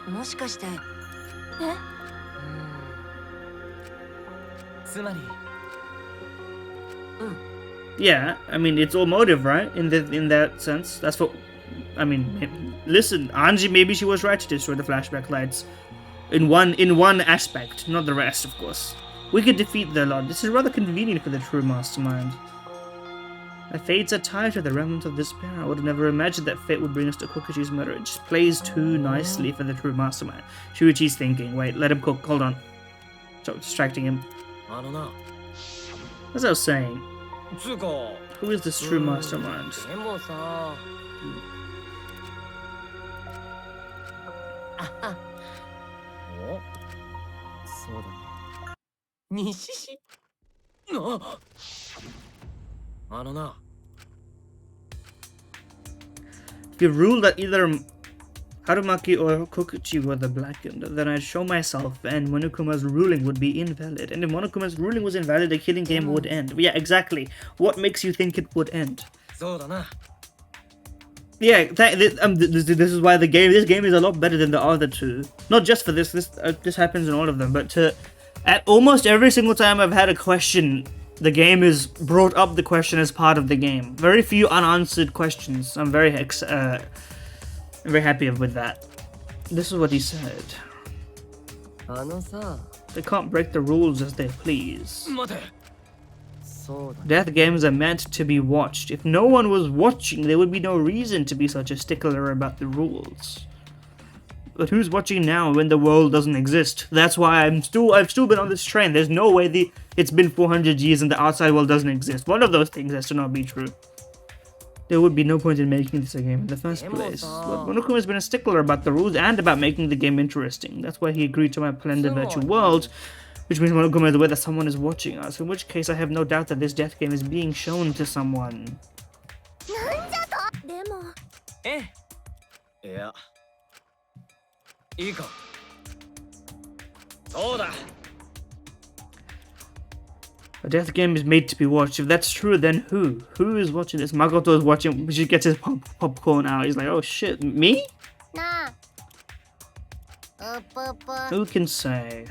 もしかしてつまり Yeah, I mean it's all motive, right? In that sense, that's what. I mean, listen, Anji, maybe she was right to destroy the flashback lights. In one aspect, not the rest, of course. We could defeat the Lord. This is rather convenient for the true mastermind. My fates are tied to the remnant of despair. I would have never imagined that fate would bring us to Kokuchi's murder. It just plays too nicely for the true mastermind. Shuichi's thinking, wait, let him cook, hold on. So distracting him. As I was saying, who is this true mastermind? そうだね。西市。あのな。 If you rule that either Harumaki or Kokuchi were the blackened, then I'd show myself and Monokuma's ruling would be invalid. And if Monokuma's ruling was invalid, the killing game would end. Yeah, exactly. What makes you think it would end? そうだな。 Yeah, this is why this game is a lot better than the other two. Not just for this happens in all of them, but at almost every single time I've had a question, the game is brought up the question as part of the game. Very few unanswered questions. I'm very happy with that. This is what he said. They can't break the rules as they please. Death games are meant to be watched. If no one was watching, there would be no reason to be such a stickler about the rules. But who's watching now when the world doesn't exist? That's why I've still been on this train. There's no way it's been 400 years and the outside world doesn't exist. One of those things has to not be true. There would be no point in making this a game in the first place. But Monokuma has been a stickler about the rules and about making the game interesting. That's why he agreed to my planned virtual world, which means Monokuma is aware that someone is watching us, in which case I have no doubt that this death game is being shown to someone. A death game is made to be watched. If that's true, then who? Who is watching this? Makoto is watching. He gets his popcorn out. He's like, oh shit, me? Nah. Who can say?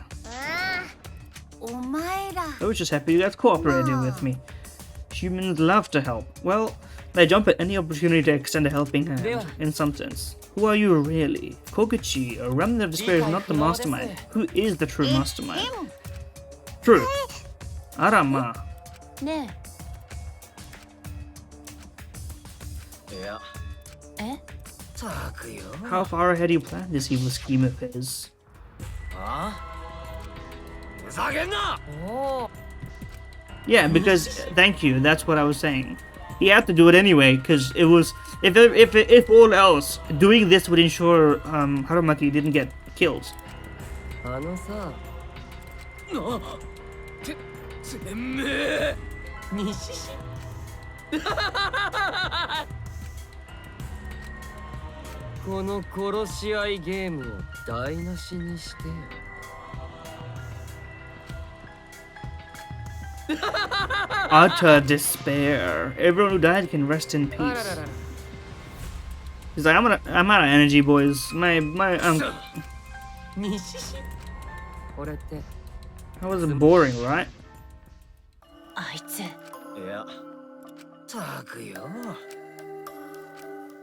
I was just happy you guys cooperated with me. Humans love to help. Well, they jump at any opportunity to extend a helping hand, in some sense. Who are you really? Kokuchi, a remnant of despair is not the mastermind. Who is the true mastermind? True. Arama. How far ahead do you plan this evil scheme of his? Yeah, because thank you. That's what I was saying. He had to do it anyway, because it was if all else, doing this would ensure Harumaki didn't get killed. この殺し合いゲームを台無しにしてよ。Utter despair. Everyone who died can rest in peace. He's like, I'm out of energy, boys. That was boring, right?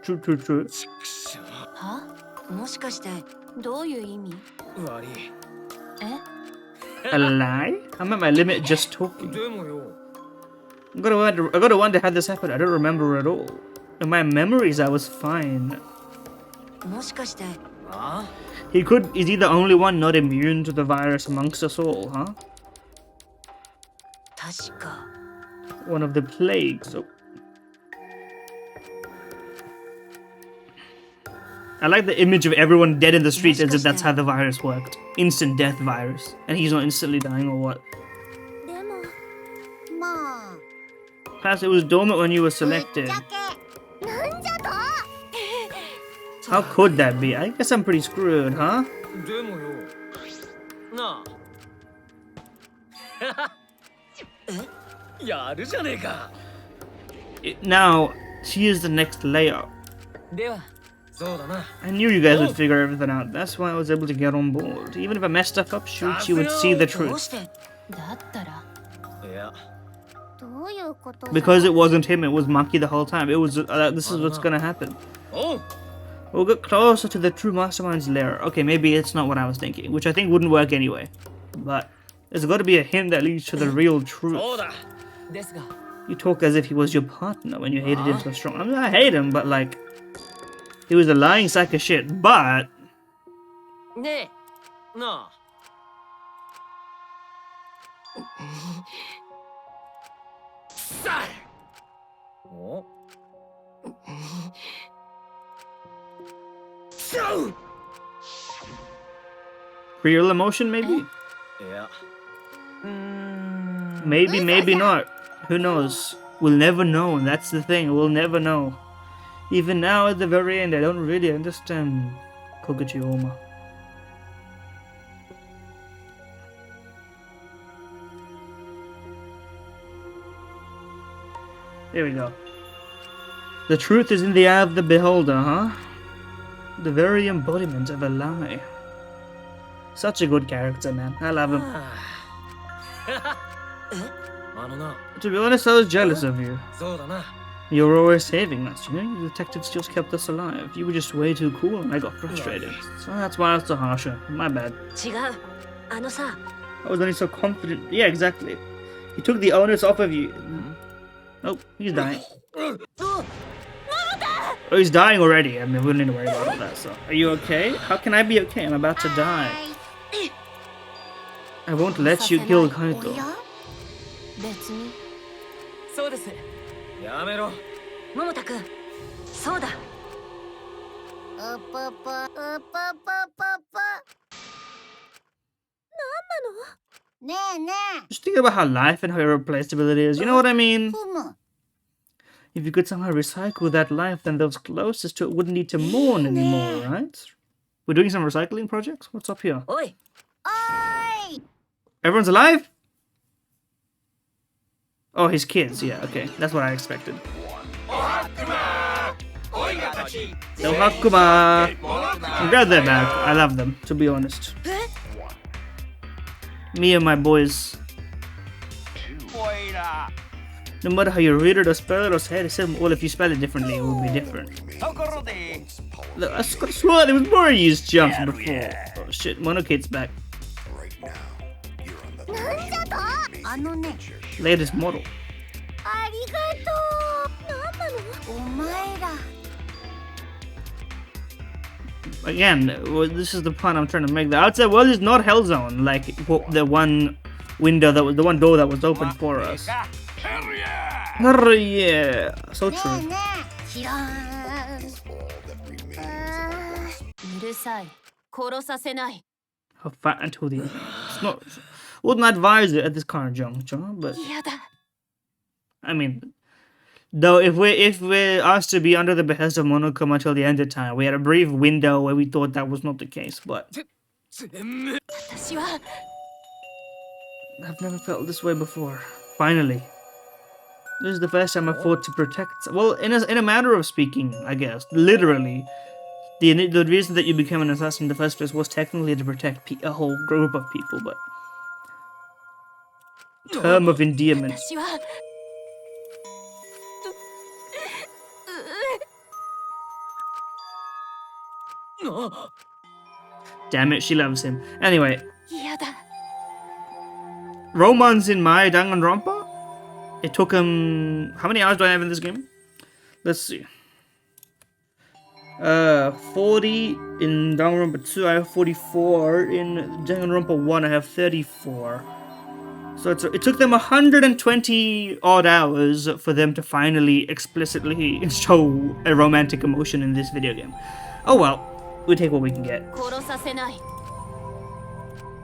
True. は？もしかしてどういう意味？悪い。A lie? I'm at my limit just talking. でもよ。I gotta wonder how this happened. I don't remember at all. In my memories, I was fine. もしかして。He's the only one not immune to the virus amongst us all, huh? 確か。One of the plagues. I like the image of everyone dead in the streets as if that's how the virus worked. Instant death virus. And he's not instantly dying or what? Perhaps it was dormant when you were selected. How could that be? I guess I'm pretty screwed, huh? でもよなあやるじゃねえか Now, she is the next layer. ではそうだな I knew you guys would figure everything out. That's why I was able to get on board. Even if I messed stuff up, shoot, she would see the どう truth. してだったらいや どういうことだ Because it wasn't him, it was Maki the whole time. It was, this is what's gonna happen. おう We'll get closer to the true mastermind's lair. Okay, maybe it's not what I was thinking, which I think wouldn't work anyway. But there's got to be a hint that leads to the real そう truth. だですが You talk as if he was your partner when you hated him so strong. I mean, I hate him, but like, he was a lying sack of shit. But ねえなあさあおそう real emotion, maybe? いや Maybe, maybe not. Who knows? We'll never know. That's the thing. We'll never know. Even now, at the very end, I don't really understand Koguchi Oma. There we go. The truth is in the eye of the beholder, huh? The very embodiment of a lie. Such a good character, man. I love him. あのな To be honest, I was jealous of you. そうだな You were always saving us, you know? You detectives just kept us alive. You were just way too cool and I got frustrated. So that's why I was so harsh. My bad. 違うあのさ I was only so confident. Yeah, exactly. He took the onus off of you. Oh, he's dying. Oh, he's dying already. I mean, we don't need to worry about all that, so. Are you okay? How can I be okay? I'm about to die. I won't let you kill Kaito. 別にそうですやめろ桃田くんそうだうぷぷうぷぷぷぷねえね Just think about how life and how irreplaceable it is. You know what I え mean? ふむ If you could somehow recycle that life, then those closest to it wouldn't need to mourn anymore, right? We're doing some recycling projects? What's up here? おい おーい Everyone's alive? Oh, his kids. Yeah, okay. That's what I expected. No Hakuma! I'm glad they're back. I love them, to be honest. Me and my boys. No matter how you read it or spell it or say it, well, if you spell it differently, it will be different. Look, I could have sworn there was more used jumps before. Oh shit, Monokid's back. なんじゃとあのね Latest model. ありがとうなんなのお前ら Again, well, this is the point I'm trying to make. The outside world is not Hellzone, like the one window that was the one door that was open for us. Oh, yeah, so ね true. えねえ知らんうるさい殺させない How fat until the end. It's not. Wouldn't advise it at this current juncture, but 嫌だ I mean, though, if we're asked to be under the behest of Monokuma until the end of time, we had a brief window where we thought that was not the case, but 私は I've never felt this way before. Finally. This is the first time I fought to protect. Well, in a matter of speaking, I guess. Literally. The reason that you became an assassin in the first place was technically to protect a whole group of people, but... Term of endearment. 私は Damn it, she loves him. Anyway, 嫌だ Romance in my Danganronpa? It took him... How many hours do I have in this game? Let's see. 40 in Danganronpa 2, I have 44. In Danganronpa 1, I have 34. So it took them 120 odd hours for them to finally explicitly show a romantic emotion in this video game. Oh well, we take what we can get. 殺させない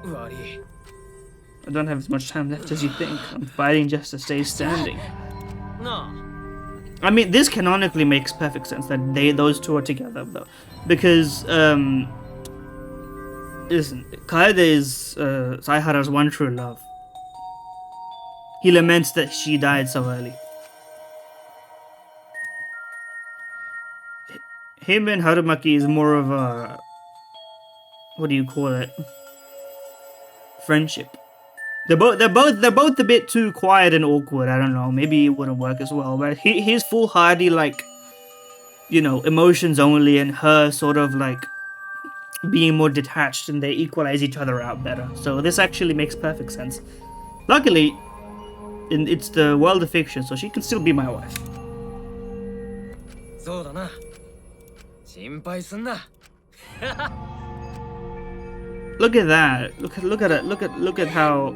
悪い I don't have as much time left as you think. I'm fighting just to stay standing. I mean, this canonically makes perfect sense that those two are together, though, because Kaede is Saihara's one true love. He laments that she died so early. Him and Harumaki is more of a, what do you call it? Friendship. They're both a bit too quiet and awkward. I don't know. Maybe it wouldn't work as well. But he's foolhardy, like, you know, emotions only, and her sort of like being more detached, and they equalize each other out better. So this actually makes perfect sense. Luckily, it's the world of fiction, so she can still be my wife. Look at that. Look at it. Look at how.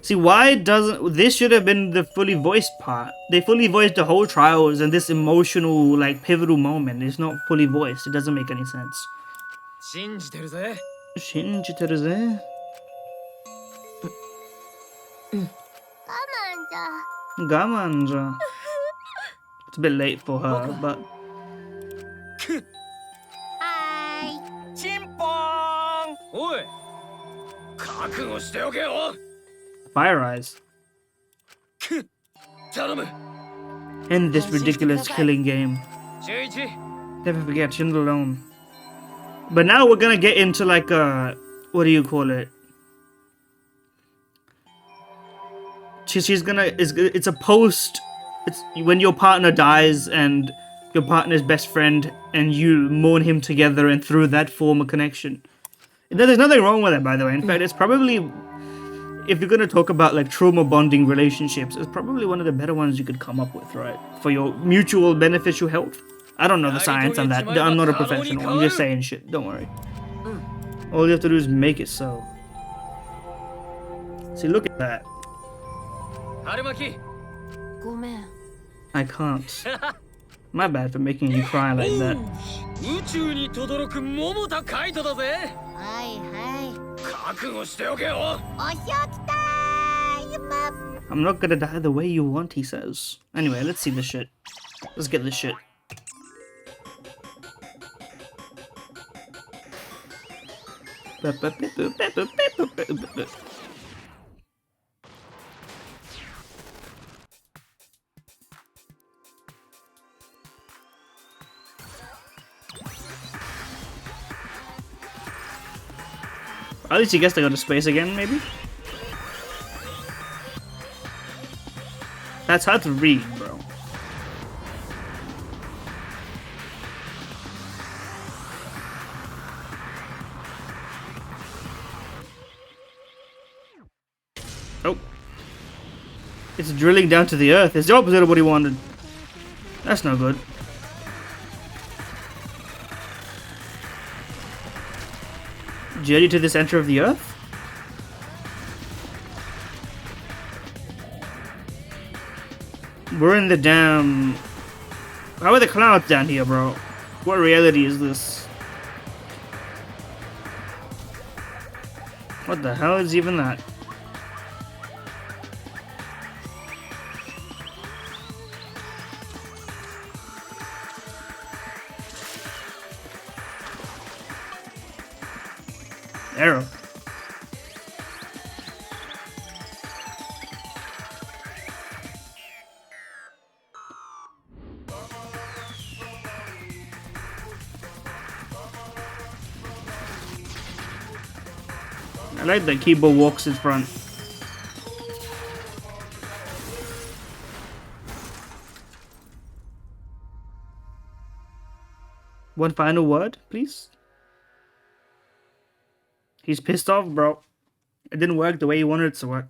See, why doesn't this should have been the fully voiced part? They fully voiced the whole trials, and this emotional, like, pivotal moment is not fully voiced. It doesn't make any sense. 信じてるぜ。我慢じゃ。It's a bit late for her, but. Hi. チンポーン。おい。覚悟しておけよ。Fire Eyes. End this ridiculous killing game. Never forget, Shin alone. But now we're gonna get into like a, what do you call it? She's gonna, it's a post, it's when your partner dies and your partner's best friend and you mourn him together and through that form a connection. There's nothing wrong with it, by the way. In fact, it's probably, if you're going to talk about like trauma bonding relationships, it's probably one of the better ones you could come up with, right? For your mutual beneficial health. I don't know the science on that. I'm not a professional. I'm just saying shit. Don't worry. All you have to do is make it so. See, look at that. I can't. My bad for making you cry like that. I'm not gonna die the way you want, he says. Anyway, let's see this shit. Let's get this shit. At least he gets to go to space again, maybe? That's hard to read, bro. Oh. It's drilling down to the earth. It's the opposite of what he wanted. That's no good. Journey to the center of the earth? We're in the damn... How are the clouds down here, bro? What reality is this? What the hell is even that? Arrow. I like that Kibo walks in front. One final word, please? He's pissed off, bro. It didn't work the way he wanted it to work.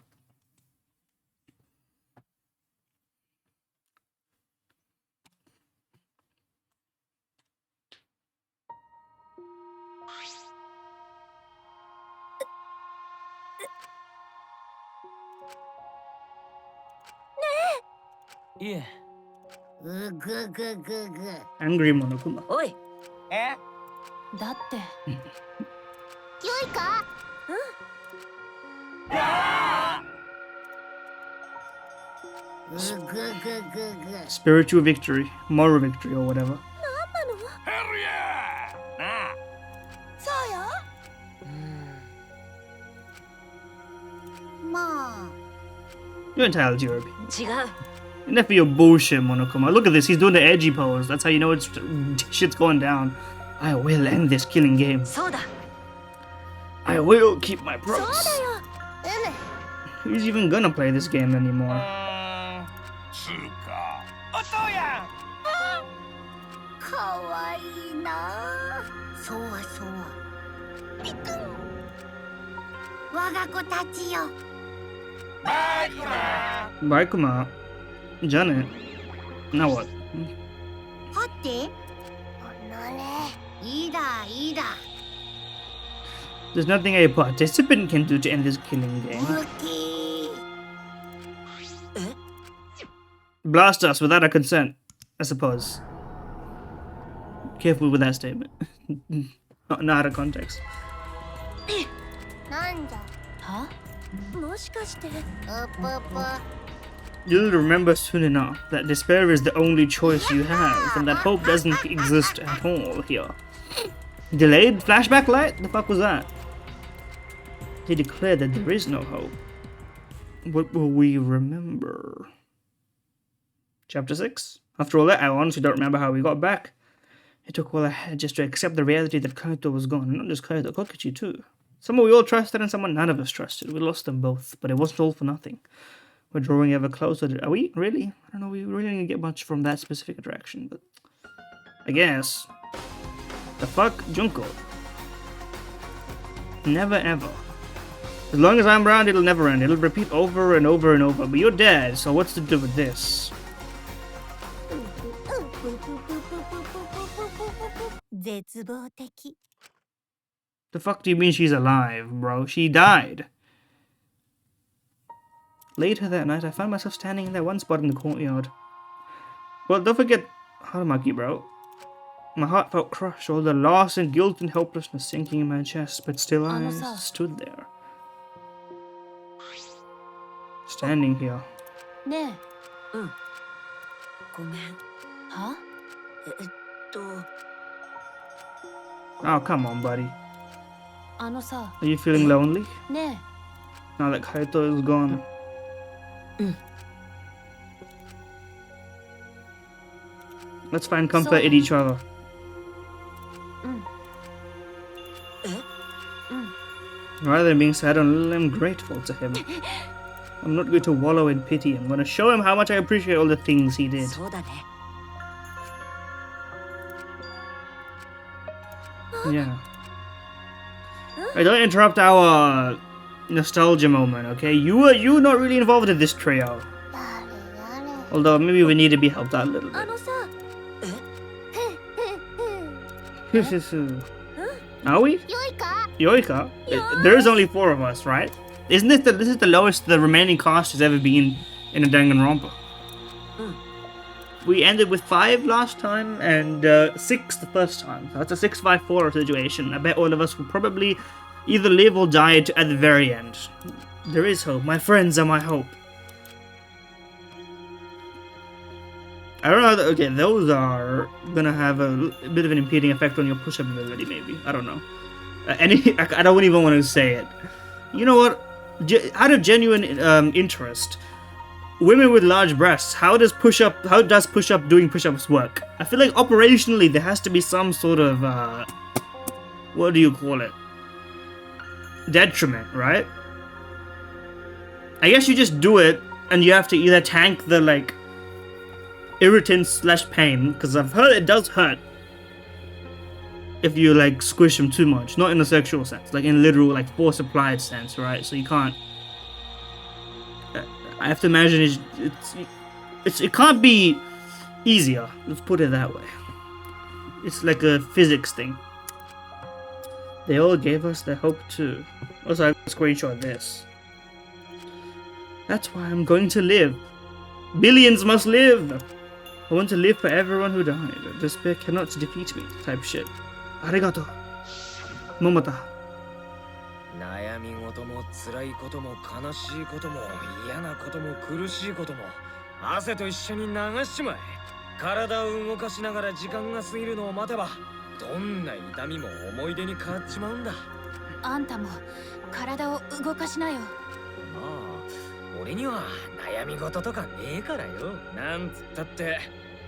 Yeah. Angry Monokuma. Oi. だって良いか Spiritual victory, moral victory, or whatever. そうよ。まあ You're entitled to your opinion. 違う。 Enough of your bullshit, Monokuma. Look at this, he's doing the edgy pose. That's how you know shit's going down. I will end this killing game. そうだ。 I will keep my そうだ promise. よ Who's even gonna play this game anymore? つうか音やかわいいなそうはそうはピクン我が子たちよ Baikuma. Janet. Now what? はてあなれいいだいいだ There's nothing a participant can do to end this killing game. 大きい Blast us without our consent, I suppose. Careful with that statement. Not out of context. なんじゃは？もしかしてうぷぷ You'll remember soon enough that despair is the only choice you have, and that hope doesn't exist at all here. Delayed flashback light? The fuck was that? He declared that there is no hope. What will we remember? Chapter 6. After all that, I honestly don't remember how we got back. It took all I had just to accept the reality that Kaito was gone. Not just Kaito, Kokichi too. Someone we all trusted and someone none of us trusted. We lost them both, but it wasn't all for nothing. We're drawing ever closer to... Are we? Really? I don't know, we really didn't get much from that specific attraction, but... I guess. The fuck? Junko. Never ever. As long as I'm around, it'll never end. It'll repeat over and over and over. But you're dead, so what's to do with this? 絶望的 The fuck do you mean she's alive, bro? She died. Later that night, I found myself standing in that one spot in the courtyard. Well, don't forget Harumaki, bro. My heart felt crushed, all the loss and guilt and helplessness sinking in my chest, but still I stood there. Standing here. ねえ。ごめん。は？ Oh, come on, buddy. あのさ。 Are you feeling lonely? ね Now that Kaito is gone. Let's find comfort in each other. え。 Rather than being sad and little, I'm grateful to him. I'm not going to wallow in pity. I'm going to show him how much I appreciate all the things he did. そうだね。 Yeah. Hey, don't interrupt our nostalgia moment, okay? You were not really involved in this trio. 誰誰 Although maybe we need to be helped out a little あ bit. のさ Are we? よいか Yoika? There is only 4 of us, right? Isn't this is the lowest the remaining cast has ever been in a Danganronpa? We ended with 5 last time and 6 the first time. So that's a 6-5-4 situation. I bet all of us will probably either live or die at the very end. There is hope. My friends are my hope. I don't know. Okay, those are gonna have a bit of an impeding effect on your push-up ability, maybe. I don't know. I don't even want to say it. You know what? Out of genuine interest, women with large breasts, how does doing push-ups work? I feel like operationally there has to be some sort of what do you call it? Detriment, right? I guess you just do it and you have to either tank the like irritant/pain, because I've heard it does hurt if you like squish them too much, not in a sexual sense, like in literal like force applied sense, right? So you can't. I have to imagine it can't be easier. Let's put it that way. It's like a physics thing. They all gave us their hope too. Also, I screenshot this. That's why I'm going to live. Billions must live. I want to live for everyone who died. Despair cannot defeat me. Type shit. Arigato. Momota. 悩み事も辛いことも悲しいことも嫌なことも苦しいことも汗と一緒に流しちまえ。体を動かしながら時間が過ぎるのを待てばどんな痛みも思い出に変わっちまうんだ。あんたも体を動かしなよ。まあ俺には悩み事とかねえからよ。なんつったって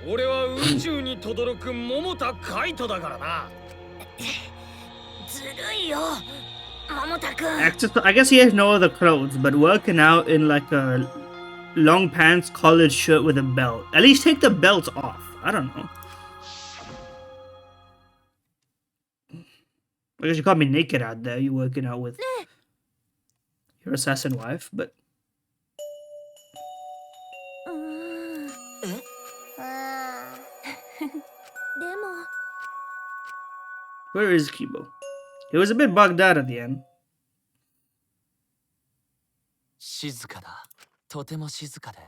俺は宇宙に轟く桃田カイトだからな。ずるいよ、桃田くん。I guess he has no other clothes, but working out in like a long pants collared shirt with a belt. At least take the belt off. I don't know. I guess you can't be naked out there. You're working out with your assassin wife, but. Where is Kibo? He was a bit bugged out at the end. 静かだ。とても静かで、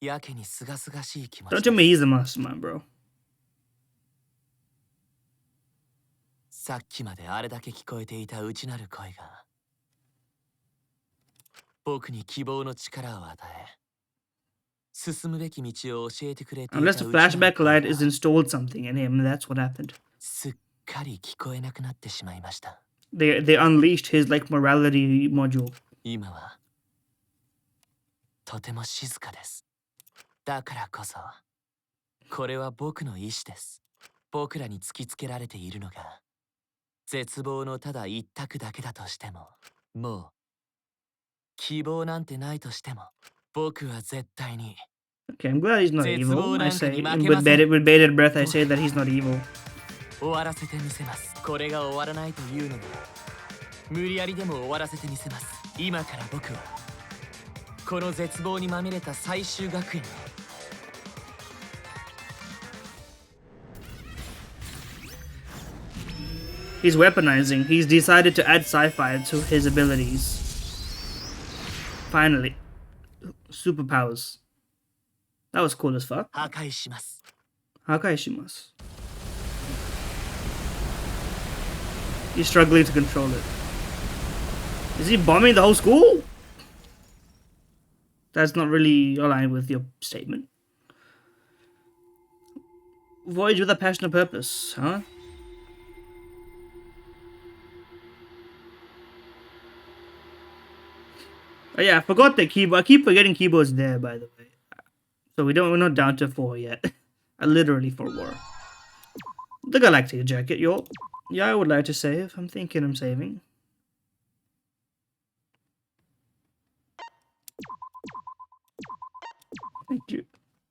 やけにすがすがしい気持ち。Don't tell me he's a mastermind, bro. さっきまであれだけ聞こえていた内なる声が、僕に希望の力を与え、進むべき道を教えてくれていた。Unless the flashback light is installed something in him, that's what happened. すっかり聞こえなくなってしまいました。They unleashed his like morality module. 今はとても静かです。だからこそ、これは僕の意志です。僕らに突きつけられているのが、絶望のただ一択だけだとしても、もう希望なんてないとしても、僕は絶対に。Okay, I'm glad he's not evil. I say, with bated breath, I say that he's not evil. 終わらせてみせます。これが終わらないというのなら、無理やりでも終わらせてみせます。今から僕は、この絶望にまみれた最終学園を。He's weaponizing. He's decided to add sci-fi to his abilities. Finally. Superpowers. That was cool as fuck. 破壊します。破壊します. He's struggling to control it. Is he bombing the whole school? That's not really aligned with your statement. Voyage with a passion or purpose, huh? Oh yeah, I forgot that Kibo. I keep forgetting Kibo's there, by the way. So we're not down to 4 yet. I literally 4 more. The Galactic Jacket, yo. Yeah, I would like to save. I'm thinking I'm saving. Thank you.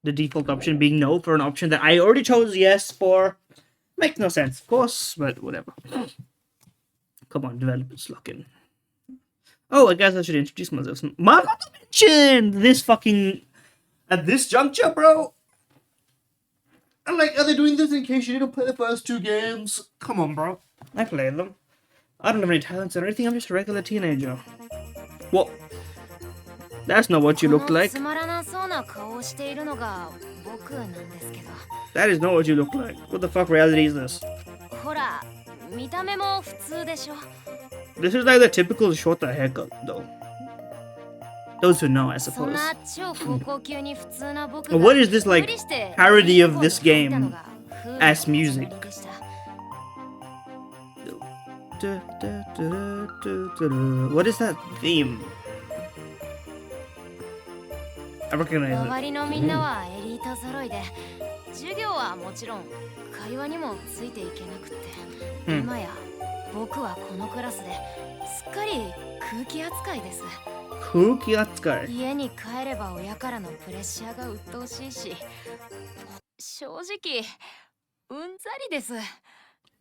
The default option being no for an option that I already chose yes for. Makes no sense, of course, but whatever. Come on, developers, lock in. Oh, I guess I should introduce myself. Not to mention this fucking... At this juncture, bro. I'm like, are they doing this in case you didn't play the first 2 games? Come on, bro. I played them. I don't have any talents or anything. I'm just a regular teenager. What? That's not what you look like. That is not what you look like. What the fuck reality is this? This is like the typical Shota haircut, though. Those who know, I suppose. What is this, like, parody of this game as music? What is that theme? I recognize it. Cookie扱い。家に帰れば親からのプレッシャーが鬱陶しいし、正直うんざりです。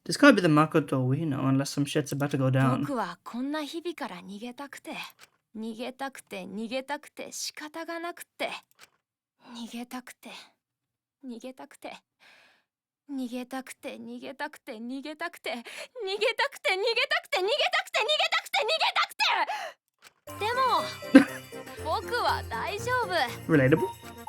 This can't be the Makoto we know unless some shit's about to go down. 僕はこんな日々から逃げたくて仕方がなくて、逃げたくて。でも僕は大丈夫。 Relatable?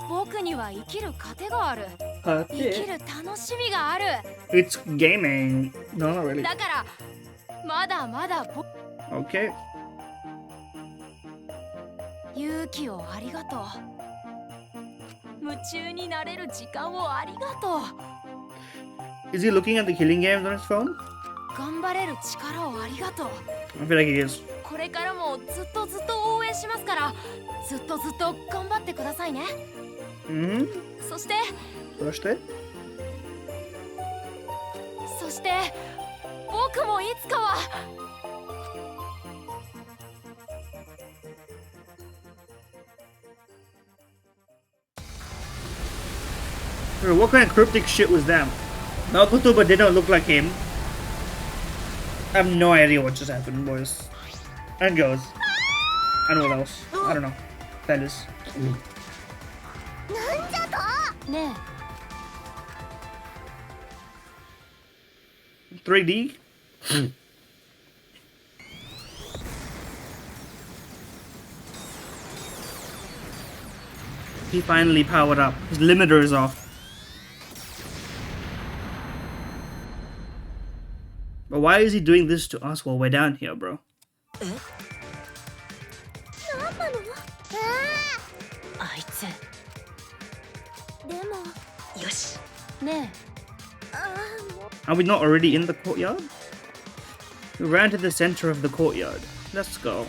僕には生きる糧がある。生きる楽しみがある。 It's gaming. No, not really. だからまだまだ Okay. 勇気をありがとう。夢中になれる時間をありがとう。 Is he looking at the killing games on his phone? 頑張れる力をありがとう。 I feel like he is. これからもずっと応援しますから、ずっと頑張ってくださいね。そして僕もいつかは。What kind of cryptic shit was that? Makoto but did not look like him. I have no idea what just happened, boys. And girls. And what else? I don't know. Fellas. なんじゃと。ね 3D? He finally powered up. His limiter is off. But why is he doing this to us while we're down here, bro? なんなの？あいつ。でも。よし。ね Are we not already in the courtyard? We ran to the center of the courtyard. Let's go.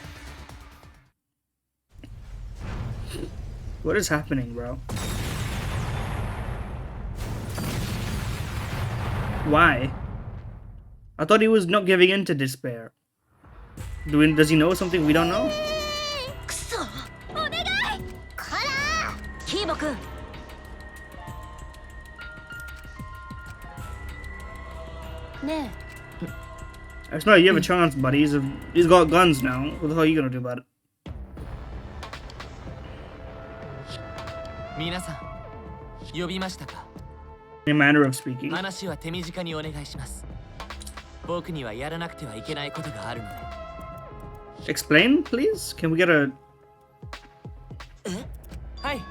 What is happening, bro? Why? I thought he was not giving in to despair. Does he know something we don't know? くそ。お願い。こら。キーボくん。 ね It's not you have a chance, buddy. He's got guns now. What the hell are you gonna do about it? 皆さん呼びましたか。 In a manner of speaking. 話は手短にお願いします。僕にはやらなくてはいけないことがあるので。 Explain, please? Can we get a... はい。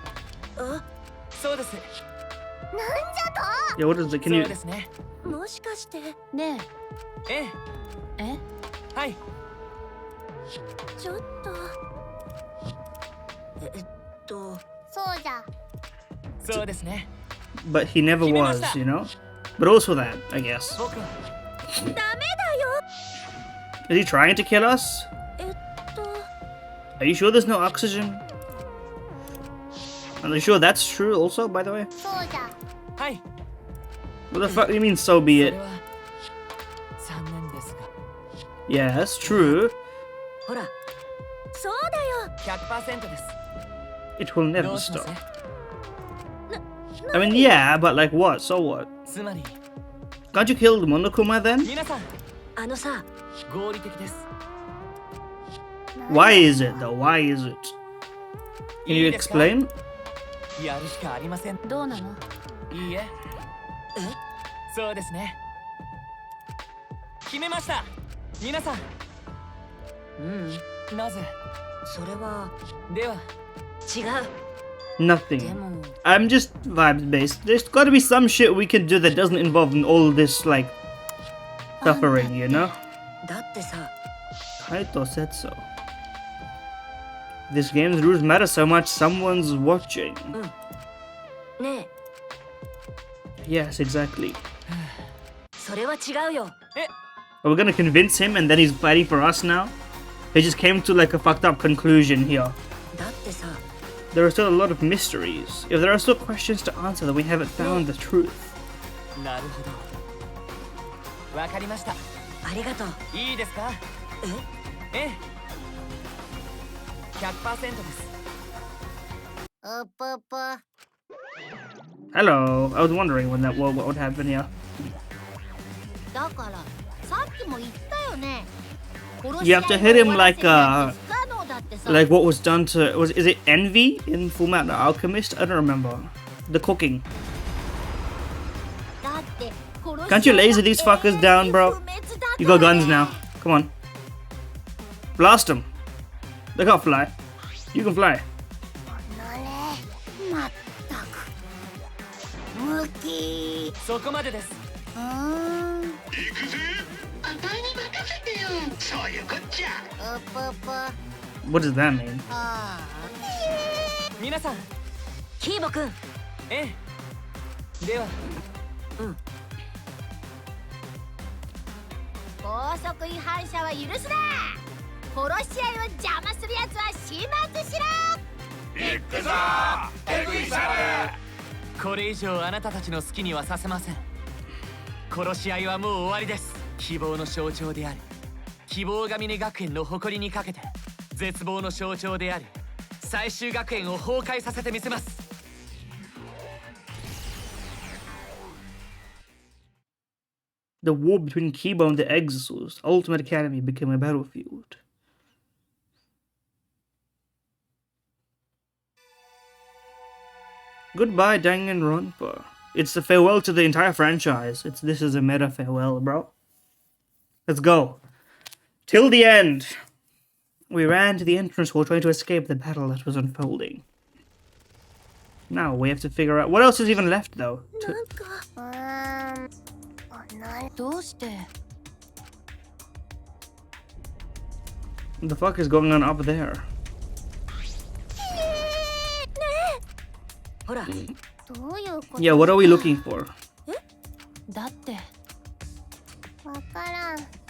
そうです。なんじゃと。 Yeah, what is it? Can そう you... ですね。もしかして。ねええ。えはい。ちょっと。そうじゃ。そうですね。 But he never was, you know? But also that, I guess. 僕はダメだよ。 Is he trying to kill us? Are you sure there's no oxygen? Are you sure that's true also, by the way? そうじゃ。はい。 What the fuck do you mean, so be そ it? れは残念ですが。 Yes, true. ほら。そうだよ。 100% です。 It will ど never うします stop. I mean, yeah, but like what? So what? つまり Can't you kill the Monokuma then? 皆さんあのさ。合理的です。 Why is it though? Why is it? Can you explain? やるしかありません。どうなの？いいえ。そうですね。決めました。皆さん。なぜ？それは。では。違う。 Nothing. でも。 I'm just vibes based. There's gotta be some shit we can do that doesn't involve all this, like, suffering, you know? だってさ。 Kaito said so. This game's rules matter so much, someone's watching. ねえ。 Yes, exactly. それは違うよ。 Are we gonna convince him and then he's fighting for us now? He just came to like a fucked up conclusion here. だってさ。 There are still a lot of mysteries. If there are still questions to answer, then we haven't found the truth. なるほど。わかりました。ありがとう。いいですか？ええ。100% です。うぷぷ。 Hello. I was wondering when that what would happen here. だからさっきも言ったよね。 You have to hit him like like what was done to is it Envy in Fullmetal Alchemist? I don't remember. The cooking. Can't you laser these fuckers down, bro? You got guns now. Come on. Blast them. They can't fly. You can fly. まったく。ムキ。そこまでです。行くぜ。あたいに任せてよ。そういうこっちゃ。うぷぷ。What does that mean? 皆さん、キーボくん。ええ。では、高速違反者は許すな。殺し合いを邪魔するやつは始末しろ。行くぞエグイシャル。これ以上あなたたちの好きにはさせません。殺し合いはもう終わりです。希望の象徴である希望が峰学園の誇りにかけて、絶望の象徴である最終学園を崩壊させてみせます。The war between Kiba and the Exiles, Ultimate Academy, became a battlefield. Goodbye, Danganronpa. It's a farewell to the entire franchise. This is a meta farewell, bro. Let's go. Till the end. We ran to the entrance hall trying to escape the battle that was unfolding. Now we have to figure out what else is even left, though. What the fuck is going on up there? Yeah, what are we looking for?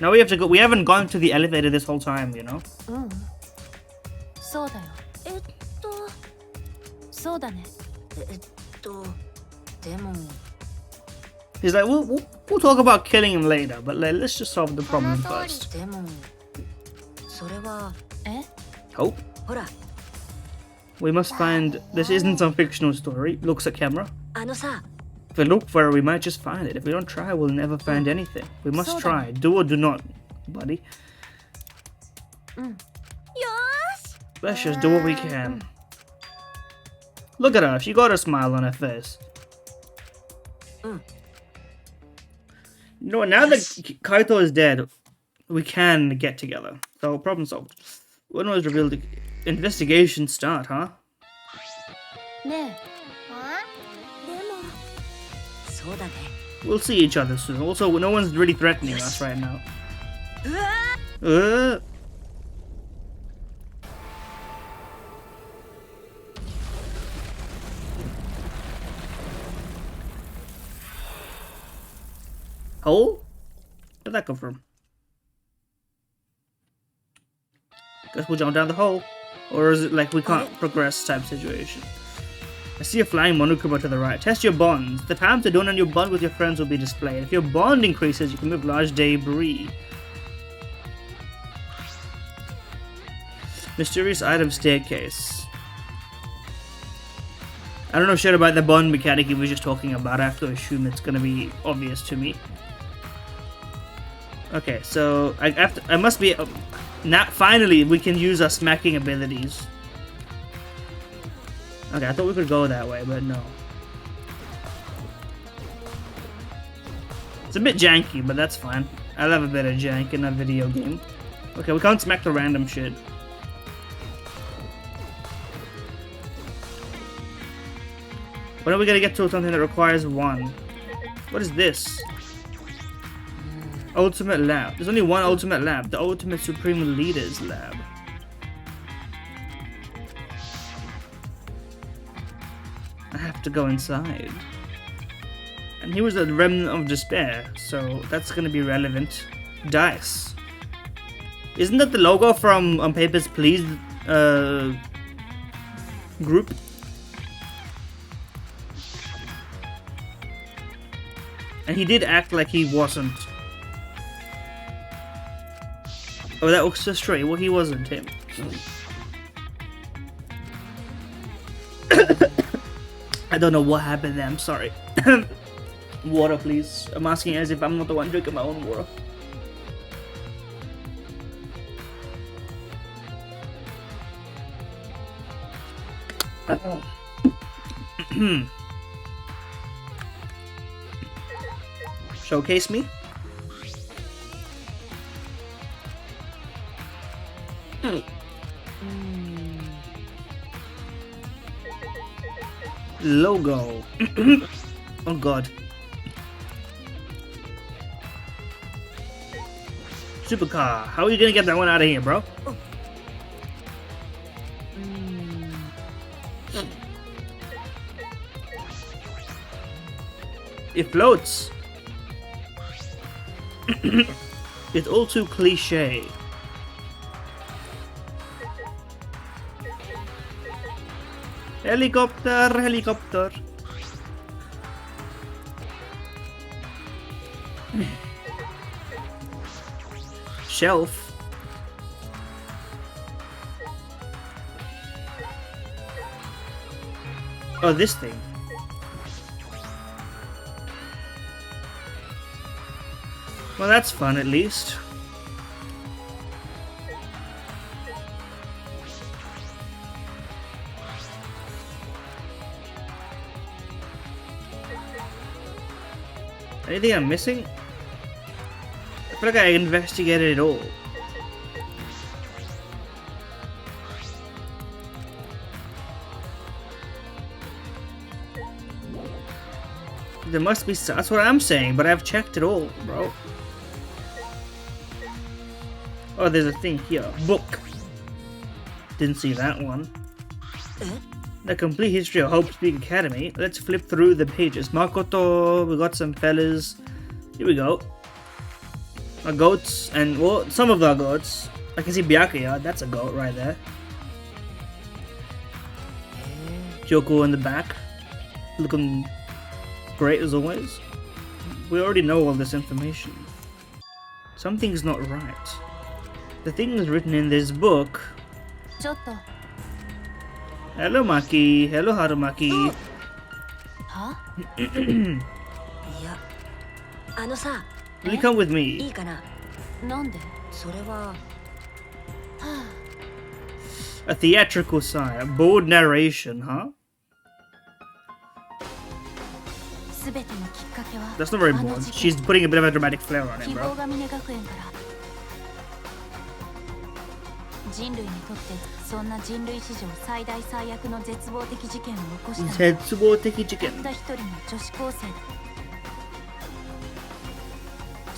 Now we have to go. We haven't gone to the elevator this whole time, you know? He's like, we'll talk about killing him later, but let's just solve the problem first. Hope? We must find... This isn't some fictional story. Looks at camera. If we look for it, we might just find it. If we don't try, we'll never find anything. We must try. Do or do not, buddy. Let's just do what we can. Look at her. She got a smile on her face. You know what? Now that Kaito is dead, we can get together. So, problem solved. When was revealed? Investigation start, huh? We'll see each other soon. Also, no one's really threatening us right now. Hole? Where did that come from? Guess we'll jump down the hole. Or is it like we can't progress type situation? I see a flying Monokuma to the right. Test your bonds. The time to dawn on your bond with your friends will be displayed. If your bond increases, you can move large debris. Mysterious item staircase. I don't know shit about the bond mechanic he was just talking about. I have to assume it's gonna be obvious to me. Okay, so I must be... now, finally, we can use our smacking abilities. Okay, I thought we could go that way, but no. It's a bit janky, but that's fine. I love a bit of jank in a video game. Okay, we can't smack the random shit. When are we gonna get to something that requires one? What is this? Ultimate Lab. There's only one Ultimate Lab. The Ultimate Supreme Leader's Lab. I have to go inside. And he was a remnant of despair, so that's gonna be relevant. Dice. Isn't that the logo from On Papers, Please group? And he did act like he wasn't. Oh, that was just straight. Well, he wasn't him. I don't know what happened there. I'm sorry. Water, please. I'm asking as if I'm not the one drinking my own water. Showcase me. Logo. Oh god. Supercar. How are you gonna get that one out of here, bro? It floats. It's all too cliche. Helicopter, helicopter. Shelf. Oh, this thing. Well, that's fun at least. Anything I'm missing? I feel like I investigated it all. There must be. That's what I'm saying, but I've checked it all, bro. Oh, there's a thing here. Book. Didn't see that one. The complete history of Hope Speak Academy. Let's flip through the pages. Makoto, we got some fellas. Here we go. Our goats, and well, some of our goats. I can see Byakuya, that's a goat right there. Kyoko in the back. Looking great as always. We already know all this information. Something's not right. The things written in this book. Hello, Maki. Hello, Harumaki. Huh? Will you come with me? A theatrical sign, a bold narration, huh? That's not very bold. She's putting a bit of a dramatic flair on it, bro. 人類にとってそんな人類史上最大最悪の絶望的事件を起こした絶望的事件。たった一人の女子高生だ。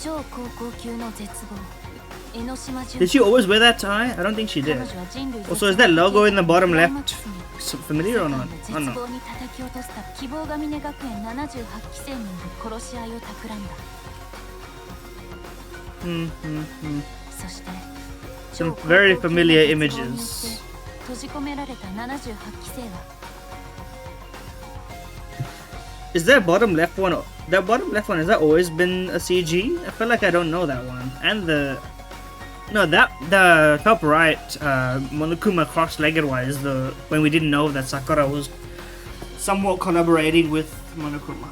超高校級の絶望。江ノ島純子。 Did she always wear that tie? I don't think she did. Also, is that logo in the bottom left familiar or not? I don't know. 絶望に叩き落とした希望が峰学園78期生による殺し合いを企んだ。そして Some very familiar images. Is that bottom left one? That bottom left one, has that always been a CG? I feel like I don't know that one. And the top right, Monokuma cross-legged one is the when we didn't know that Sakura was somewhat collaborating with Monokuma.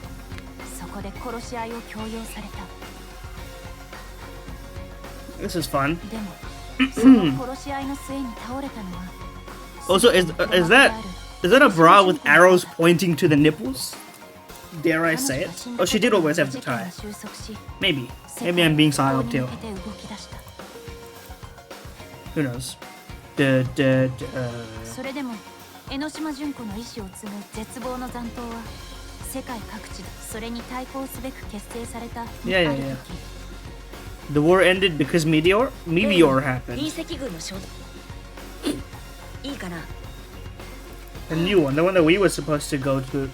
This is fun. Also, is that a bra with arrows pointing to the nipples? Dare I say it? Oh, she did always have the tie. Maybe I'm being psyoped. Who knows? それでも江ノ島純子の意志を継ぐ絶望の残党は世界各地でそれに対抗すべく結成された。Yeah. The war ended because meteor happened. A new one, the one that we were supposed to go to.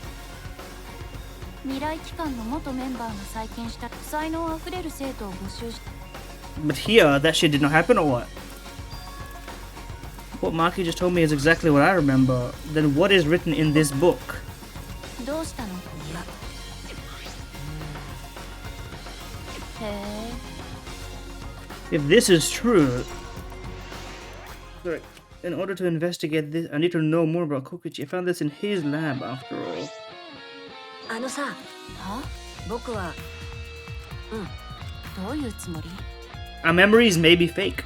未来機関の元メンバーが再建した才能あふれる生徒を募集した。 But here, that shit did not happen, or what? What Maki just told me is exactly what I remember. Then what is written in this book? どうしたの？へえ。 If this is true, in order to investigate this, I need to know more about Kokichi. I found this in his lab, after all. Our memories may be fake.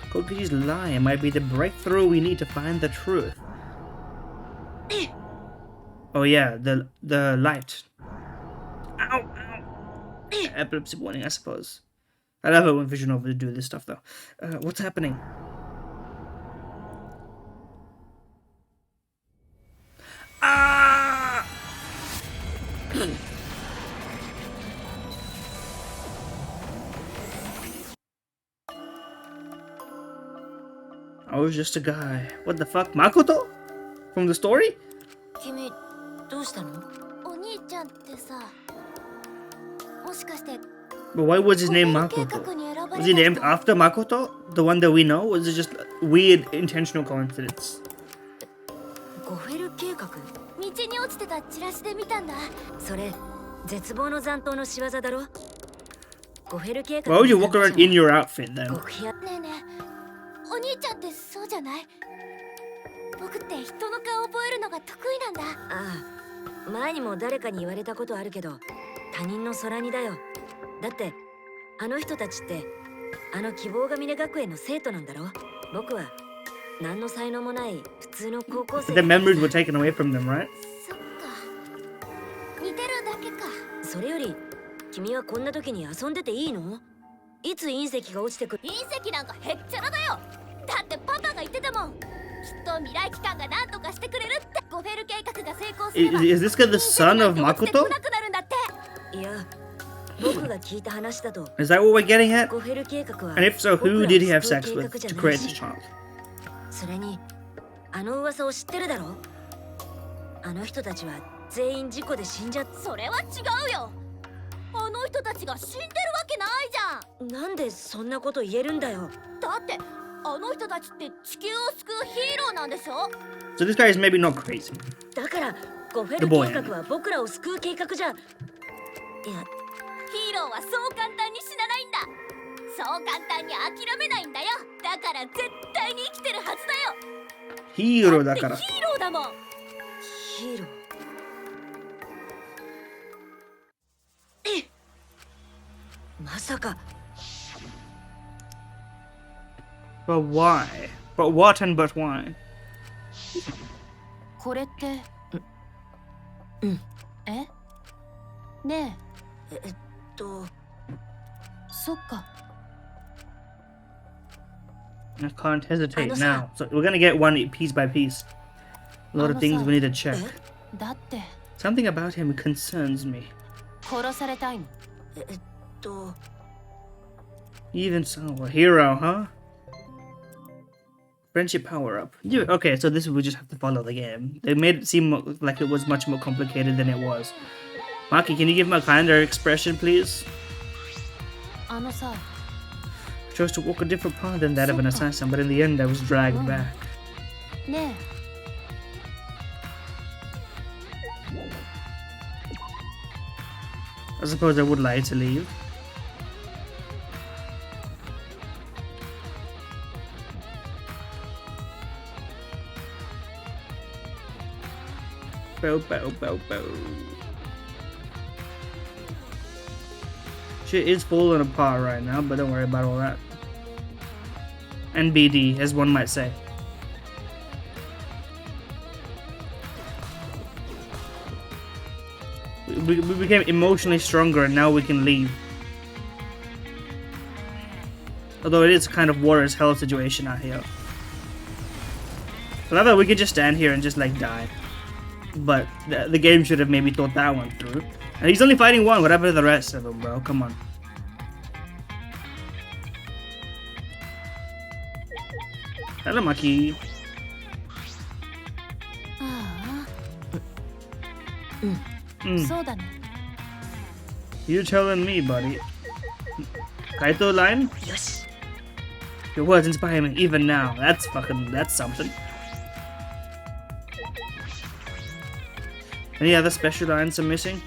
Kokichi's lie might be the breakthrough we need to find the truth. Oh yeah, the light. Ow! Epilepsy warning, I suppose. I love it when Vision Over do this stuff, though. What's happening? Ah! I was just a guy. What the fuck? Makoto? From the story? 君どうしたの？お兄ちゃんってさ、もしかして But why was his name 計画 Makoto? に選ば Was れ he た named 人？ after Makoto? The one that we know? Was it just a weird intentional coincidence? ゴフェル計画？道に落ちてたチラシで見たんだ。それ絶望の残党の仕業だろ？ゴフェル計画。 Why would you walk around in your outfit then? 極秘やねえねえ、お兄ちゃんってそうじゃない？僕って人の顔覚えるのが得意なんだ。ああ、前にも誰かに言われたことあるけど、他人の空似だよ。だってあの人たちってあの希望が峰学園の生徒なんだろ？僕は何の才能もない普通の高校生。 The memories were taken away from them, right? そっか、似てるだけか。それより君はこんな時に遊んでていいの？いつ隕石が落ちてくる？隕石なんかへっちゃらだよ。だってパパが言ってたもん。きっと未来機関が何とかしてくれるって。ゴフェル計画が成功すれば Is this guy the son of 隕石なんて落ちて Makoto? こなくなるんだって。いや、僕が聞いた話だと Is that what we're getting at? ゴフェル計画は And if so, 僕 who ら did he を have 救う sex 計 with 画じゃ to な create い this し、 child? それにあの噂を知ってるだろ？あの人たちは全員事故で死んじゃっ。それは違うよ。あの人たちが死んでるわけないじゃん。なんでそんなこと言えるんだよ？だってあの人たちって地球を救うヒーローなんでしょ？ So this guy is maybe not crazy. だからゴフェル計画は僕らを救う計画じゃ。いや、ヒーローはそう簡単に死なないんだ。そう簡単に諦めないんだよ。だから絶対に生きてるはずだよ。ヒーローだから。ヒーローだもん。ヒーロー。まさか。 But why? But what and but why? これってえ？ねそっか。 I can't hesitate now. So we're gonna get one piece by piece. A lot of things we need to check. だって Something about him concerns me. 殺されたいの。Even so, a hero, huh? Friendship power up. Okay, so this we just have to follow the game. They made it seem like it was much more complicated than it was. Maki, can you give him a kinder expression, please? あのさ、 Chose to walk a different path than that of an assassin, but in the end I was dragged back. ね I suppose I would like to leave. Bow, bow, bow, bow. Shit is falling apart right now, but don't worry about all that. NBD, as one might say. We became emotionally stronger and now we can leave. Although it is kind of war as hell situation out here. I love that we could just stand here and just like die. But the game should have maybe thought that one through. And he's only fighting one, what happened to the rest of them, bro? Come on. Hello, Maki. あ Mm. あ、そうだね。 You telling me, buddy. Kaito line? よし。 Your words inspire me even now. That's something. Any other special lines I'm missing?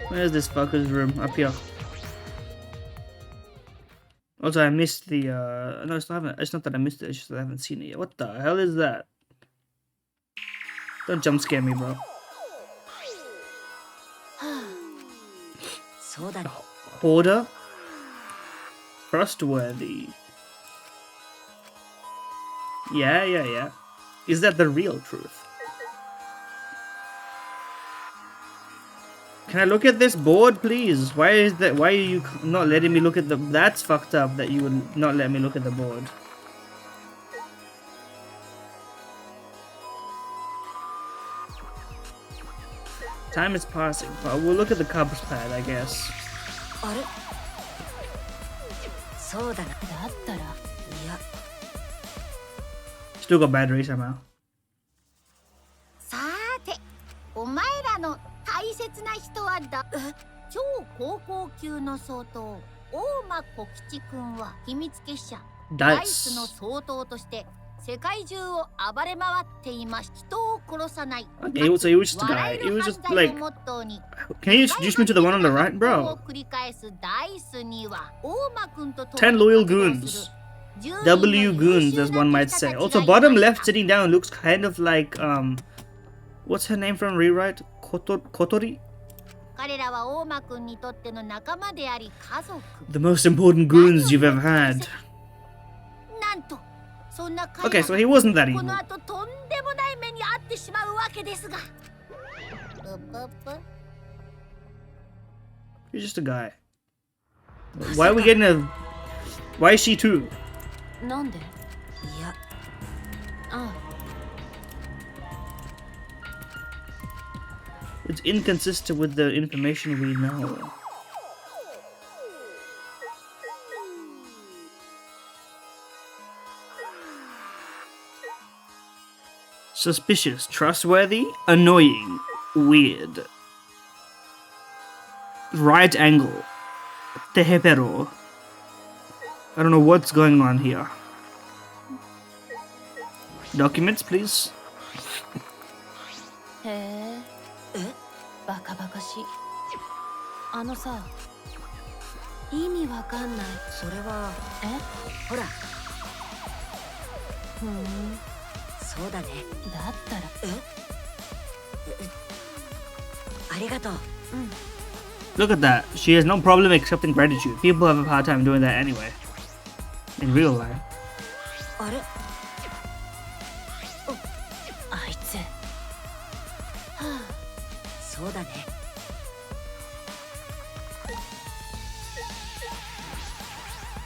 Where's this fucker's room? Up here. Also, I missed the, no, it's not that I missed it, it's just that I haven't seen it yet. What the hell is that? Don't jump scare me, bro. そうだね。 Hoarder? Trustworthy. Yeah. Is that the real truth? Can I look at this board, please? Why are you not letting me look at the... That's fucked up that you would not let me look at the board. Time is passing, but we'll look at the Cubs pad, I guess. あれ？そうだな。だったら、いや。 Still got battery somehow. さーて、お前らの大切な人は超高校級の総統大間小吉くんは秘密結社ダイスの総統として世界中を暴れ回っています。人を殺さない。 Okay, so he was just a guy. He was just like, can you introduce me to the one on the right, bro? 10 loyal goons. W goons, as one might say. Also, bottom left sitting down looks kind of like, what's her name from Rewrite? Kotori? The most important goons you've ever had. Okay, so he wasn't that evil. He's just a guy. Why are we getting a... Why is she too? It's inconsistent with the information we know. Suspicious, trustworthy, annoying, weird. Right angle. Tehepero. I don't know what's going on here. Documents, please. へえ。バカバカしい。あのさ、意味わかんない。それは、ほら。そうだね。だったら。ありがとう。Look at that. She has no problem accepting gratitude. People have a hard time doing that anyway. In real life. あれ? あいつ。そうだね。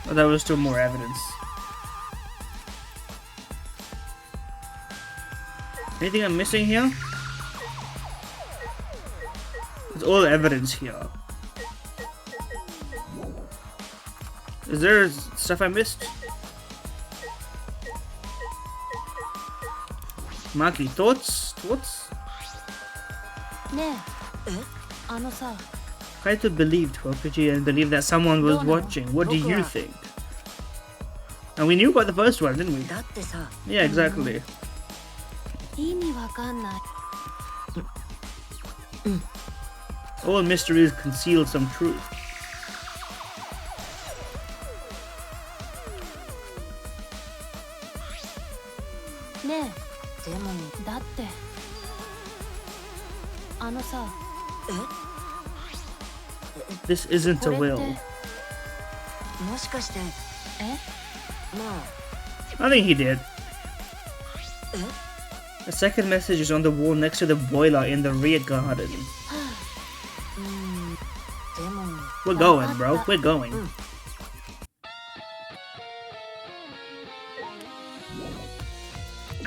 Oh, that was still more evidence. Anything I'm missing here? There's all evidence here. Is there stuff I missed? Maki, thoughts? Thoughts? Kaito believed Hokuji and believed that someone was watching. What do you think? And we knew about the first one, didn't we? Yeah, exactly. All mysteries conceal some truth. This isn't a will. I think he did. The second message is on the wall next to the boiler in the rear garden. We're going, bro. We're going.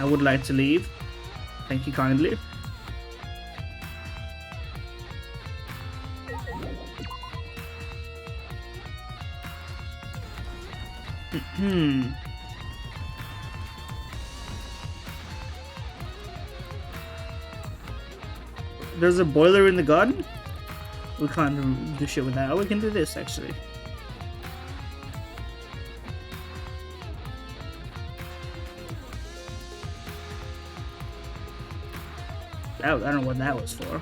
I would like to leave. Thank you kindly. There's a boiler in the garden? We can't do shit with that. Oh, we can do this actually. I don't know what that was for.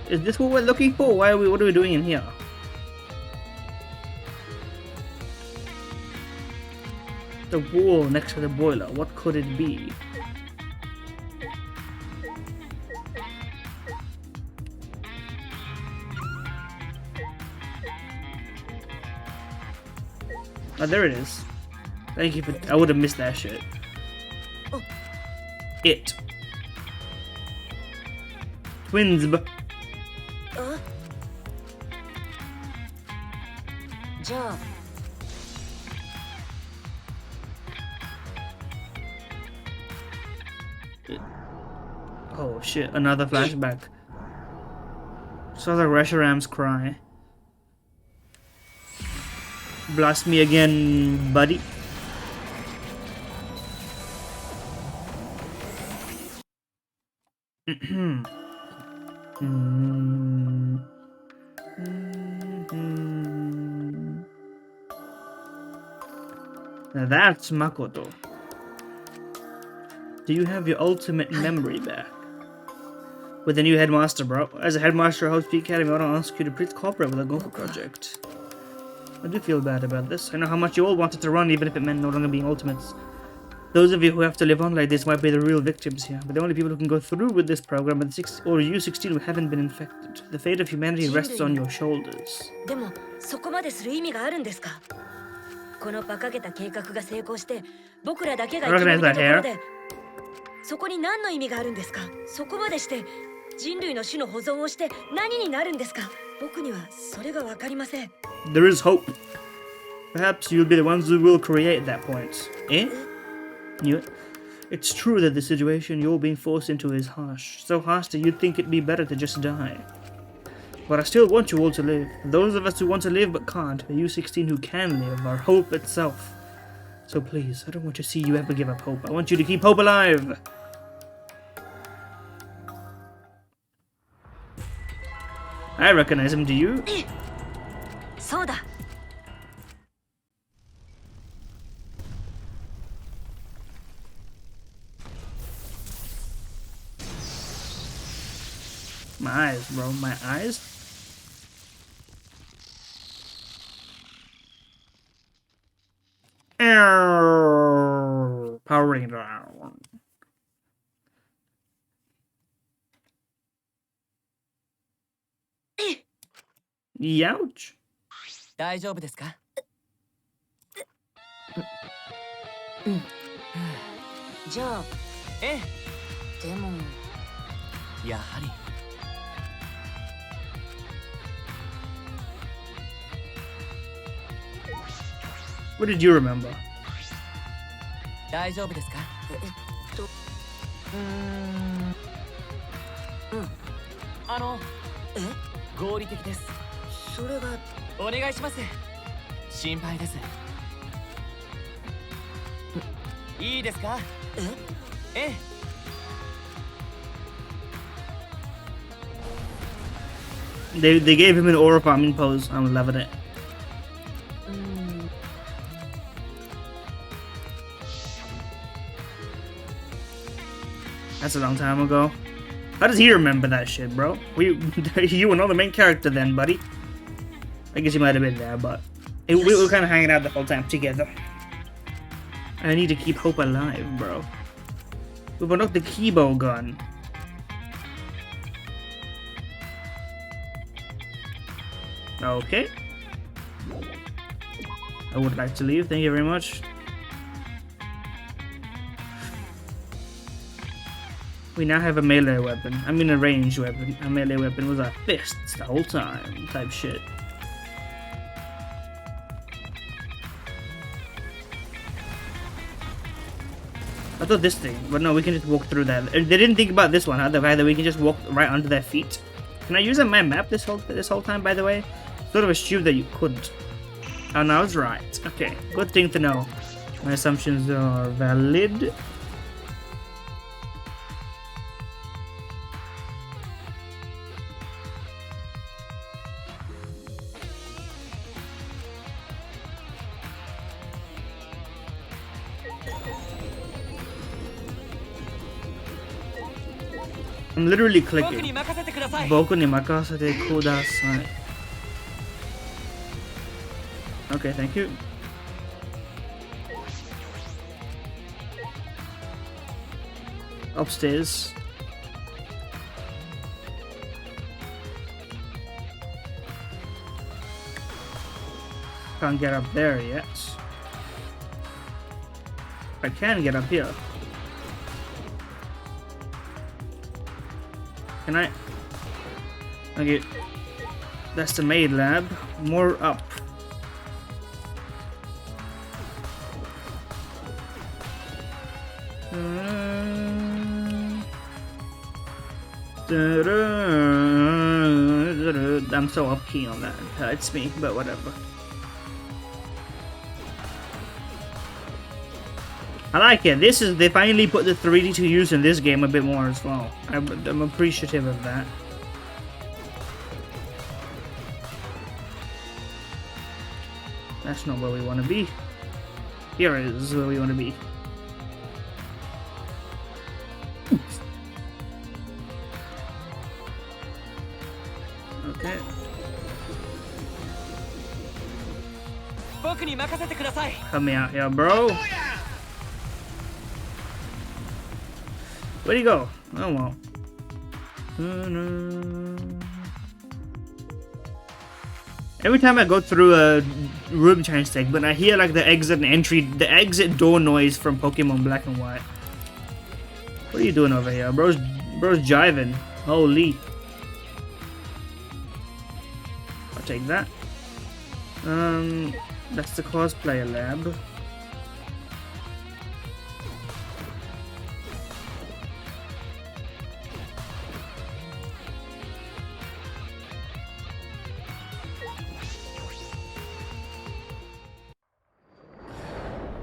Is this what we're looking for? What are we doing in here? The wall next to the boiler. What could it be? Oh, there it is. Thank you for... I would have missed that shit. It. Twins. Oh shit, another flashback. Sounds like Reshiram's cry. Blast me again, buddy. Now that's Makoto. Do you have your ultimate memory back? With the new headmaster, bro. As a headmaster of Hope Peak Academy, I want to ask you to please cooperate with the Goku project. I do feel bad about this. I know how much you all wanted to run, even if it meant no longer being ultimates. Those of you who have to live on like this might be the real victims here, but the only people who can go through with this program are the U16 who haven't been infected. The fate of humanity rests on your shoulders. でもそこまでする意味があるんですか？この馬鹿げた計画が成功して僕らだけが生き延びたところでそこに何の意味があるんですか？そこまでして人類の種の保存をして何になるんですか？僕にはそれがわかりません。There is hope. Perhaps you'll be the ones who will create that point. Eh? Knew it. It's true that the situation you're being forced into is harsh. So harsh that you'd think it'd be better to just die. But I still want you all to live. Those of us who want to live but can't, the U16 who can live, are hope itself. So please, I don't want to see you ever give up hope. I want you to keep hope alive. I recognize him, do you? そうだ。My eyes, bro. My eyes? Power Ranger. Youch. 大丈夫ですか？じゃあ、えでもえ、やはり。What did you remember? 大丈夫ですか？合理的です。それがお願いします。心配です。いいですか？ええ。They gave him an aura farming pose. I'm loving it. That's a long time ago. How does he remember that shit, bro? You were not the main character then, buddy. I guess you might have been there, but we were kind of hanging out the whole time together. I need to keep hope alive, bro. We unlocked the Kibo gun. Okay. I would like to leave. Thank you very much. We now have a melee weapon. I mean a ranged weapon. A melee weapon was our fists the whole time type shit. I thought this thing, but no, we can just walk through that. They didn't think about this one, huh? The fact that we can just walk right under their feet. Can I use a map this whole time, by the way? Sort of assumed that you couldn't. Oh, no, I was right. Okay, good thing to know. My assumptions are valid. I'm literally clicking. 僕に任せてください。僕に任せてください. Okay, thank you. Upstairs. Can't get up there yet. I can get up here. Can I? Okay. That's the maid lab. More up. so up key on that. It hurts me, but whatever. I like it. They finally put the 3D to use in this game a bit more as well. I'm appreciative of that. That's not where we want to be. Here is where we want to be. Okay. Help me out here, bro. Where'd he go? Oh well. Every time I go through a room change segment, I hear like the exit door noise from Pokemon Black and White. What are you doing over here? Bro's jiving. Holy. I'll take that. That's the cosplayer lab.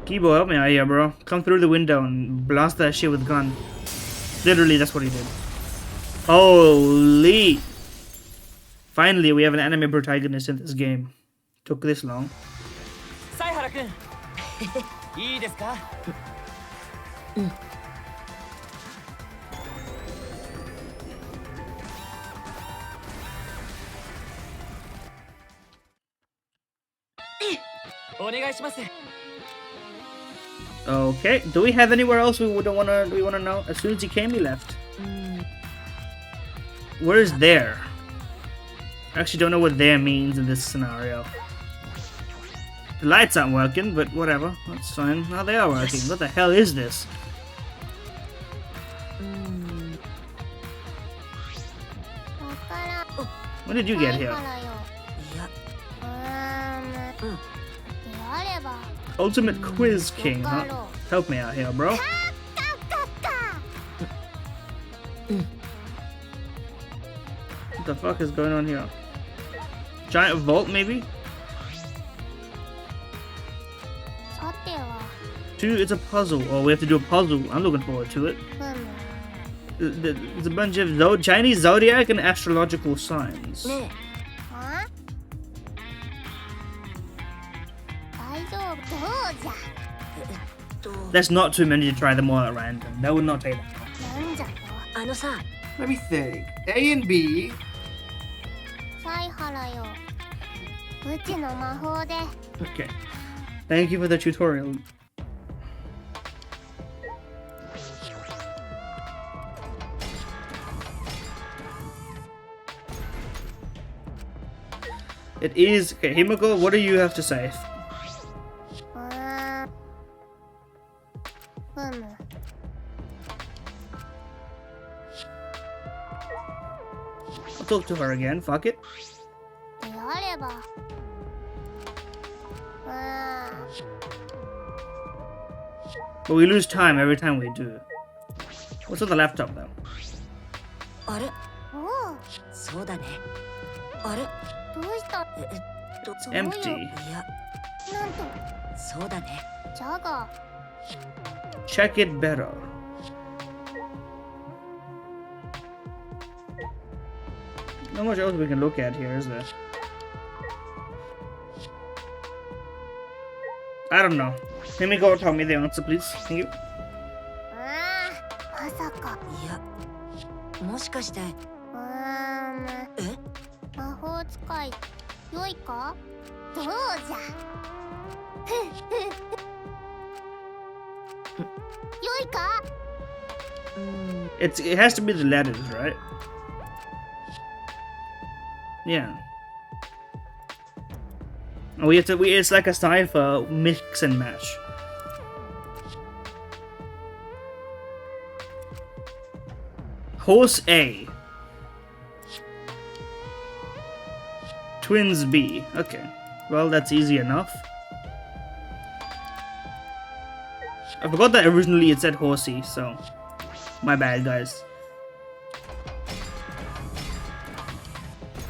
Kibo, help me out here, bro. Come through the window and blast that shit with gun. Literally, that's what he did. Holy! Finally, we have an anime protagonist in this game. Took this long. Saihara-kun. Okay, do we have anywhere else we wanna know? As soon as he came, he left. Where is there? I actually don't know what there means in this scenario. The lights aren't working, but whatever. That's fine. Now they are working. What the hell is this? When did you get here? Ultimate Quiz King, huh? Help me out here, bro. What the fuck is going on here? Giant vault, maybe? It's a puzzle. Oh, we have to do a puzzle. I'm looking forward to it. It's a bunch of Chinese zodiac and astrological signs. That's not too many to try them all at random. That would not take that long. Let me think. A and B. Okay. Thank you for the tutorial. It is... Okay, Himiko, what do you have to say? I'll talk to her again, fuck it. But we lose time every time we do. What's on the laptop though? It's empty. Check it better. Not much else we can look at here, is there? I don't know. Let me go tell me the answer, please. Thank you. It has to be the letters, right? Yeah. Oh, we have to. It's like a cipher mix and match. Horse A. Twins B. Okay. Well, that's easy enough. I forgot that originally it said horsey, so my bad, guys.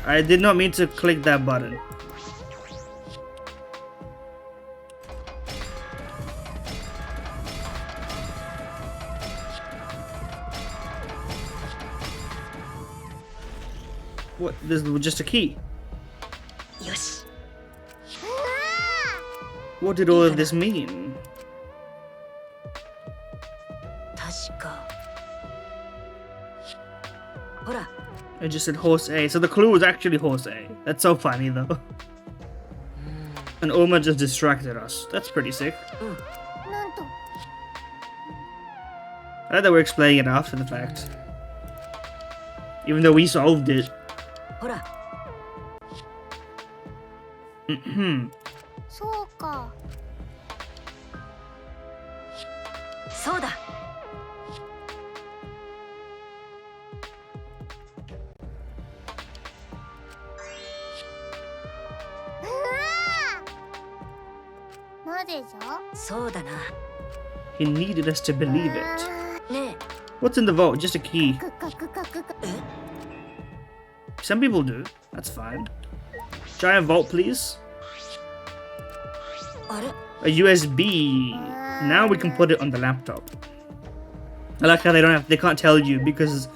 I did not mean to click that button. What? This was just a key. Yosh. What did all of this mean? 確か。ほら。 I just said horse A, so the clue was actually horse A. That's so funny though. And Oma just distracted us. That's pretty sick. なんと I like that we're explaining it after the fact. Even though we solved it. ほら。そうか。そうだ。なぜじゃ？そうだな。 He needed us to believe it. ねえ。 What's in the vault? Just a key. くかくかくか。 Some people do. That's fine. Giant vault, please. あれ？ A USB. Now we can put it on the laptop. I like how they can't tell you because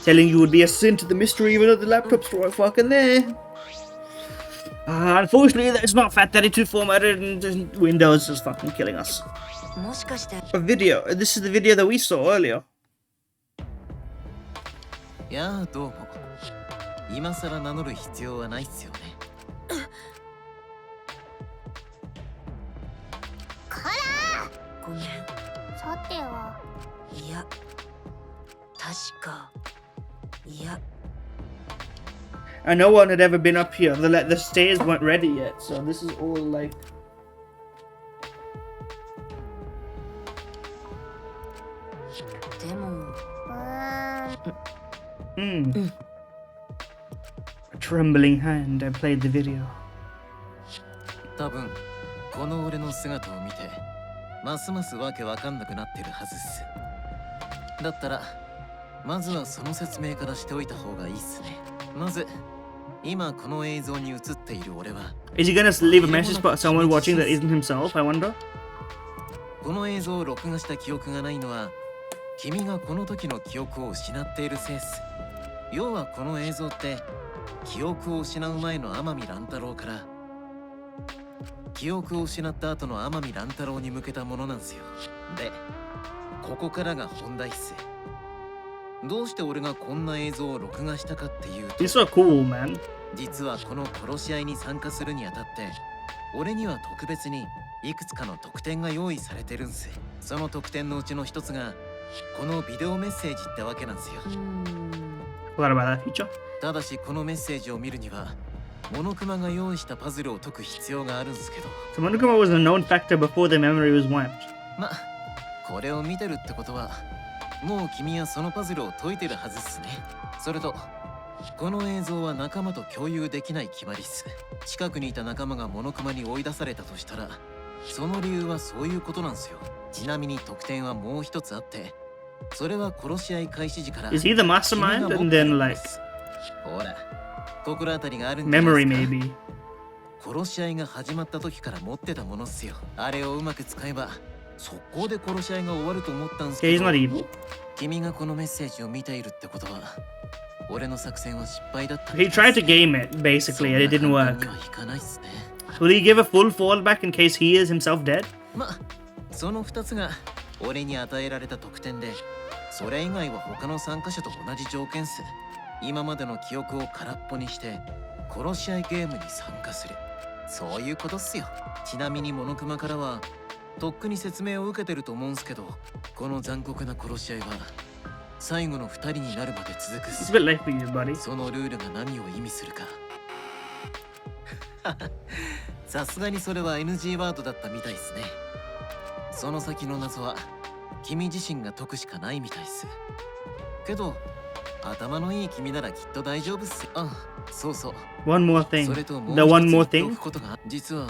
telling you would be a sin to the mystery even though the laptop's right fucking there. Unfortunately, it's not FAT32 formatted and Windows is fucking killing us. もしかして。 A video. This is the video that we saw earlier. いやあどうも。今さら名乗る必要はないっすよね。ごめん。さては。いや。確か。いや。 And no one had ever been up here. The stairs weren't ready yet, so this is all like. A trembling hand. I played the video. 多分この俺の姿を見てますますわけわかんなくなってるはずっす。だったらまずはその説明からしておいた方がいいっすね。まず今この映像に映っている俺は Is he gonna leave a message for someone watching that isn't himself? I wonder. この映像を録画した記憶がないのは君がこの時の記憶を失っているせいっす。要はこの映像って記憶を失う前の天海乱太郎から記憶を失った後の天海乱太郎に向けたものなんすよ。で、ここからが本題っす。どうして俺がこんな映像を録画したかっていうと、 He's so cool, man. 実はこの殺し合いに参加するにあたって俺には特別にいくつかの特典が用意されてるんす。その特典のうちの一つがこのビデオメッセージってわけなんすよ。Forgot about that feature. ただしこのメッセージを見るにはモノクマが用意したパズルを解く必要があるんすけど。 So Monokuma was a known factor before the memory was wiped. ま、これを見てるってことはもう君はそのパズルを解いてるはずっすね。それとこの映像は仲間と共有できない決まりっす。近くにいた仲間がモノクマに追い出されたとしたらその理由はそういうことなんすよ。ちなみに特典はもう一つあってそれは殺し合い開始時から Is he the mastermind? And then like ほら心当たりがあるん memory maybe. 殺し合いが始まった時から持ってたものっすよ。あれをうまく使えば速攻で殺し合いが終わると思ったんす Okay, け he's ど not evil. 君がこのメッセージを見ているってことは俺の作戦は失敗だった。 He tried to game it basically and it didn't そんな work. 簡単にはいかないっすね。 Will he give a full fallback in case he is himself dead? ま、その2つが俺に与えられた特典でそれ以外は他の参加者と同じ条件っす。今までの記憶を空っぽにして殺し合いゲームに参加する。そういうことっすよ。ちなみにモノクマからはとっくに説明を受けてると思うんすけどこの残酷な殺し合いは最後の2人になるまで続くっ It's す。 a bit late for you, buddy. そのルールが何を意味するかさすがにそれは NG ワードだったみたいっすね。その先の謎は君自身が解くしかないみたいっす。けど頭のいい君ならきっと大丈夫っす。あ、そうそう。 One more thing. それともう The one 一つ more 言ってお thing. くことが実は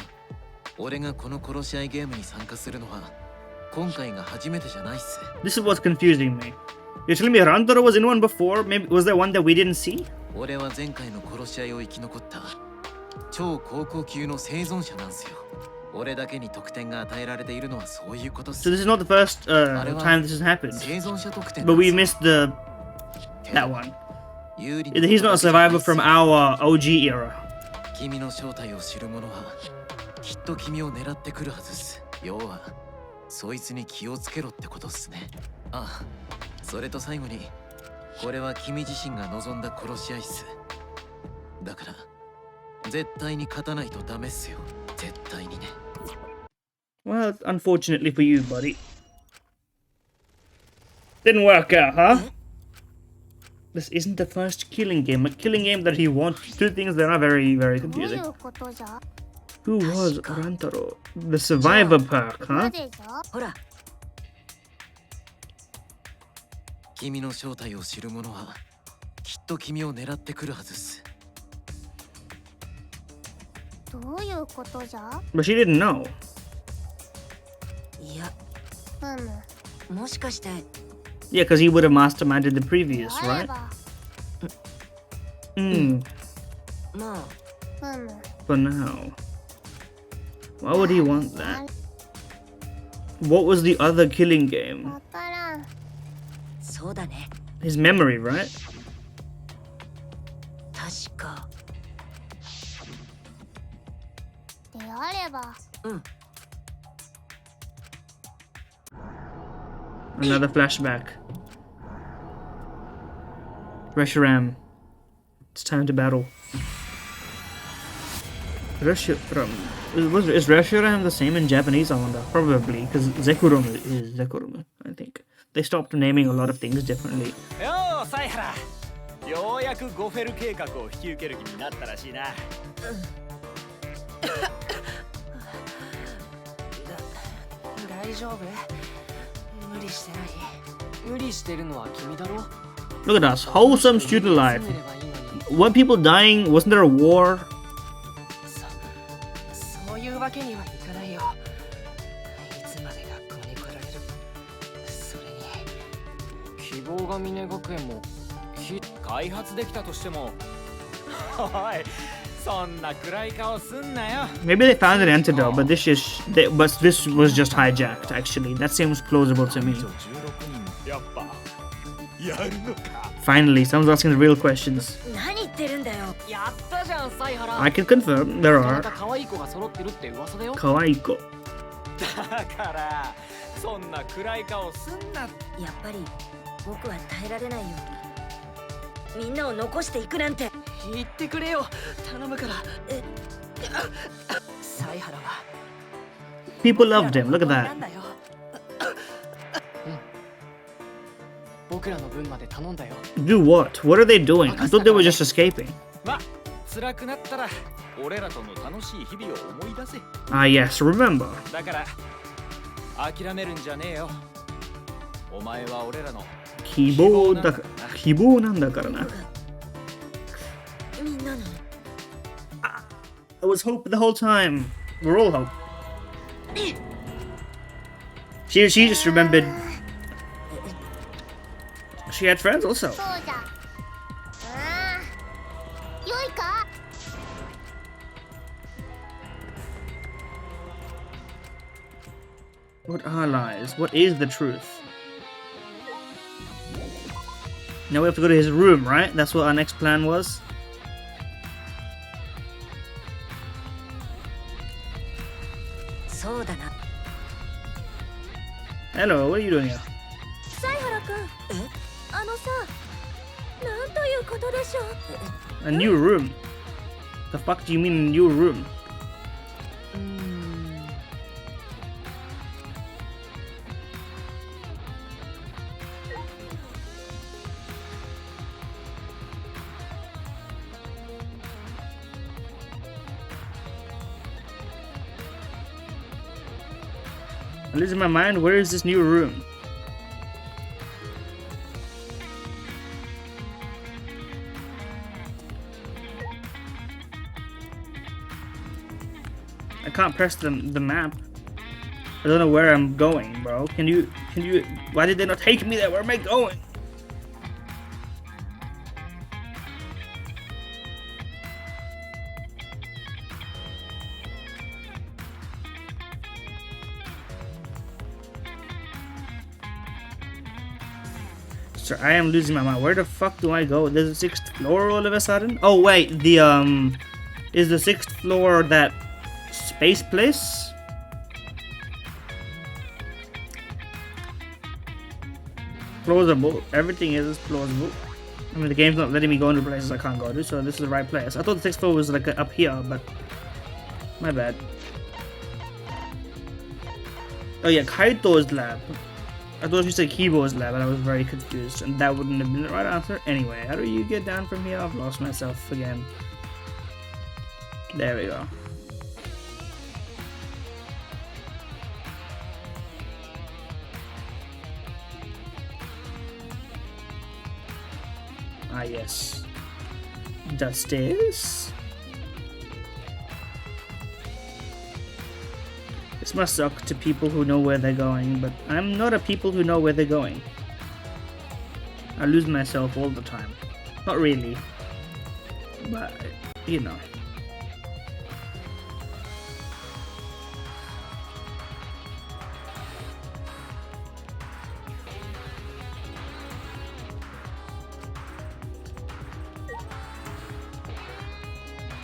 俺がこの殺し合いゲームに参加するのは今回が初めてじゃないっす。 This is what's confusing me. You're telling me Randoro was in one before? Maybe was there one that we didn't see? 俺は前回の殺し合いを生き残った超高校級の生存者なんすよ。俺だけに得点が与えられているのはそういうことっ So す。 this is not the first time this has happened. 生存者得点 But we missed that one. He's not a survivor from our OG era. 君の正体を知る者はきっと君を狙ってくるはずっす。要はそいつに気をつけろってことっすね。あ、それと最後にこれは君自身が望んだ殺し合いっす。だから絶対に勝たないとダメっすよ。絶対にね。 Well, unfortunately for you, buddy. Didn't work out, huh? This isn't the first killing game. A killing game that he wants. Two things that are very, very どうい confusing. うことじゃ？ Who was Orantaro? The survivor perk, な huh? ぜじゃ？ほら、君の正体を知る者はきっと君を狙ってくるはずっす。どういうことじゃ？ But she didn't know. いや、ふむ。もしかして Yeah, because he would have masterminded the previous, あれ right? ば。まあ ふむ。 For now. Why would he want that? What was the other killing game? わからん。そうだね。 His memory, right? 確か。であれば。Another flashback. Reshiram. It's time to battle. Reshiram. Is Reshiram the same in Japanese? I wonder. Probably, because Zekurumu is Zekurumu, I think. They stopped naming a lot of things differently. よう、サイハラ。ようやくゴフェル計画を引き受ける気になったらしいな。大丈夫？無理してない？無理してるのは君だろ？ Look at us. Wholesome student life. Weren't people dying? Wasn't there a war? そういうわけにはいかないよ。いつまで学校に来られる？それに希望が峰学園も開発できたとしても、おい、そんな暗い顔すんなよ。 Maybe they found an antidote, but this was just hijacked. Actually, that seems plausible to me. やっぱやるのか。 Finally, someone's asking the real questions. 何言ってるんだよ。やったじゃん、サイハラ。 I can confirm there ま are た可愛い子が揃ってるって噂だよ。 kawaii-ko. だからそんな暗い顔すんな。やっぱり僕は耐えられないよ。みんなを残していくなんて。言ってくれよ、頼むから。サイハラは People loved him. Look at な that. んだよ。僕らの分まで頼んだよ。 Do what? What are they doing? I thought they were just escaping. ま、辛くなったら俺らとの楽しい日々を思い出せ。 Ah, yes. Remember. だから諦めるんじゃねえよ。お前は俺らの希望なんだからな。みんなの I was hope the whole time. We're all hope. She just remembered. She had friends also. そうじゃ。ああ。よいか。 What are lies? What is the truth? Now we have to go to his room, right? That's what our next plan was. Hello, what are you doing here? サイハラ君。あのさ、なんということでしょう。 A new room? The fuck do you mean a new room? I'm losing my mind. Where is this new room? I can't press the map. I don't know where I'm going, bro. Can you why did they not take me there? Where am I going? So I am losing my mind. Where the fuck do I go? There's a 6th floor all of a sudden? Oh wait, the is the 6th floor that space place? Plausible. Everything is plausible. I mean, the game's not letting me go into places I can't go to, so this is the right place. I thought the 6th floor was like up here, but my bad. Oh yeah, Kaito's lab. I thought you said Kibo's lab, and I was very confused, and that wouldn't have been the right answer. Anyway, how do you get down from here? I've lost myself again. There we go. Ah yes. The stairs? This must suck to people who know where they're going, but I'm not a people who know where they're going. I lose myself all the time. Not really. But, you know.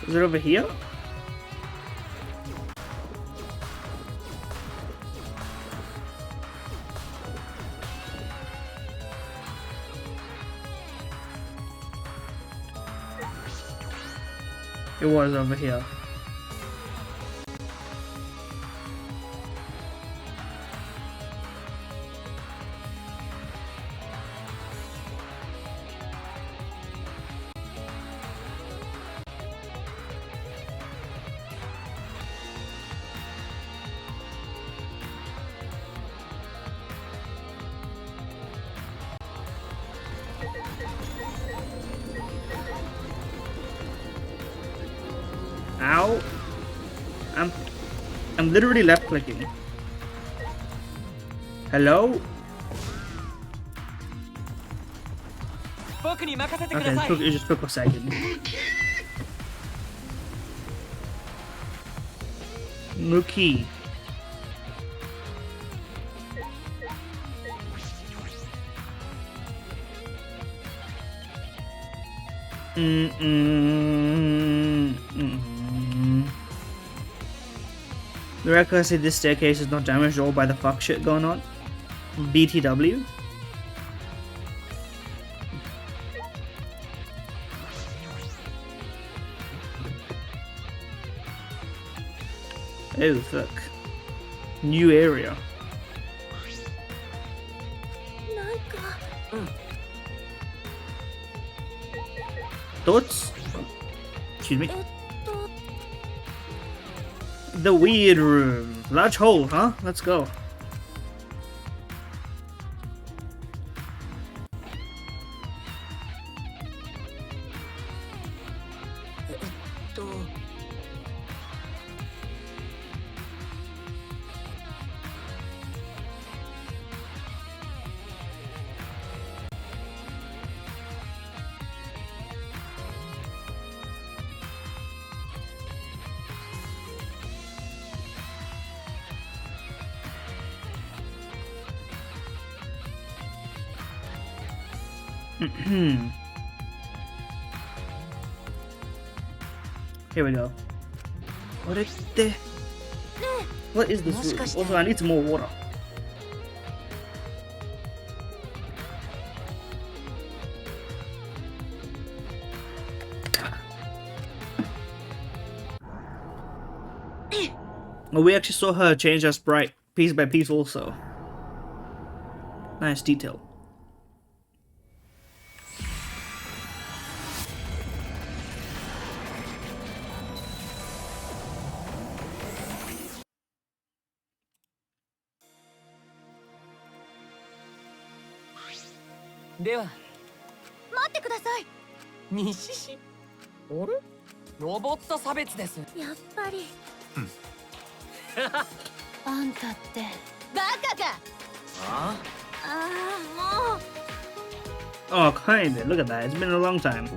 Is it over here? It was over here. Ow. I'm literally left clicking. Hello? Okay, it just took a second. Mookie. The record said this staircase is not damaged at all by the fuck shit going on. BTW. Oh fuck. New area. Thoughts? Excuse me. The weird room. Large hole, huh? Let's go. Here we go. What is this room? Also, I need some more water. Well, we actually saw her change her sprite piece by piece also. Nice detail. Deは待ってください。西市あれロボット差別です。やっぱりあんたってバカか。あああ、Oh,もう。kinda. Look at that. It's been a long time.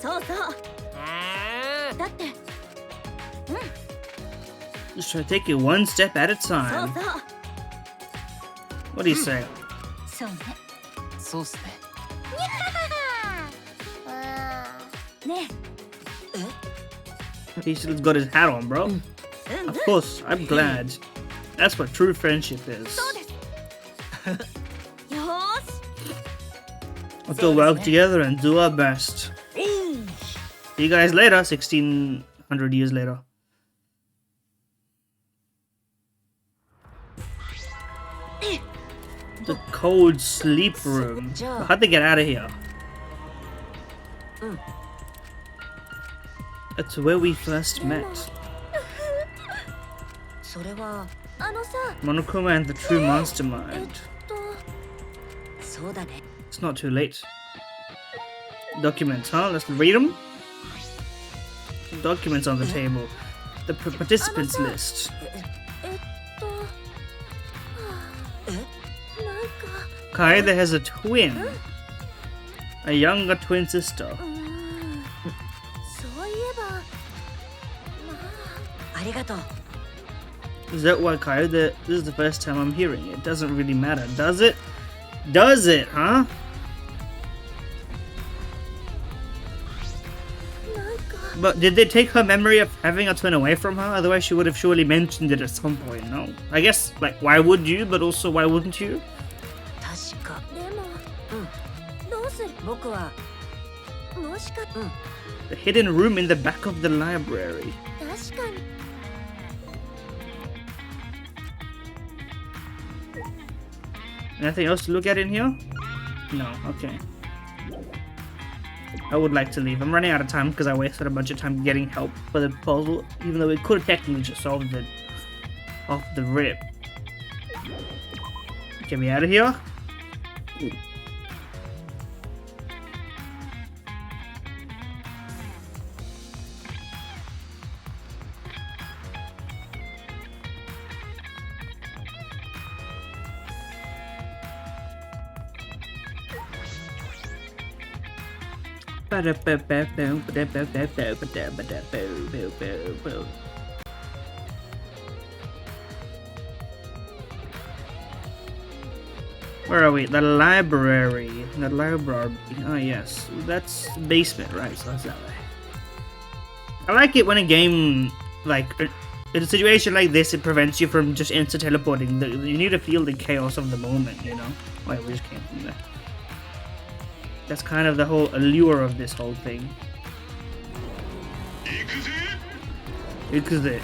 そうそう。あだって、Just try to take it one step at a そう time. そう。What do you say? そうね。そうっすね。ね He still's got his hat on, bro. Of course, I'm glad. That's what true friendship is. よーし Let's all work together and do our best. See you guys later, 1600 years later. The cold sleep room. How'd they get out of here? That's where we first met. それは Monokuma and the true mastermind. そうだね It's not too late. Documents, huh? Let's read them. Documents on the table. The participants list. なんか Kaede has a twin. A younger twin sister. そういえばありがとう Is that why Kaede? This is the first time I'm hearing it. Doesn't really matter, does it? Does it, huh? なんか But did they take her memory of having a twin away from her? Otherwise she would have surely mentioned it at some point, no? I guess, like, why would you? But also, why wouldn't you? 確かでもどうする僕はもしか The hidden room in the back of the library. 確かに Anything else to look at in here? No, okay. I would like to leave. I'm running out of time because I wasted a bunch of time getting help for the puzzle, even though we could have technically just solved it off the rip. Get me out of here. Ooh. Where are we? The library. The library. Oh yes, that's basement, right? So that's that way. I like it when a game, like, in a situation like this, it prevents you from just instant teleporting. You need to feel the chaos of the moment, you know? Wait, we just came from there. That's kind of the whole allure of this whole thing. Ikuze.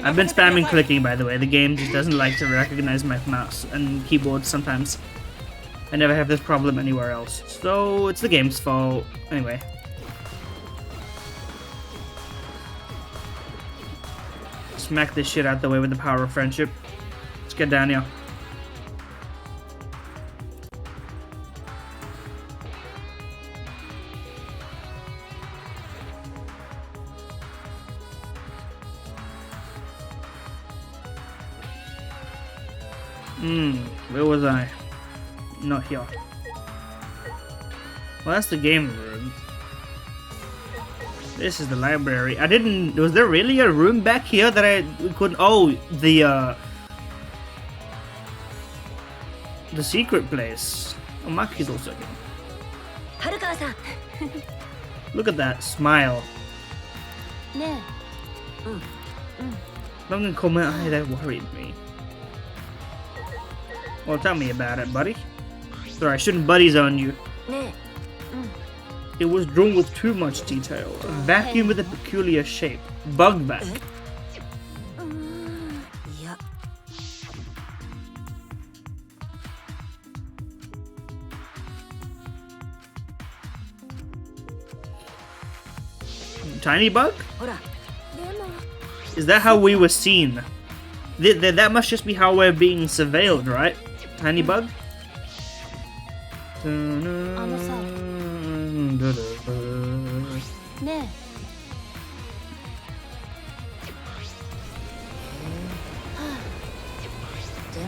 I've been spamming clicking, by the way. The game just doesn't like to recognize my mouse and keyboard sometimes. I never have this problem anywhere else. So it's the game's fault. Anyway. Smack this shit out the way with the power of friendship. Let's get down here. Where was I? Not here. Well, that's the game room. This is the library. I didn't... Was there really a room back here that I couldn't... Oh, the secret place. Oh, Maki's also here. Harukawa-san. Look at that smile. Ne. Long comment. Hey, that worried me. Well, tell me about it, buddy. Sorry, I shouldn't buddy zone you. Ne. It was drawn with too much detail. A vacuum with a peculiar shape. Bug back. いや Tiny bug? ほら Is that how we were seen? That must just be how we're being surveilled, right? Tiny bug? ねえ。でも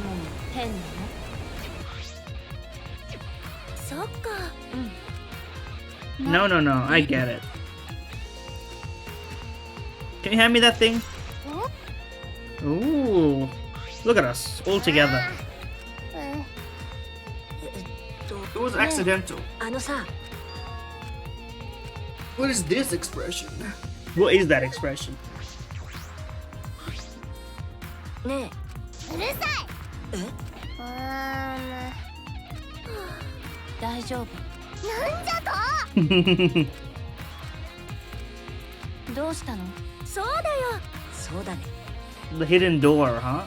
変なの？そっか No, I get it. Can you hand me that thing? Ooh. Look at us, all together. It was accidental. あのさ、 What is this expression? What is that expression? ねうるさい。大丈夫。なんじゃと。どうしたの？そうだよ。そうだね。 The hidden door, huh?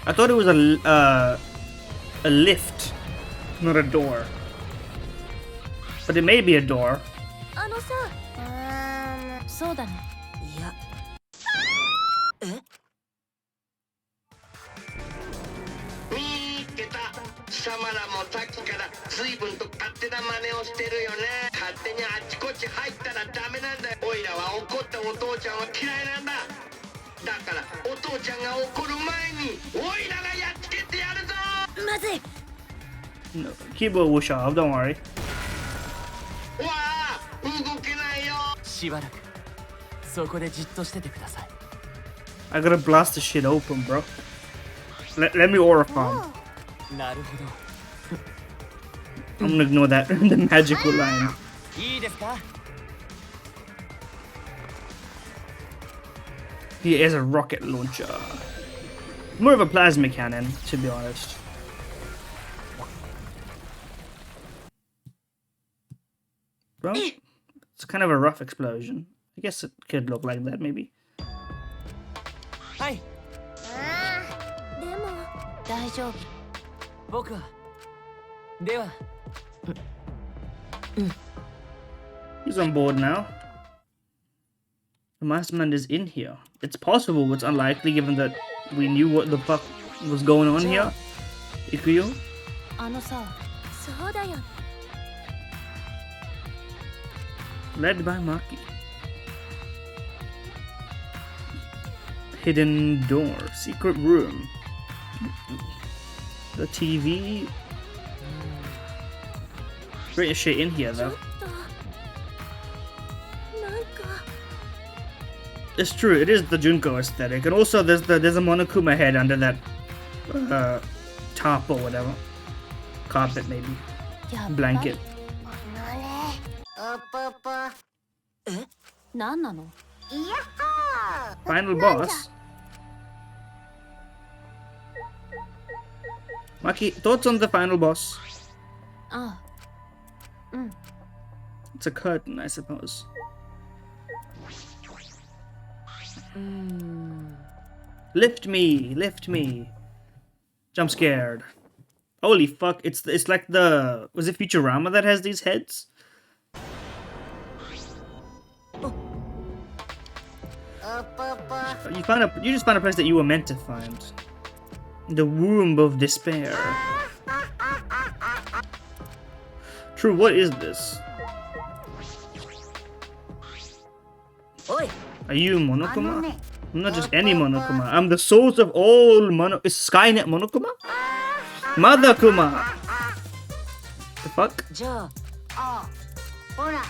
I thought it was a lift, not a door. But it may be a door. あのさ、そうだね。いや。え？見っけた。貴様らもさっきから随分と勝手な真似をしてるよね。勝手にあっちこっち入ったらダメなんだよ。おいらは怒ったお父ちゃんは嫌いなんだ。だからお父ちゃんが怒る前においらがやっつけてやるぞ。まずい。 No, keyboard will shove, don't worry. わあ、動けないよ。しばらくそこでじっとしててください。 I gotta blast this shit open, bro. Let me aura farm. なるほど。 I'm gonna ignore that, the magical line. いいですか？ He is a rocket launcher. More of a plasma cannon, to be honest. Bro, it's kind of a rough explosion. I guess it could look like that, maybe. はい。でも、大丈夫。僕は。では。 He's on board now. The mastermind is in here. It's possible, but it's unlikely given that we knew what the fuck was going on here. Ikuyo? あのさ、そうだよ。 Led by Maki. Hidden door. Secret room. The TV. Great shit in here ちょ though. っと。なんか。 It's true, it is the Junko aesthetic. And also there's a Monokuma head under that top or whatever. Carpet maybe. やっぱり Blanket. え？何なの？いやっほー。 Final boss. Maki, thoughts on the final boss? ああ。うん。 It's a curtain, I suppose. うーん。 Lift me, lift me. Jump scared. Holy fuck, it's like the, was it Futurama that has these heads? You just found a place that you were meant to find. The womb of despair. True, what is this? おい。 Are you Monokuma? I'm not just any Monokuma. I'm the source of all Is Skynet Monokuma? Mother Kuma! The fuck? じゃあ、あ、ほら。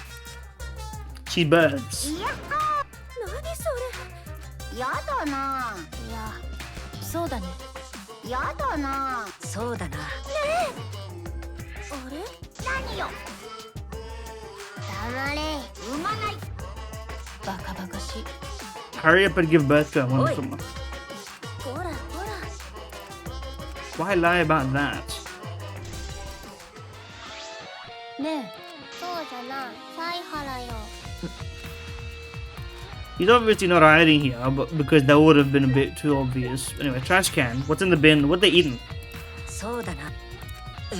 She birds. いやっ何それ。ほー。やだな。いや、そうだね。やだな。そうだな。あれ？何よ。黙れ。産まない。バカバカしい。 Hurry up and give birth to a Monokuma. ほらほら。 Why lie about that? ねそうじゃな。サイハラよ。 He's obviously not hiding here, but because that would have been a bit too obvious. Anyway, trash can. What's in the bin? What they eating? そうだな。え？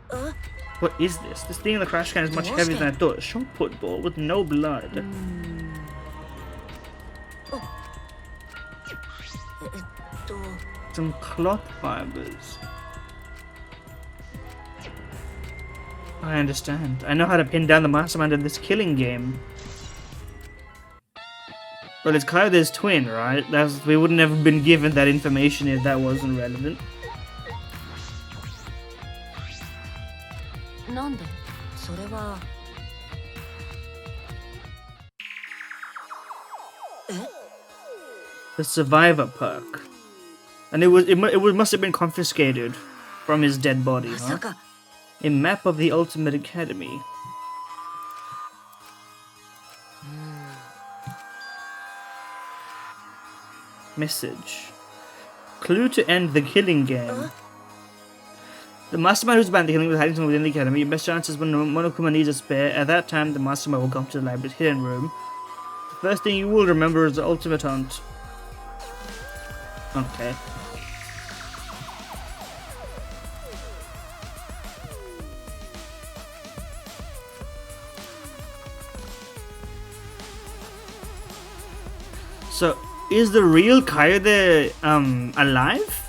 あ？ What is this? This thing in the trash can is much heavier than I thought. A shot put ball with no blood. と。 Some cloth fibers. I understand. I know how to pin down the mastermind in this killing game. Well, it's Kaido's twin, right? We wouldn't have been given that information if that wasn't relevant. The survivor perk. And it must have been confiscated from his dead body, huh? A map of the Ultimate Academy. Message. Clue to end the killing game. The mastermind who's banned the killing was hiding somewhere within the academy. Your best chance is when Monokuma needs a spare. At that time, the mastermind will come to the library's hidden room. The first thing you will remember is the ultimate hunt. Okay. So, is the real Kaede alive?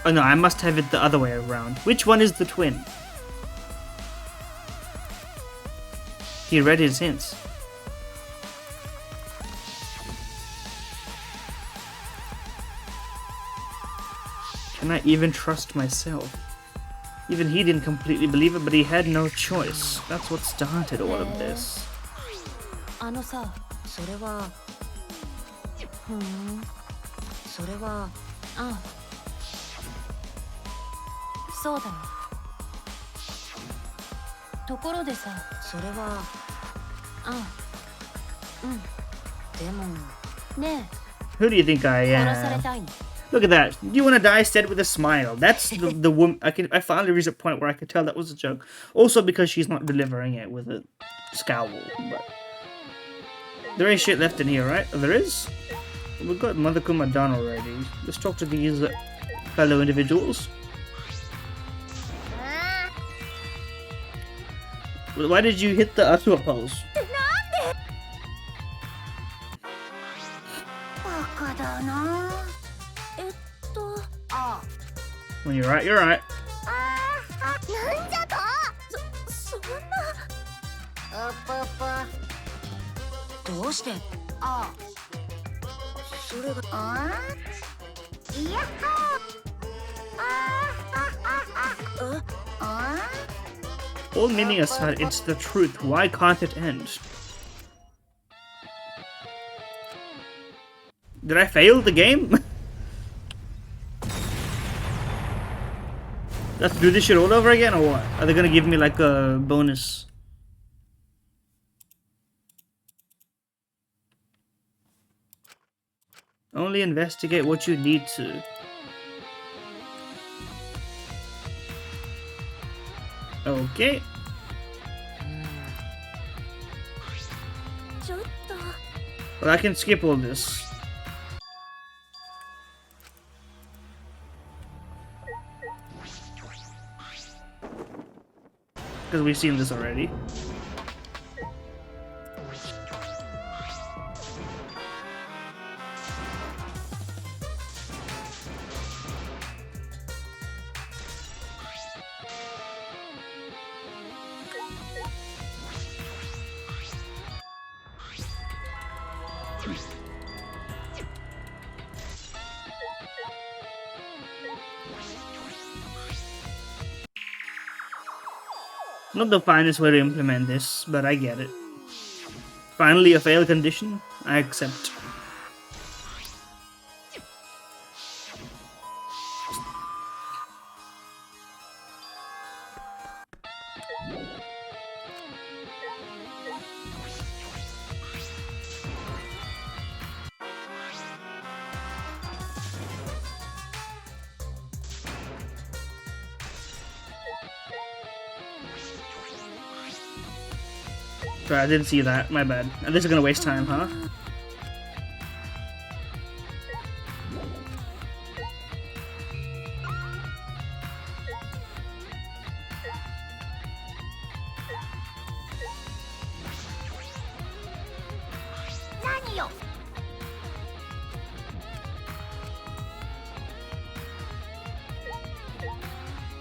Oh no, I must have it the other way around. Which one is the twin? He read his hints. Can I even trust myself? Even he didn't completely believe it, but he had no choice. That's what started all of this. そうだよ。ところでさ、それは、でも、ねえ。 Who do you think I 殺され am? たいの。 Look at that. You wanna die said with a smile. That's the woman. I finally reached a point where I could tell that was a joke. Also because she's not delivering it with a scowl. But there ain't shit left in here, right? Oh, there is? We've got Monokuma done already. Let's talk to these fellow individuals. Why did you hit the Asua pose? When you're right, you're right. All meaning aside, it's the truth. Why can't it end? Did I fail the game? Let's do this shit all over again, or what? Are they gonna give me like a bonus? Only investigate what you need to. Okay. Well, I can skip all this. Because we've seen this already. Not the finest way to implement this, but I get it. Finally a fail condition? I accept. Sorry, I didn't see that. My bad. This is gonna waste time, huh?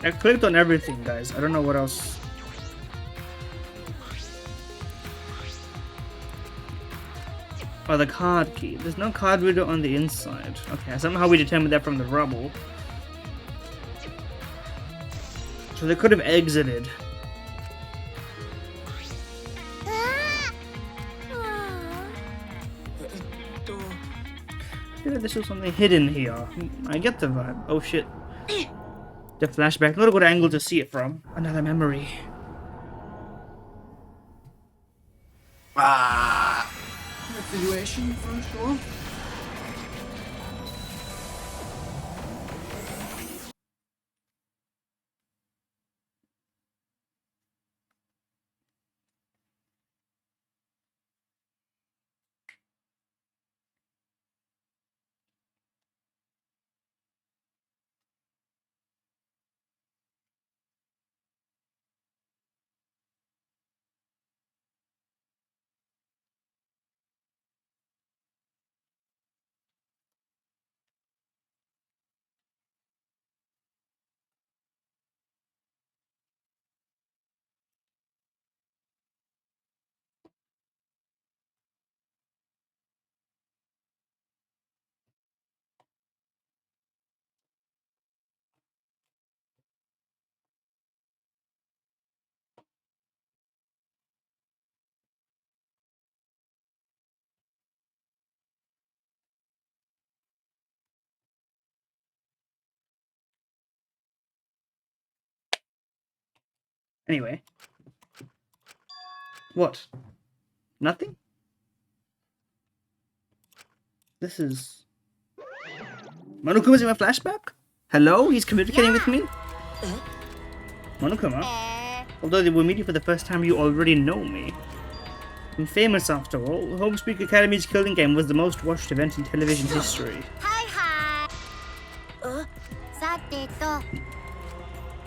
I clicked on everything, guys. I don't know what else. Oh, the card key. There's no card reader on the inside. Okay, somehow we determined that from the rubble. So they could have exited. feel like there's something hidden here. I get the vibe. Oh shit. The flashback. Not a good angle to see it from. Another memory. Situation for sure. Anyway. What? Nothing? This is... Monokuma's in my flashback? Hello? He's communicating with me? Monokuma? Although we're meeting for the first time, you already know me. I'm famous after all. Homespeak Academy's killing game was the most watched event in television history. Hi.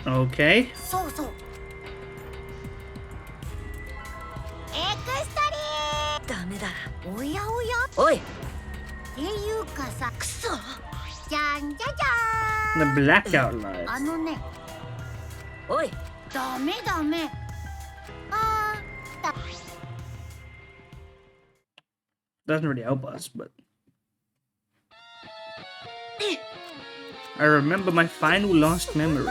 Okay. The blackout lights. Doesn't really help us, but... I remember my final lost memory.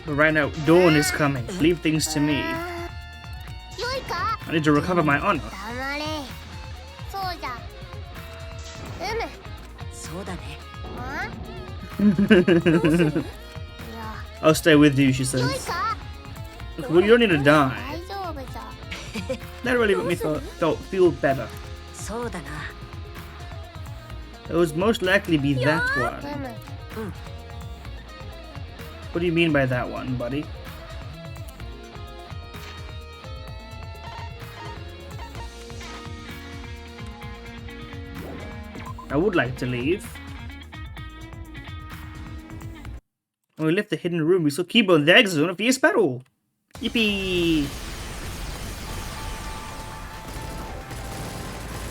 But right now, dawn is coming. Leave things to me. I need to recover my honor. I'll stay with you, she says. Well, you don't need to die. That really made me feel better. It would most likely be that one. What do you mean by that one, buddy? I would like to leave. When we left the hidden room, we saw Kibo in the exit zone of the battle. Yippee!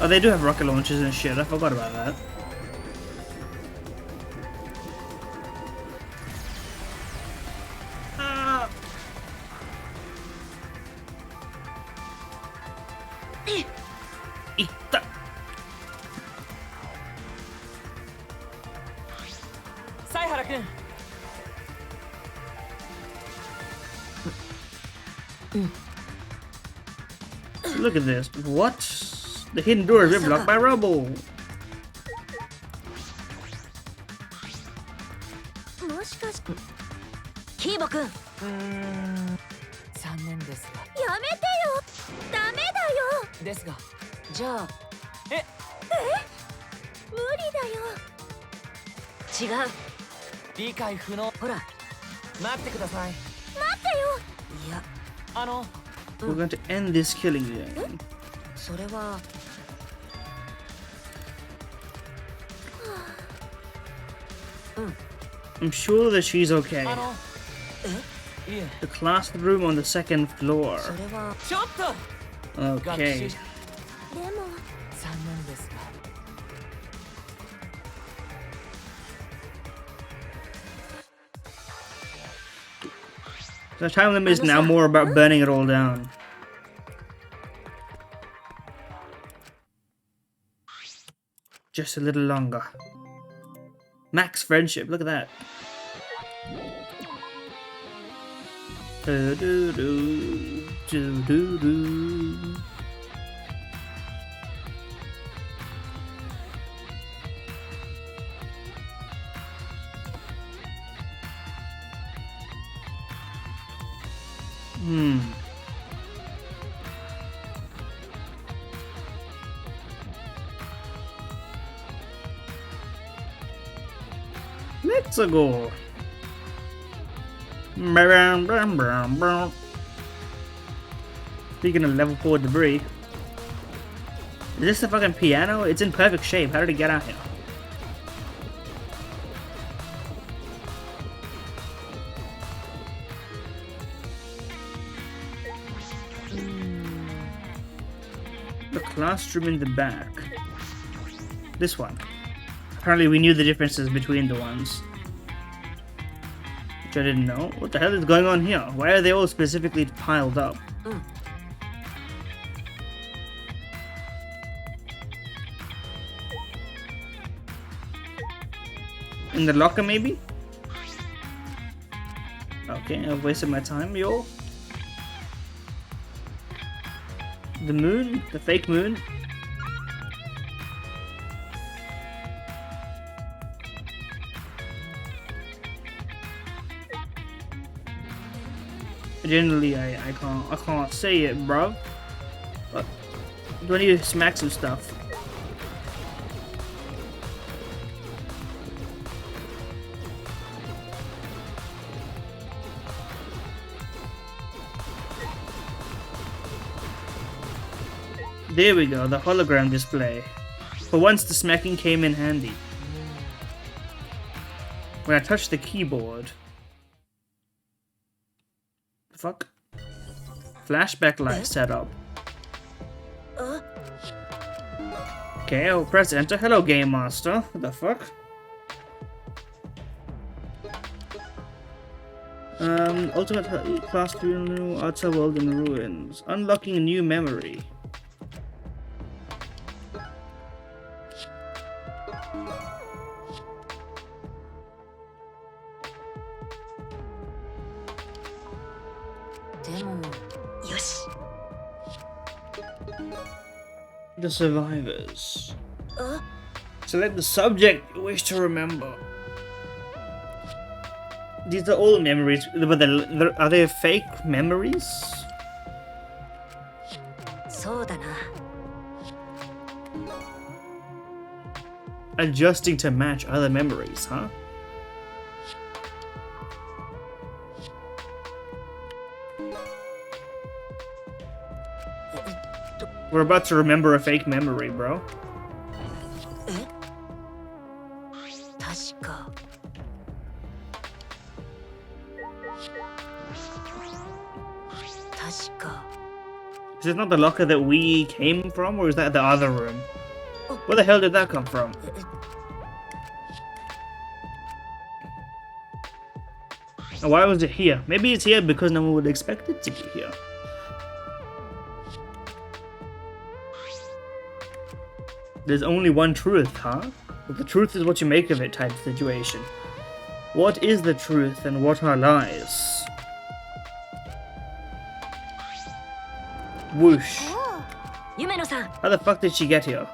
Oh, they do have rocket launchers and shit. I forgot about that. Look at this. What? The hidden door is blocked by rubble. Kibo-kun. 残念ですが。やめてよ。ダメだよ。ですが。じゃあ。無理だよ。違う。理解不能。ほら。待ってください。待ってよ。いや。We're going to end this killing game. それは。I'm sure that she's okay. The classroom on the second floor. Okay. The time limit is now more about burning it all down. Just a little longer. Max friendship, look at that. Do do do do do do. Let's go. Speaking of level 4 debris, is this the fucking piano? It's in perfect shape. How did it get out here? The classroom in the back. This one. Apparently we knew the differences between the ones. Which I didn't know. What the hell is going on here? Why are they all specifically piled up? In the locker maybe? Okay, I've wasted my time, yo. The moon? The fake moon? Generally, I can't say it, bro. But do I need to smack some stuff? There we go, the hologram display. For once, the smacking came in handy. When I touched the keyboard. Fuck. Flashback light setup. Okay, I'll press enter. Hello, Game Master. What the fuck? Ultimate class 3 new outer world in ruins. Unlocking a new memory. The survivors. Select the subject you wish to remember. These are all memories, but are they fake memories? Adjusting to match other memories, huh? We're about to remember a fake memory, bro. Is it not the locker that we came from, or is that the other room? Where the hell did that come from? And why was it here? Maybe it's here because no one would expect it to be here. There's only one truth, huh? But the truth is what you make of it type situation. What is the truth and what are lies? Whoosh. How the fuck did she get here?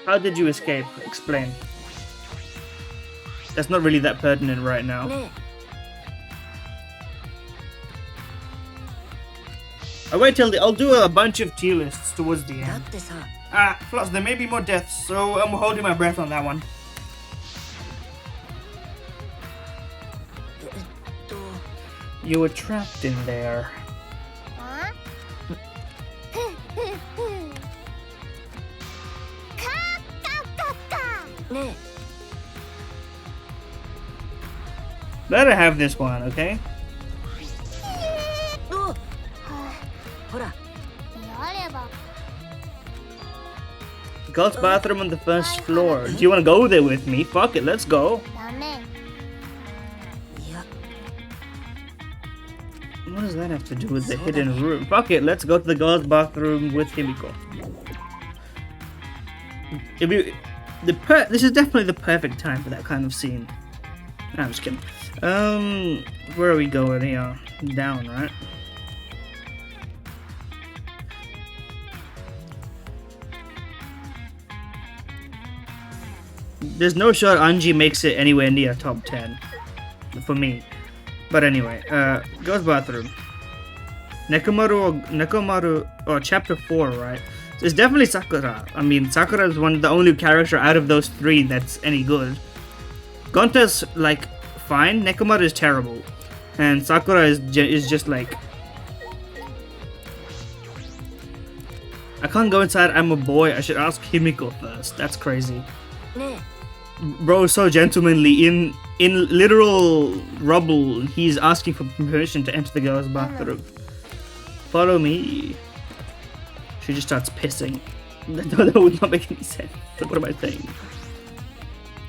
How did you escape? Explain. That's not really that pertinent right now. I'll do a bunch of tier lists towards the end. Plus there may be more deaths, so I'm holding my breath on that one. You were trapped in there. Let her have this one, okay? Girls' bathroom on the first floor. Do you want to go there with me? Fuck it, let's go. What does that have to do with the hidden room? Fuck it, let's go to the girls' bathroom with Himiko. This is definitely the perfect time for that kind of scene. Nah, I'm just kidding. Where are we going here? Down, right? There's no shot Anji makes it anywhere near top 10 for me. But anyway, girls' bathroom. Nekomaru or chapter 4, right? So it's definitely Sakura. I mean, Sakura is the only character out of those three that's any good. Gonta's like fine. Nekomaru is terrible, and Sakura is just like. I can't go inside. I'm a boy. I should ask Himiko first. That's crazy. Bro is so gentlemanly. In literal rubble, he's asking for permission to enter the girls' bathroom. Follow me. She just starts pissing. That would not make any sense. What am I saying?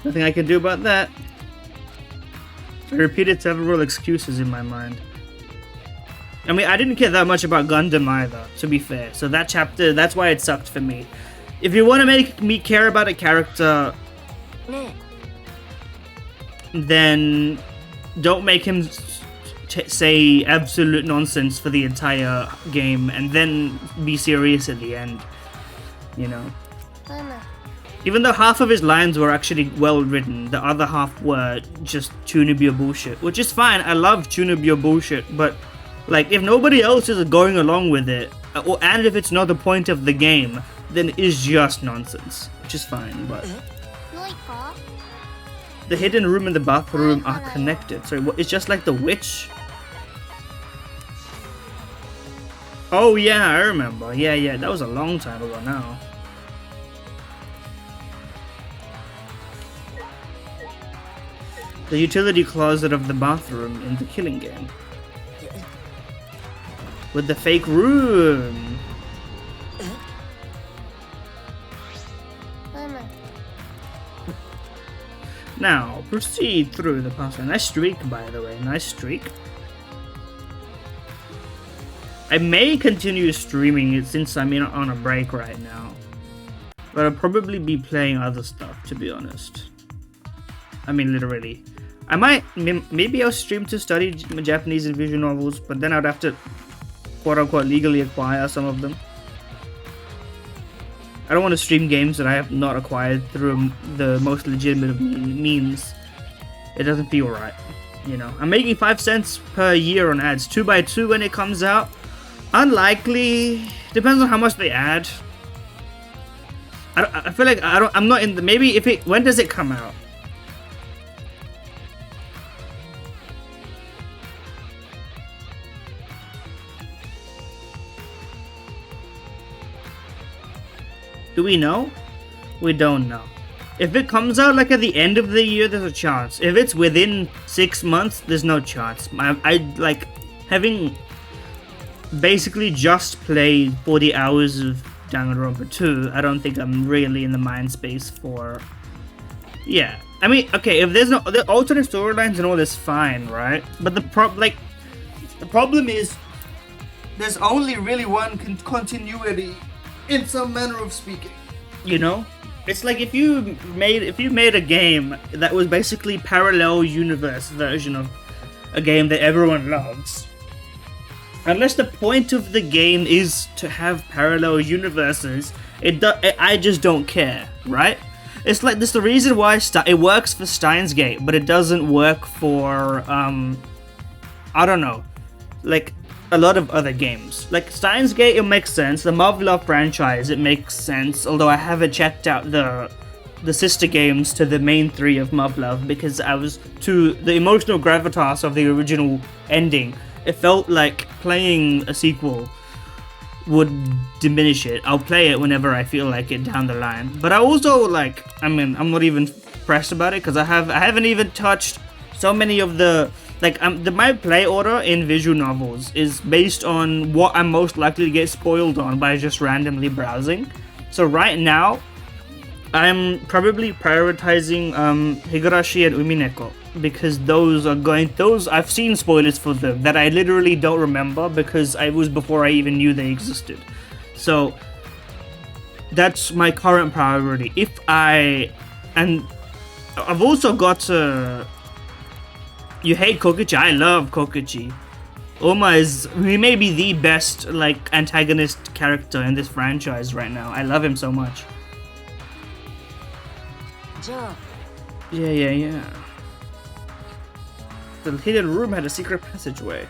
Nothing I can do about that. I repeated several excuses in my mind. I mean, I didn't care that much about Gundam either, to be fair. So that chapter, that's why it sucked for me. If you want to make me care about a character, then don't make him say absolute nonsense for the entire game and then be serious at the end, you know. Even though half of his lines were actually well written, the other half were just Chunibyo bullshit, which is fine. I love Chunibyo bullshit, but like if nobody else is going along with it, and if it's not the point of the game, then it's just nonsense, which is fine. But the hidden room and the bathroom are connected. Sorry, it's just like the witch. Oh yeah, I remember. Yeah, that was a long time ago now. The utility closet of the bathroom in the Killing Game. With the fake room. Now, proceed through the password. Nice streak, by the way. Nice streak. I may continue streaming it since I'm on a break right now. But I'll probably be playing other stuff, to be honest. I mean, literally. I might, maybe I'll stream to study Japanese and visual novels, but then I'd have to, quote-unquote, legally acquire some of them. I don't want to stream games that I have not acquired through the most legitimate means. It doesn't feel right, you know. I'm making 5 cents per year on ads, 2x2 when it comes out. Unlikely. Depends on how much they add. I feel like I'm not in the, maybe if it, when does it come out? Do we know? We don't know. If it comes out like at the end of the year, there's a chance. If it's within 6 months, there's no chance. I like having basically just played 40 hours of Danganronpa 2. I don't think I'm really in the mind space for. Yeah, I mean, okay, if there's no the alternate storylines and all this, fine, right? But the problem is there's only really one continuity. In some manner of speaking, you know, it's like if you made a game that was basically parallel universe version of a game that everyone loves, unless the point of the game is to have parallel universes, I just don't care, right? It's like this the reason why it works for Steins Gate, but it doesn't work for I don't know, like a lot of other games. Like Steins Gate, it makes sense. The Marvel Love franchise, it makes sense. Although I haven't checked out the sister games to the main 3 of Marvel Love because I was to the emotional gravitas of the original ending. It felt like playing a sequel would diminish it. I'll play it whenever I feel like it down the line. But I also like, I mean, I'm not even pressed about it because I haven't even touched so many of the. Like, my play order in visual novels is based on what I'm most likely to get spoiled on by just randomly browsing. So right now, I'm probably prioritizing Higurashi and Umineko because those I've seen spoilers for them that I literally don't remember because it was before I even knew they existed. So that's my current priority. And I've also got you hate Kokichi. I love Kokichi. Oma he may be the best like antagonist character in this franchise right now. I love him so much. Yeah. The hidden room had a secret passageway.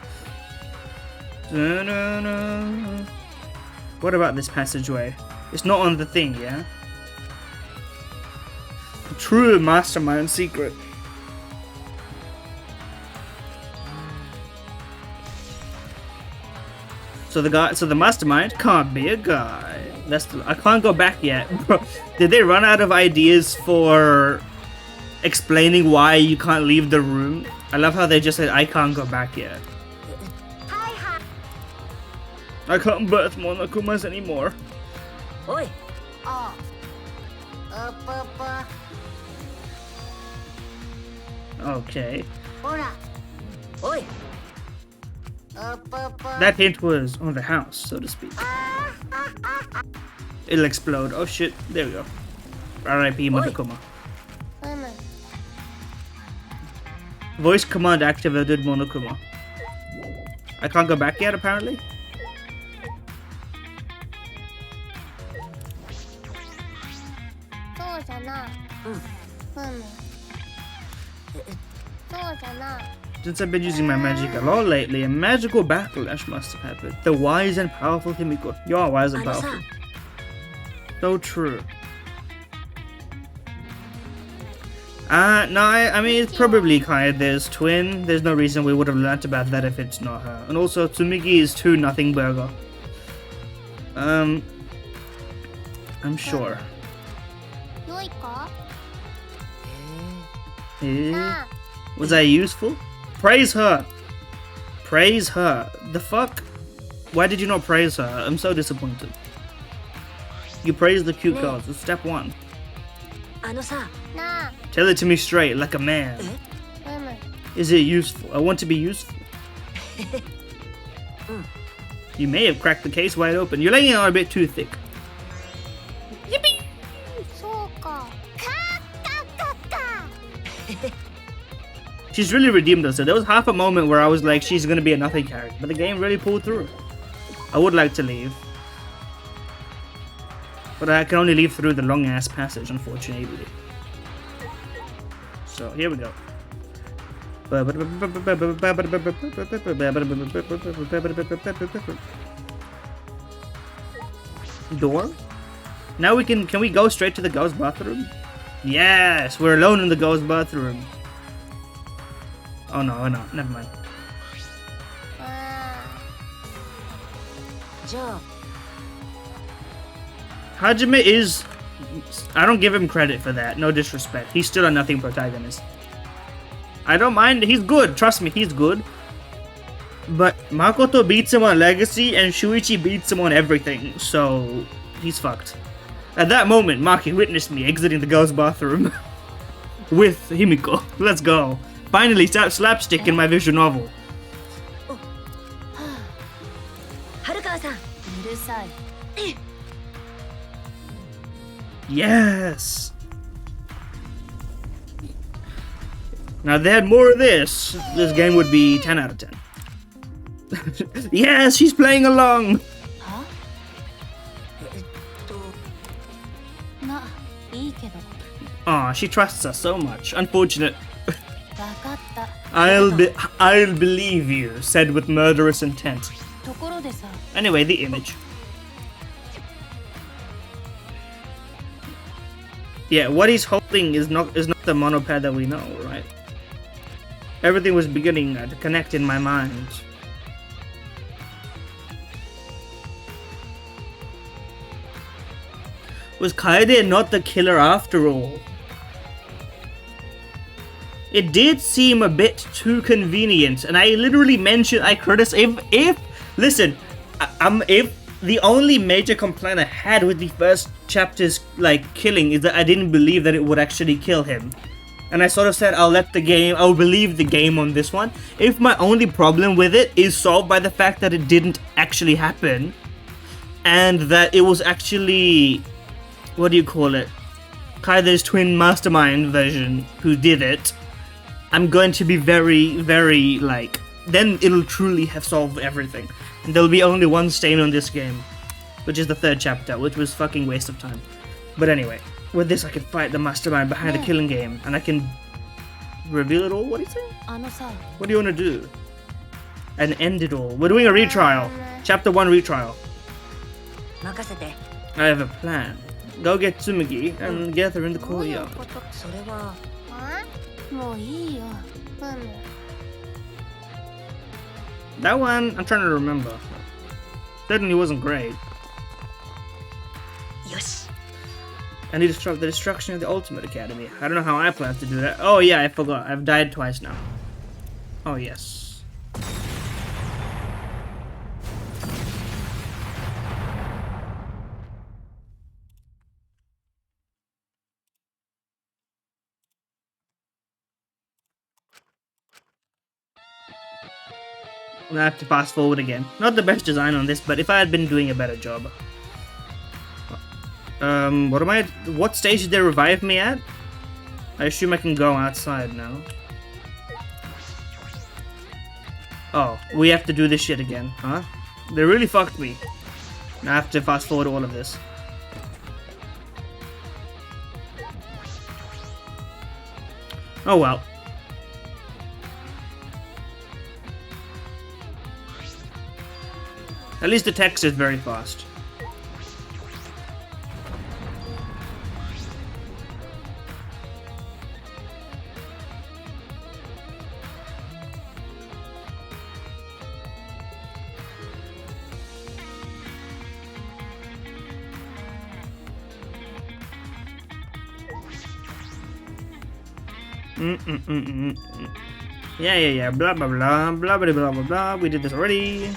What about this passageway? It's not on the thing, yeah? The true mastermind secret. So the mastermind can't be a guy. I can't go back yet. Did they run out of ideas for explaining why you can't leave the room? I love how they just said, I can't go back yet. I can't birth Monokumas anymore. Oi. Okay. Oi. That hint was on the house, so to speak. It'll explode. Oh shit, there we go. R.I.P. Monokuma. Voice command activated Monokuma. I can't go back yet, apparently. Since I've been using my magic a lot lately, a magical backlash must have happened. The wise and powerful Himiko. You are wise and powerful. So true. No, I mean, it's probably Kaede's twin. There's no reason we would have learnt about that if it's not her. And also, Tsumigi is too nothing burger. I'm sure. Was I useful? Praise her! Praise her! The fuck? Why did you not praise her? I'm so disappointed. You praise the cute girls. It's step one. Tell it to me straight, like a man. Is it useful? I want to be useful. You may have cracked the case wide open. You're laying it on a bit too thick. Yippee! She's really redeemed herself. There was half a moment where I was like, she's gonna be a nothing character, but the game really pulled through. I would like to leave, but I can only leave through the long ass passage, unfortunately. So here we go. Door? Now we can we go straight to the girls' bathroom? Yes, we're alone in the girls' bathroom. Oh no, never mind. Hajime is... I don't give him credit for that, no disrespect. He's still a nothing protagonist. I don't mind, he's good, trust me, he's good. But Makoto beats him on Legacy and Shuichi beats him on everything, so he's fucked. At that moment, Maki witnessed me exiting the girls' bathroom with Himiko. Let's go. Finally, slapstick in my visual novel. Yes! Now, if they had more of this game would be 10 out of 10. Yes, she's playing along! Aw, she trusts us so much. Unfortunate. I'll believe you, said with murderous intent. Anyway, the image. Yeah, what he's holding is not the monopad that we know, right? Everything was beginning to connect in my mind. Was Kaede not the killer after all? It did seem a bit too convenient, and I literally mentioned, I criticize, listen, if the only major complaint I had with the first chapter's like killing is that I didn't believe that it would actually kill him. And I sort of said I'll believe the game on this one. If my only problem with it is solved by the fact that it didn't actually happen, and that it was actually, what do you call it, Kaido's twin mastermind version who did it, I'm going to be very, very like, then it'll truly have solved everything. And there'll be only one stain on this game, which is the third chapter, which was fucking waste of time. But anyway, with this I can fight the mastermind behind the killing game, and I can reveal it all. What do you say? What do you want to do? And end it all. We're doing a retrial. Chapter 1 retrial. I have a plan. Go get Tsumugi and get her in the courtyard. That one, I'm trying to remember. Certainly wasn't great. I need to stop the destruction of the Ultimate Academy. I don't know how I plan to do that. Oh yeah, I forgot. I've died twice now. Oh yes. I have to fast forward again. Not the best design on this, but if I had been doing a better job. What stage did they revive me at? I assume I can go outside now. Oh, we have to do this shit again, huh? They really fucked me. I have to fast forward all of this. Oh well. At least the text is very fast. Yeah. Blah blah blah blah blah blah blah blah. We did this already.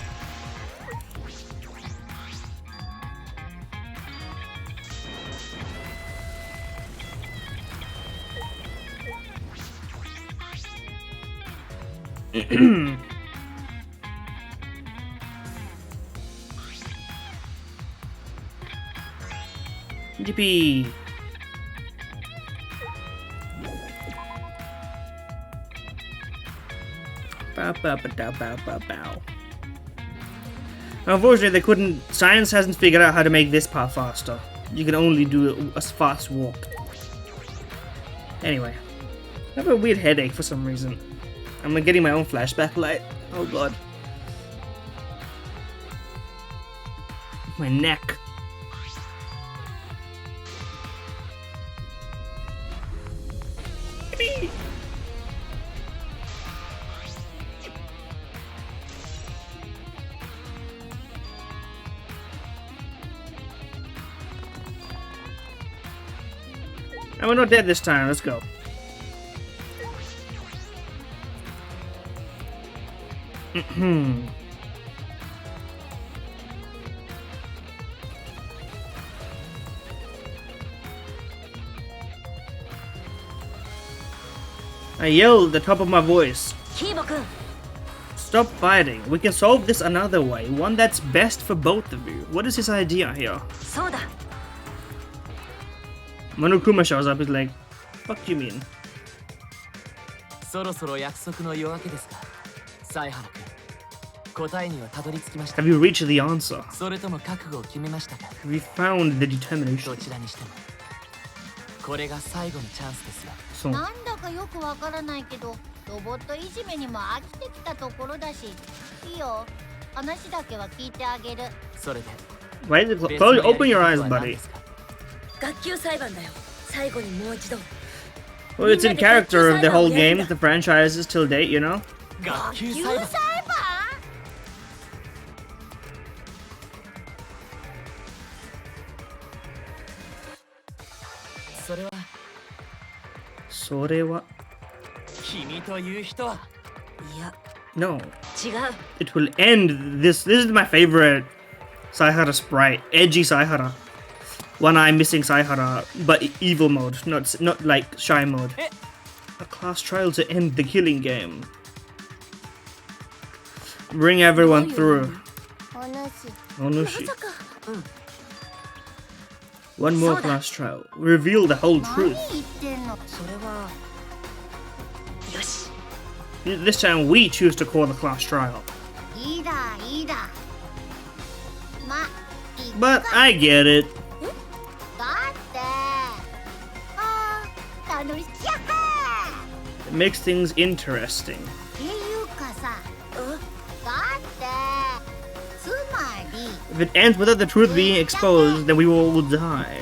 Yippee! Bow. Unfortunately, they couldn't. Science hasn't figured out how to make this part faster. You can only do a fast walk. Anyway, I have a weird headache for some reason. I'm getting my own flashback light. Oh god. My neck. And we're not dead this time. Let's go. I yelled at the top of my voice. Stop fighting. We can solve this another way. One that's best for both of you. What is his idea here? Monokuma shows up. He's like, fuck you mean? Have you reached the answer? Have you found the determination? So, なんだかよくわからないけど、ロボットいじめにも飽きてきたところだし、いいよ。話だけは聞いてあげる。why is it close? Open your eyes, buddy. 学級裁判だよ。最後にもう一度。Well, it's in character of the whole game, the franchises till date, you know? 学級裁判？それは No. 違う。 It will end this. This is my favorite Saihara sprite. Edgy Saihara. One eye missing Saihara, but evil mode, not like shy mode. A class trial to end the killing game. Bring everyone through. Onushi. One more class trial. Reveal the whole truth. This time we choose to call the class trial. But I get it. It makes things interesting. If it ends without the truth being exposed, then we will all die.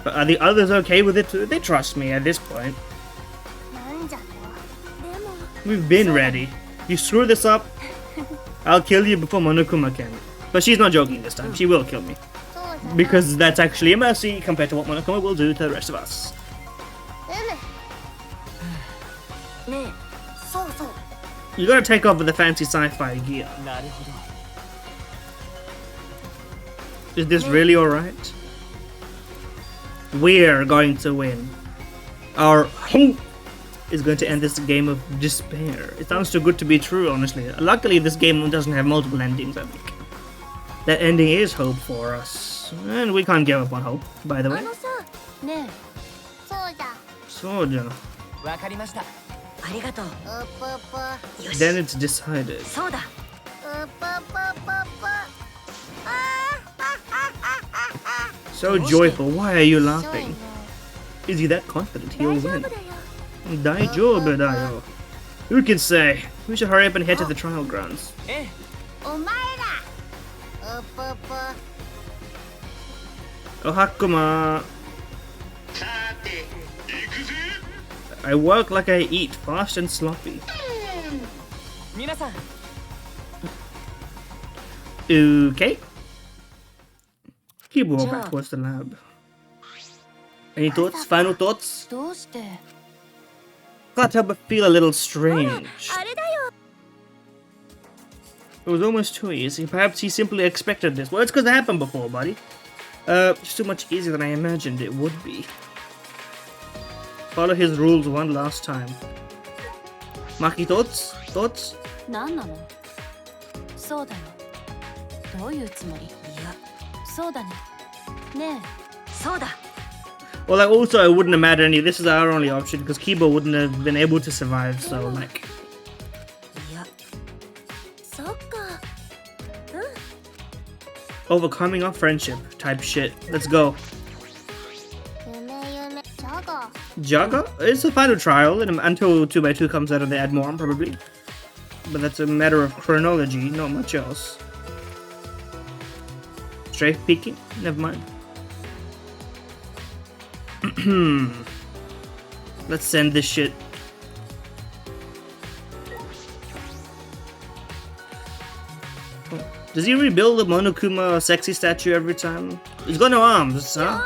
But are the others okay with it too? They trust me at this point. We've been ready. You screw this up, I'll kill you before Monokuma can. But she's not joking this time. She will kill me. Because that's actually a mercy compared to what Monokuma will do to the rest of us. You gotta take off with the fancy sci-fi gear. Is this really alright? We're going to win. Our hope is going to end this game of despair. It sounds too good to be true, honestly. Luckily, this game doesn't have multiple endings, I think. That ending is hope for us. And we can't give up on hope, by the way. Soja. Then it's decided. So joyful, why are you laughing? Is he that confident he'll win? Daijoubu dayo. Who can say? We should hurry up and head to the trial grounds. Ohakuma. I work like I eat, fast and sloppy. Okay. Keep walking back towards the lab. Any thoughts? Final thoughts? Can't help but feel a little strange. It was almost too easy. Perhaps he simply expected this. Well, it's because it happened before, buddy. It's too much easier than I imagined it would be. Follow his rules one last time. Maki, thoughts? Thoughts? Well, like, also, it wouldn't have mattered any. This is our only option because Kiba wouldn't have been able to survive, so, like. Overcoming our friendship type shit. Let's go. Jaga? It's a final trial and until 2x2 comes out and they add more, probably. But that's a matter of chronology, not much else. Strafe peeking? Never mind. Let's send this shit. Does he rebuild the Monokuma sexy statue every time? He's got no arms, huh?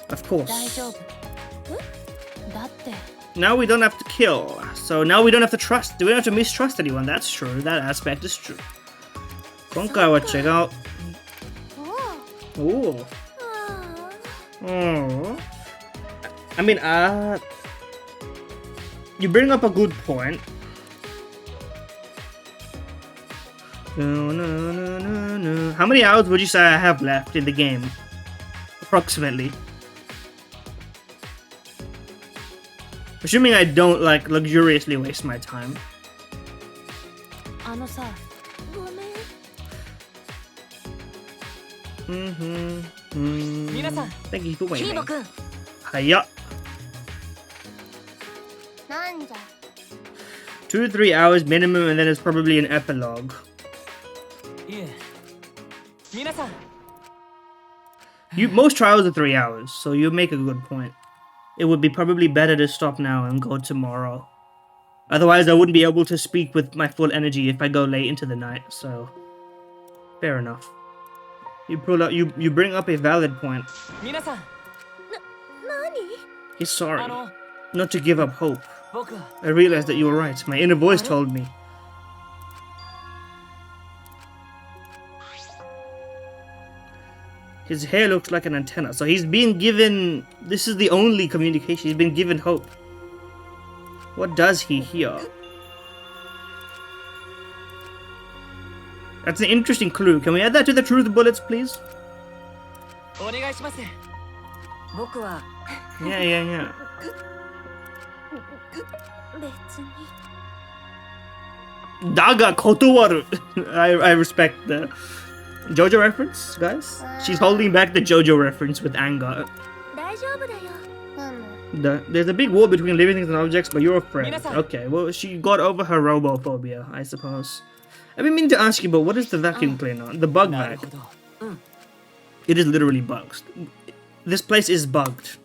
Of course. Now we don't have to kill. So now we don't have to trust. We don't have to mistrust anyone. That's true. That aspect is true. 今回は違う. Ooh. Oh. I mean, you bring up a good point. No. How many hours would you say I have left in the game? Approximately. Assuming I don't, like, luxuriously waste my time. Thank you for waiting. Hiya. 2 to 3 hours minimum, and then it's probably an epilogue. Most trials are 3 hours, so you make a good point. It would be probably better to stop now and go tomorrow. Otherwise, I wouldn't be able to speak with my full energy if I go late into the night, so fair enough. You bring up a valid point. He's sorry. Not to give up hope. I realized that you were right. My inner voice told me. His hair looks like an antenna. So he's been given... This is the only communication. He's been given hope. What does he hear? That's an interesting clue. Can we add that to the truth bullets, please? Yeah, yeah, yeah. Daga kotowaru. I respect the JoJo reference, guys. She's holding back the JoJo reference with anger. There's a big wall between living things and objects, but you're afraid. Okay, well, she got over her robophobia, I suppose. I've been meaning to ask you, but what is the vacuum cleaner? The bug bag. It is literally bugged. This place is bugged.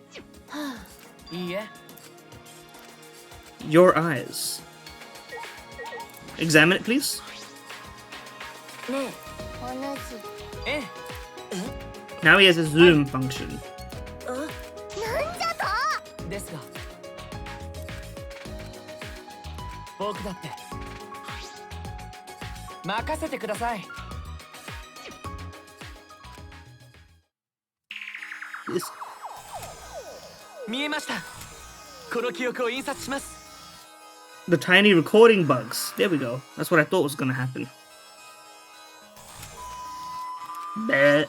Your eyes. Examine it, please. Now he has a zoom function. Yes. The tiny recording bugs. There we go. That's what I thought was gonna happen. Bleh.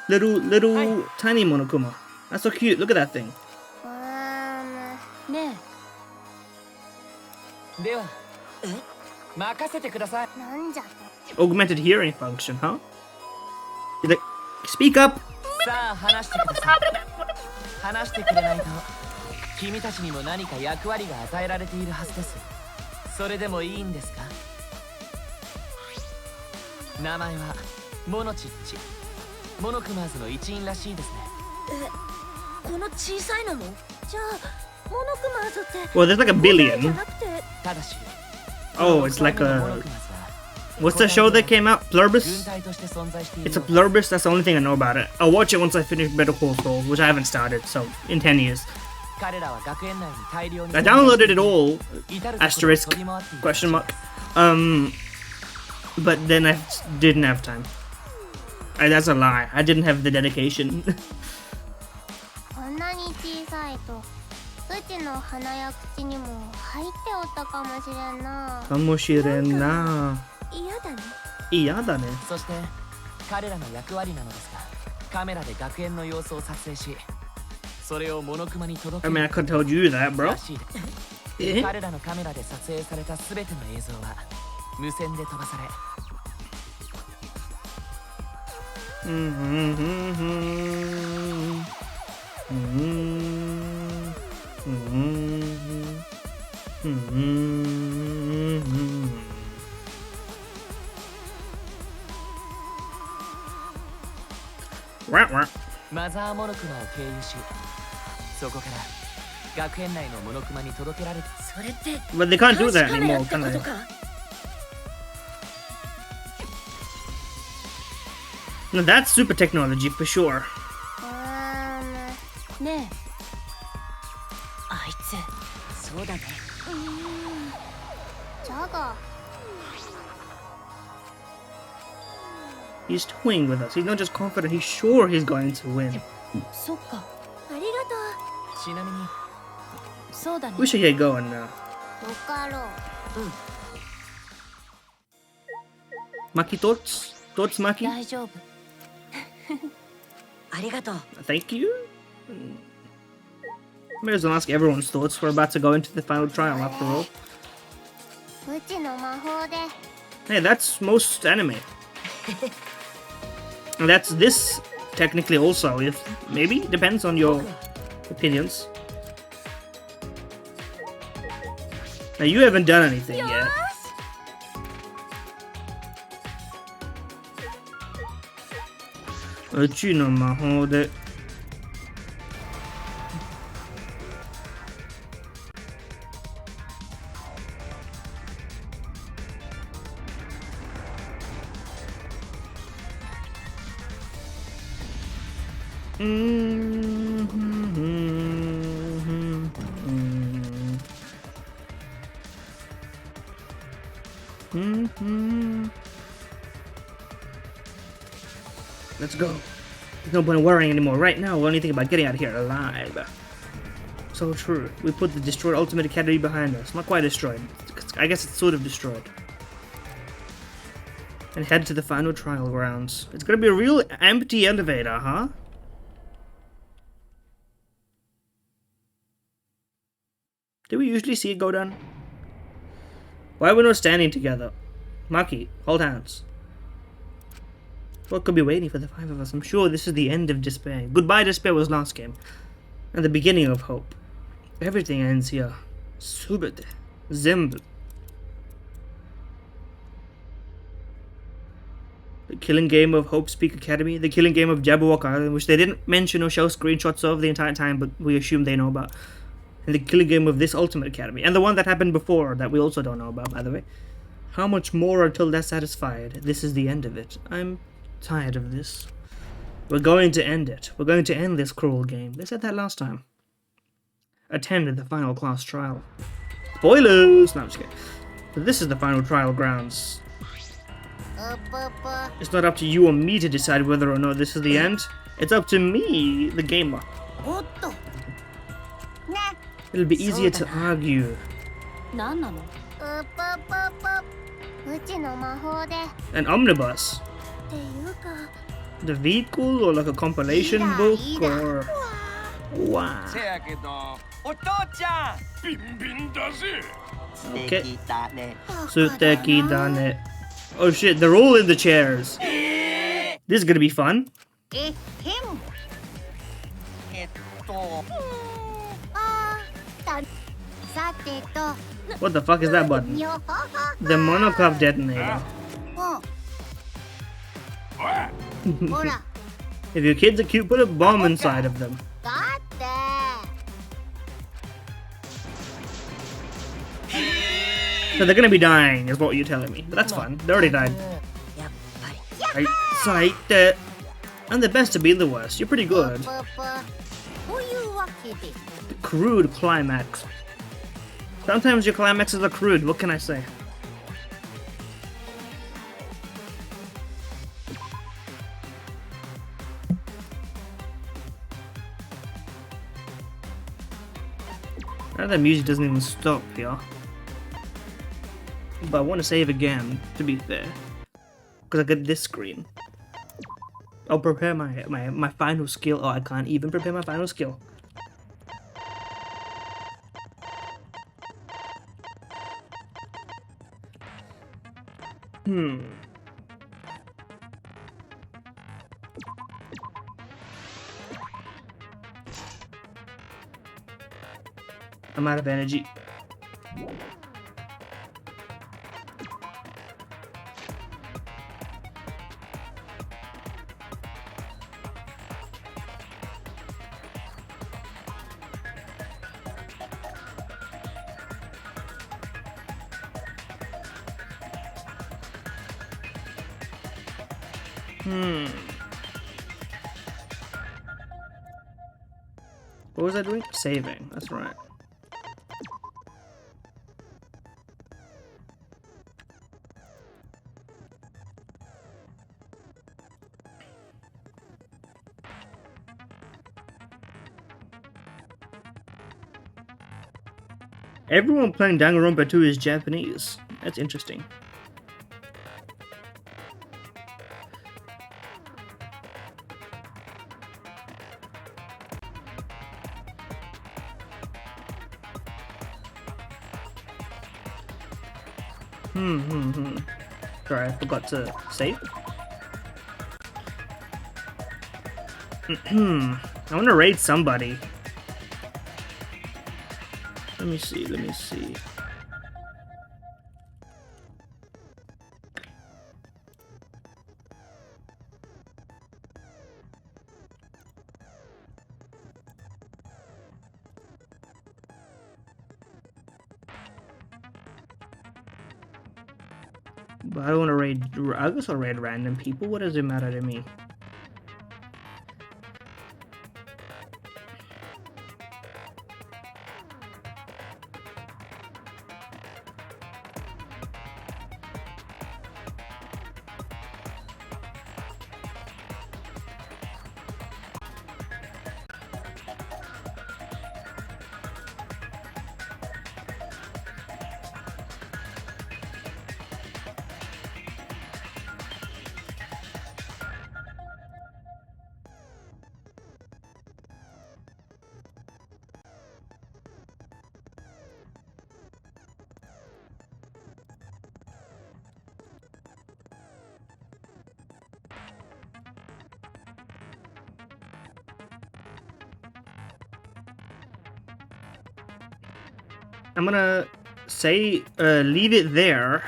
Little tiny Monokuma. That's so cute. Look at that thing. Augmented hearing function, huh? He's like, speak up! 君たちにも何か役割が与えられているはずです。それでもいいんですか？名前はモノチッチ。モノクマーズの一員らしいですね。この小さいのも？じゃあモノクマーズって Well, there's like a billion. ただし Oh, it's like a... What's the show that came out? Plurbus? It's a Plurbus, that's the only thing I know about it. I'll watch it once I finish Better Call Saul, which I haven't started, so in 10 years. I downloaded it all, asterisk, question mark, but then I didn't have time. That's a lie, I didn't have the dedication. かもしれんな。嫌だね。そして彼らの役割なのですが、カメラで学園の様子を撮影し、それをモノクマに届ける。I mean, I could tell you that, bro. 彼らのカメラで撮影されたすべての映像は無線で飛ばされ。マザーモノクマを経由し、そこから学園内のモノクマに届けられて、それって But they can't do that anymore, can they? No, that's super technology for sure. ねえ、あいつ、そうだね。ジャガー。 He's toying with us. He's not just confident, he's sure he's going to win. そっか。ありがとう。ちなみに、そうだね。We should get going now. よかろう。Maki, thoughts? Thoughts, Maki? 大丈夫。ありがとう。Thank you? May as well ask everyone's thoughts. We're about to go into the final trial after all. うちの魔法で。 Hey, that's most anime. And that's this technically also, if maybe depends on your opinions. Now you haven't done anything yet. Uchi no mahou de. Let's go. There's no point in worrying anymore. Right now, we're only thinking about getting out of here alive. So true. We put the destroyed Ultimate Academy behind us. Not quite destroyed. I guess it's sort of destroyed. And head to the final trial grounds. It's gonna be a real empty elevator, huh? Do we usually see it go down? Why are we not standing together? Maki, hold hands. What could be waiting for the five of us? I'm sure this is the end of despair. Goodbye despair was last game. And the beginning of hope. Everything ends here. Subete. Zembu. The killing game of Hope Speak Academy. The killing game of Jabberwock Island, which they didn't mention or show screenshots of the entire time, but we assume they know about. And the killing game of this Ultimate Academy. And the one that happened before that we also don't know about, by the way. How much more until they're satisfied? This is the end of it. I'm tired of this. We're going to end it. We're going to end this cruel game. They said that last time. Attend the final class trial. Spoilers! No, I'm just kidding. But this is the final trial grounds. It's not up to you or me to decide whether or not this is the end. It's up to me, the gamer. It'll be easier to argue. An omnibus? The vehicle or like a compilation book or... Wow. Okay. Suteki dane. Oh shit, they're all in the chairs. This is gonna be fun. What the fuck is that button? The Monokub detonator. If your kids are cute, put a bomb inside of them. So they're gonna be dying, is what you're telling me. But that's fun. They already died. Right, sight that. I'm the best to be the worst. You're pretty good. The crude climax. Sometimes your climaxes are crude. What can I say? Now that music doesn't even stop here. But I want to save again, to be fair. Because I get this screen. I'll prepare my final skill. Oh, I can't even prepare my final skill. I'm out of energy. What was I doing? Saving. That's right. Everyone playing Danganronpa 2 is Japanese. That's interesting. Sorry, I forgot to save. I want to raid somebody. Let me see. But I don't want to raid. I guess I'll raid random people. What does it matter to me? I'm gonna say leave it there.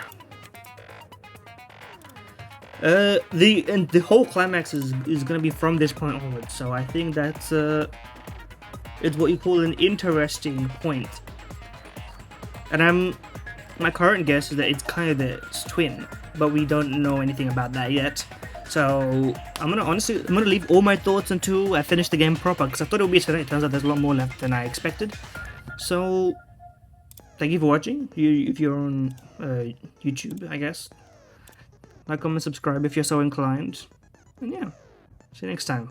The whole climax is gonna be from this point onwards, so I think that's it's what you call an interesting point. And my current guess is that it's kind of its twin, but we don't know anything about that yet. So I'm gonna leave all my thoughts until I finish the game proper, because I thought it would be exciting. It turns out there's a lot more left than I expected. So thank you for watching. If you're on YouTube, I guess. Like, comment, subscribe if you're so inclined. And yeah, see you next time.